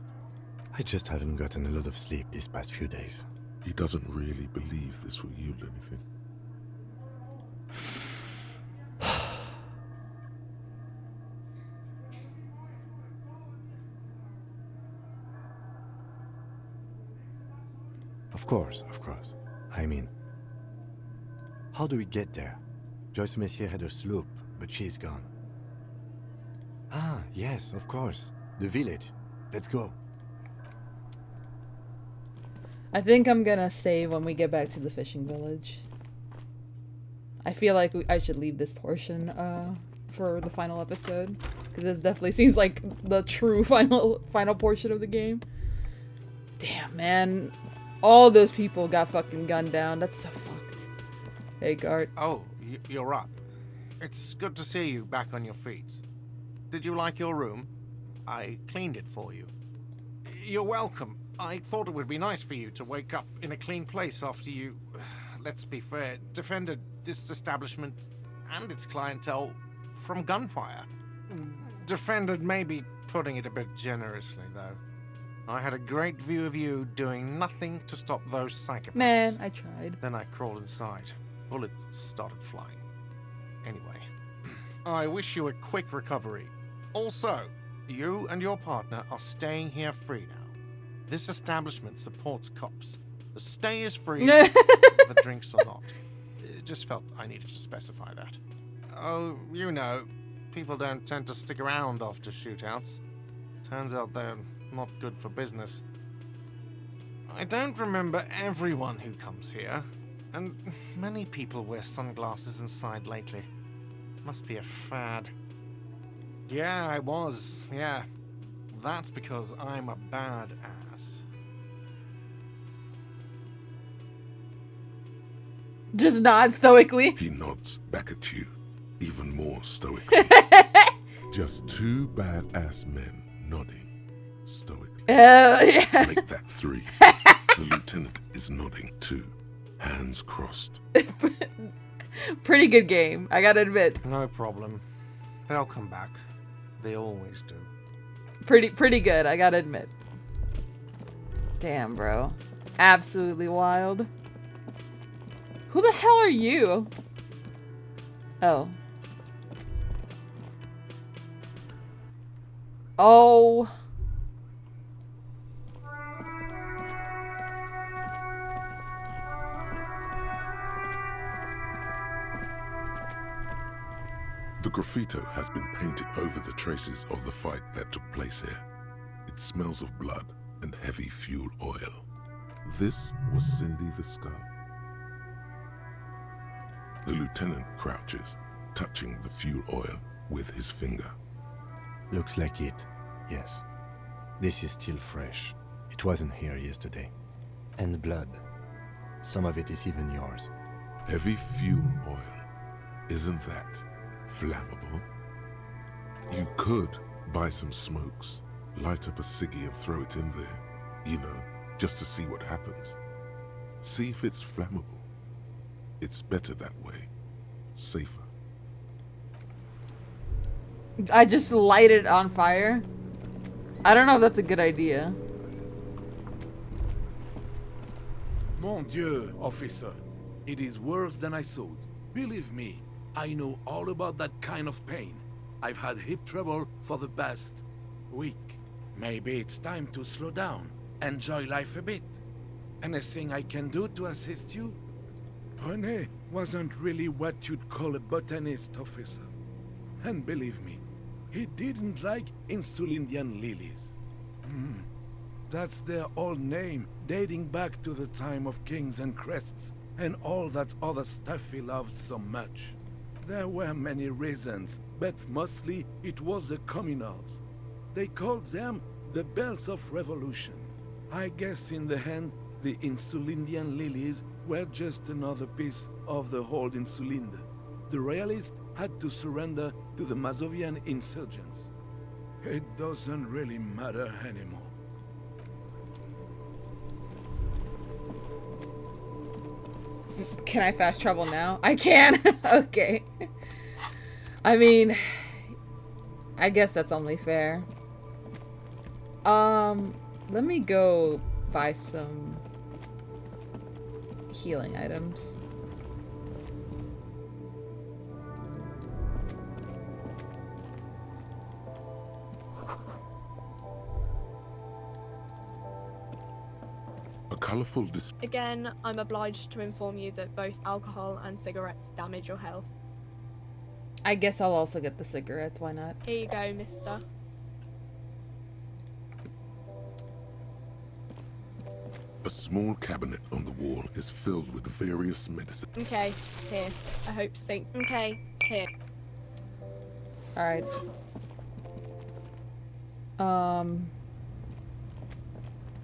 I just haven't gotten a lot of sleep these past few days. He doesn't really believe this will yield anything. Of course. I mean, how do we get there? Joyce Messier had a sloop, but she's gone. Ah, yes, of course. The village. Let's go. I think I'm gonna save when we get back to the fishing village. I feel like I should leave this portion for the final episode, because this definitely seems like the true final portion of the game. Damn, man. All those people got fucking gunned down. That's so fucked. Hey, Gart. Oh, you're up. It's good to see you back on your feet. Did you like your room? I cleaned it for you. You're welcome. I thought it would be nice for you to wake up in a clean place after you, let's be fair, defended this establishment and its clientele from gunfire. Defended may be putting it a bit generously, though. I had a great view of you doing nothing to stop those psychopaths. Man, I tried. Then I crawled inside. Bullets started flying. Anyway, I wish you a quick recovery. Also, you and your partner are staying here free now. This establishment supports cops. The stay is free, the drinks are not. Just felt I needed to specify that. Oh, you know, people don't tend to stick around after shootouts. Turns out they're not good for business. I don't remember everyone who comes here, and many people wear sunglasses inside lately. Must be a fad. Yeah, I was, yeah. That's because I'm a bad ass. Just nod stoically. He nods back at you, even more stoically. Just two badass men nodding stoically. Yeah. Make that three. The lieutenant is nodding too, hands crossed. Pretty good game, I gotta admit. No problem. They'll come back. They always do. Pretty good, I gotta admit. Damn, bro. Absolutely wild. Who the hell are you? Oh. Oh. The graffito has been painted over the traces of the fight that took place here. It smells of blood and heavy fuel oil. This was Cindy the Scar. The lieutenant crouches, touching the fuel oil with his finger. Looks like it, yes. This is still fresh. It wasn't here yesterday. And blood. Some of it is even yours. Heavy fuel oil. Isn't that flammable? You could buy some smokes, light up a ciggy and throw it in there, you know, just to see what happens. See if it's flammable. It's better that way. Safer. I just light it on fire. I don't know if that's a good idea. Mon Dieu, officer. It is worse than I thought. Believe me, I know all about that kind of pain. I've had hip trouble for the past week. Maybe it's time to slow down, enjoy life a bit. Anything I can do to assist you? René wasn't really what you'd call a botanist, officer. And believe me, he didn't like Insulindian lilies. That's their old name, dating back to the time of kings and crests, and all that other stuff he loved so much. There were many reasons, but mostly it was the communals. They called them the Bells of Revolution. I guess in the end, the Insulindian lilies were just another piece of the whole Insulinde. The Royalists had to surrender to the Mazovian insurgents. It doesn't really matter anymore. Can I fast travel now? I can! Okay. I mean, I guess that's only fair. Let me go buy some healing items. A colorful display. Again, I'm obliged to inform you that both alcohol and cigarettes damage your health. I guess I'll also get the cigarettes, why not? Here you go, mister. A small cabinet on the wall is filled with various medicines. Okay, here. I hope to see. Okay, here. Alright.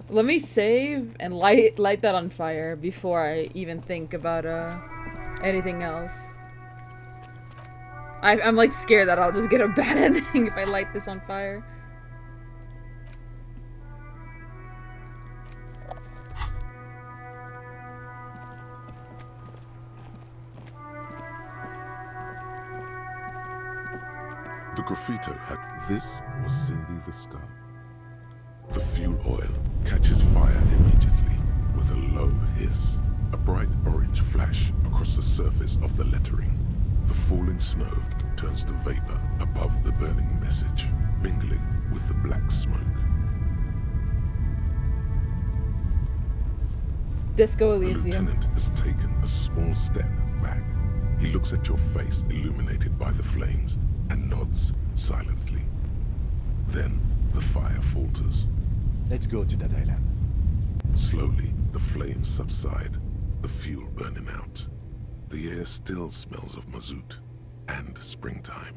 Let me save and light that on fire before I even think about anything else. I'm like scared that I'll just get a bad ending if I light this on fire. The graffito had "This was Cindy the Star." The fuel oil catches fire immediately with a low hiss. A bright orange flash across the surface of the lettering. The falling snow turns to vapor above the burning message, mingling with the black smoke. Disco The Elysium. lieutenant has taken a small step back. He looks at your face illuminated by the flames and nods silently. Then the fire falters. Let's go to that island. Slowly, the flames subside, the fuel burning out. The air still smells of mazout and springtime.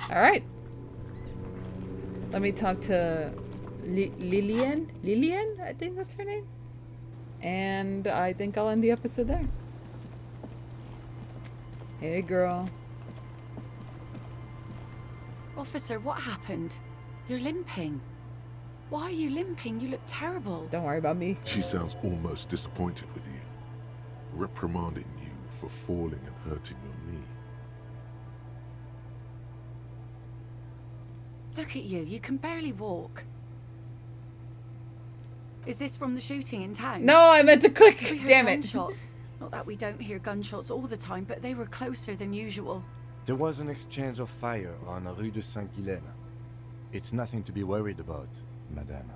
Alright. Let me talk to Lillian? Lillian? I think that's her name. And I think I'll end the episode there. Hey, girl. Officer, what happened? You're limping. Why are you limping? You look terrible. Don't worry about me. She sounds almost disappointed with you, reprimanding you for falling and hurting your knee. Look at you. You can barely walk. Is this from the shooting in town? No, I meant to click. We heard Damn it. gunshots. Not that we don't hear gunshots all the time, but they were closer than usual. There was an exchange of fire on Rue de Saint-Ghilaine. It's nothing to be worried about, madame.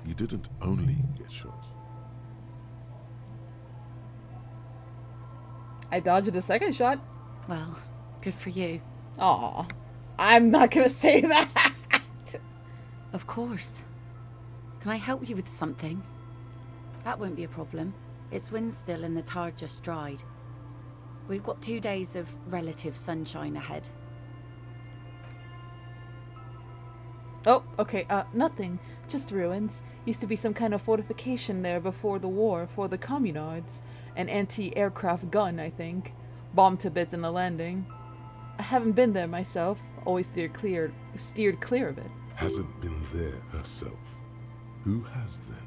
You didn't only get shot. I dodged the second shot. Well, good for you. Aw. I'm not gonna say that. Of course. Can I help you with something? That won't be a problem. It's wind still and the tar just dried. We've got 2 days of relative sunshine ahead. Oh, okay, nothing. Just ruins. Used to be some kind of fortification there before the war for the communards. An anti-aircraft gun, I think. Bombed to bits in the landing. I haven't been there myself. Always steered clear of it. Hasn't been there herself. Who has then?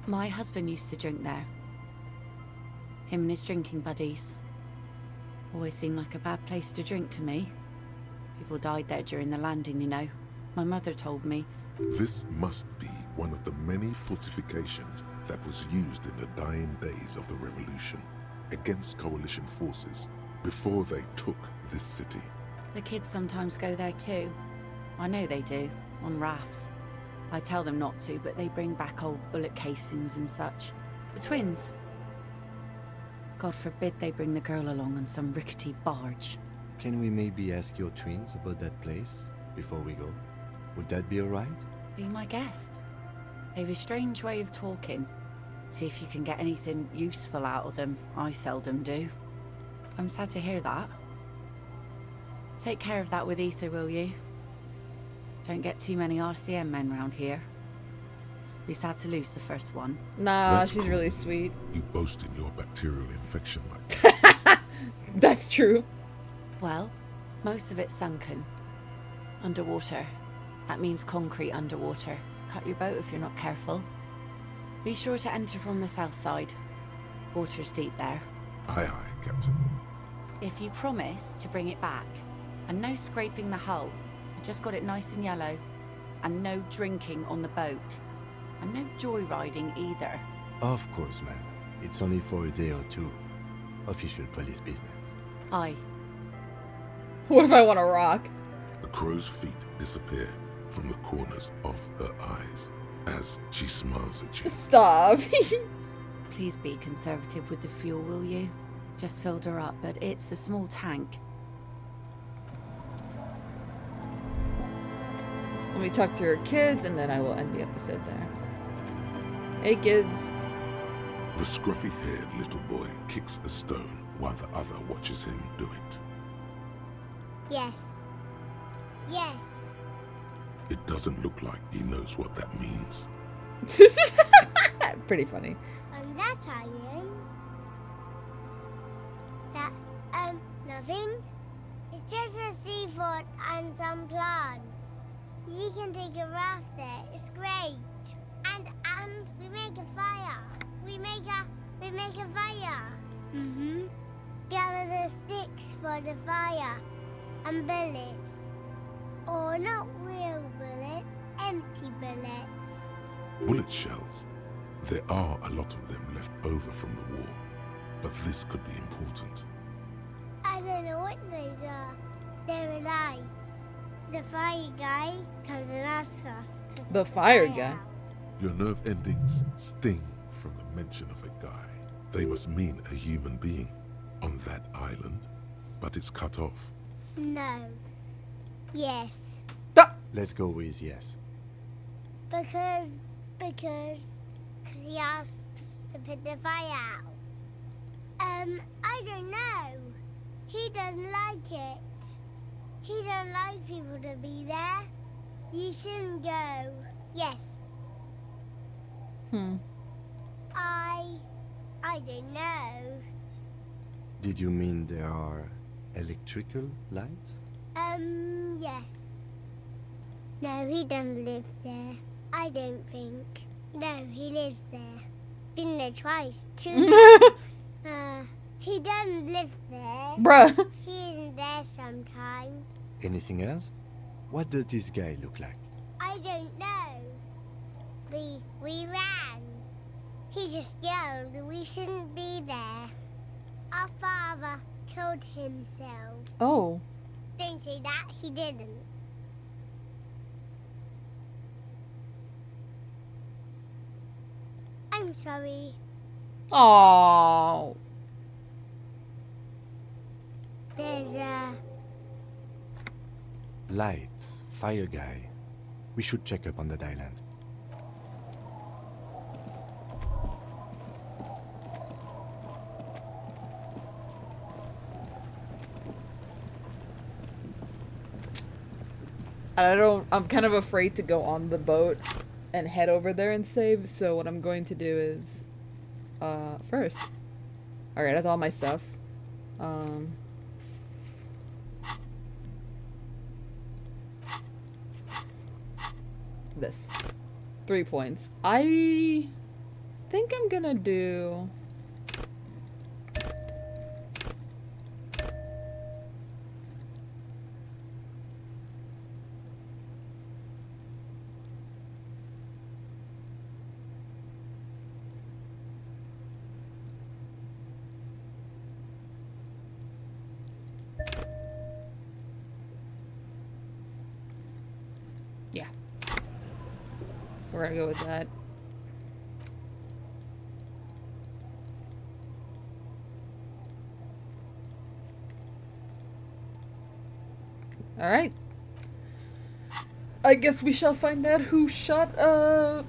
My husband used to drink there. Him and his drinking buddies. Always seemed like a bad place to drink to me. People died there during the landing, you know. My mother told me. This must be one of the many fortifications that was used in the dying days of the revolution against coalition forces before they took this city. The kids sometimes go there too. I know they do, on rafts. I tell them not to, but they bring back old bullet casings and such. The twins. God forbid they bring the girl along on some rickety barge. Can we maybe ask your twins about that place before we go? Would that be alright? Be my guest. They've a strange way of talking. See if you can get anything useful out of them. I seldom do. I'm sad to hear that. Take care of that with Ether, will you? Don't get too many RCM men round here. Be sad to lose the first one. Nah, That's she's cool. really sweet. You boast in your bacterial infection like that. That's true. Well, most of it's sunken. Underwater. That means concrete underwater. Cut your boat if you're not careful. Be sure to enter from the south side. Water's deep there. Aye, aye, Captain. If you promise to bring it back, and no scraping the hull, I just got it nice and yellow, and no drinking on the boat, and no joyriding either. Of course, ma'am. It's only for a day or two. Official police business. Aye. What if I want to rock? The crow's feet disappear from the corners of her eyes as she smiles at you. Stop. Please be conservative with the fuel, will you? Just filled her up, but it's a small tank. Let me talk to her kids, and then I will end the episode there. Hey, kids. The scruffy-haired little boy kicks a stone while the other watches him do it. Yes. Yes. It doesn't look like he knows what that means. Pretty funny. And that iron. That's, nothing. It's just a seafort and some plants. You can take a raft there. It's great. And we make a fire. We make a fire. Mm-hmm. Gather the sticks for the fire. And bullets. Or not real bullets, empty bullets. Bullet shells. There are a lot of them left over from the war, but this could be important. I don't know what those are. They're lights. The fire guy comes and asks us to The fire guy? out. Your nerve endings sting from the mention of a guy. They must mean a human being on that island, but it's cut off. No. Yes. Let's go with yes. Because he asks to put the fire out. I don't know. He doesn't like it. He don't like people to be there. You shouldn't go. Yes. I don't know. Did you mean there are electrical lights? Yes. No, he doesn't live there. I don't think. No, he lives there. Been there twice, too. He doesn't live there. Bruh. He isn't there sometimes. Anything else? What does this guy look like? I don't know. We ran. He just yelled we shouldn't be there. Our father killed himself. Oh. Don't say that, he didn't. I'm sorry. Oh. There's Lights, fire guy. We should check up on that island. I'm kind of afraid to go on the boat and head over there and save, so what I'm going to do is, first. Alright, that's all my stuff. This. 3 points. I think I'm gonna do... Yeah. We're gonna go with that. Alright. I guess we shall find out who shot, I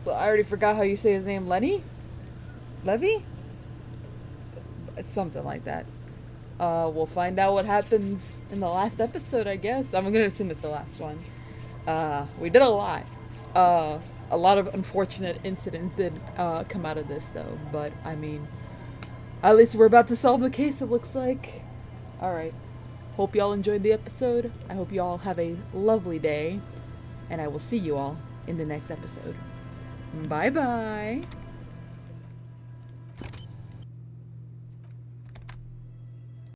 already forgot how you say his name. Lenny? Levy? It's something like that. We'll find out what happens in the last episode, I guess. I'm gonna assume it's the last one. We did a lot. A lot of unfortunate incidents did come out of this, though. But, I mean, at least we're about to solve the case, it looks like. Alright. Hope y'all enjoyed the episode. I hope y'all have a lovely day. And I will see you all in the next episode. Bye-bye.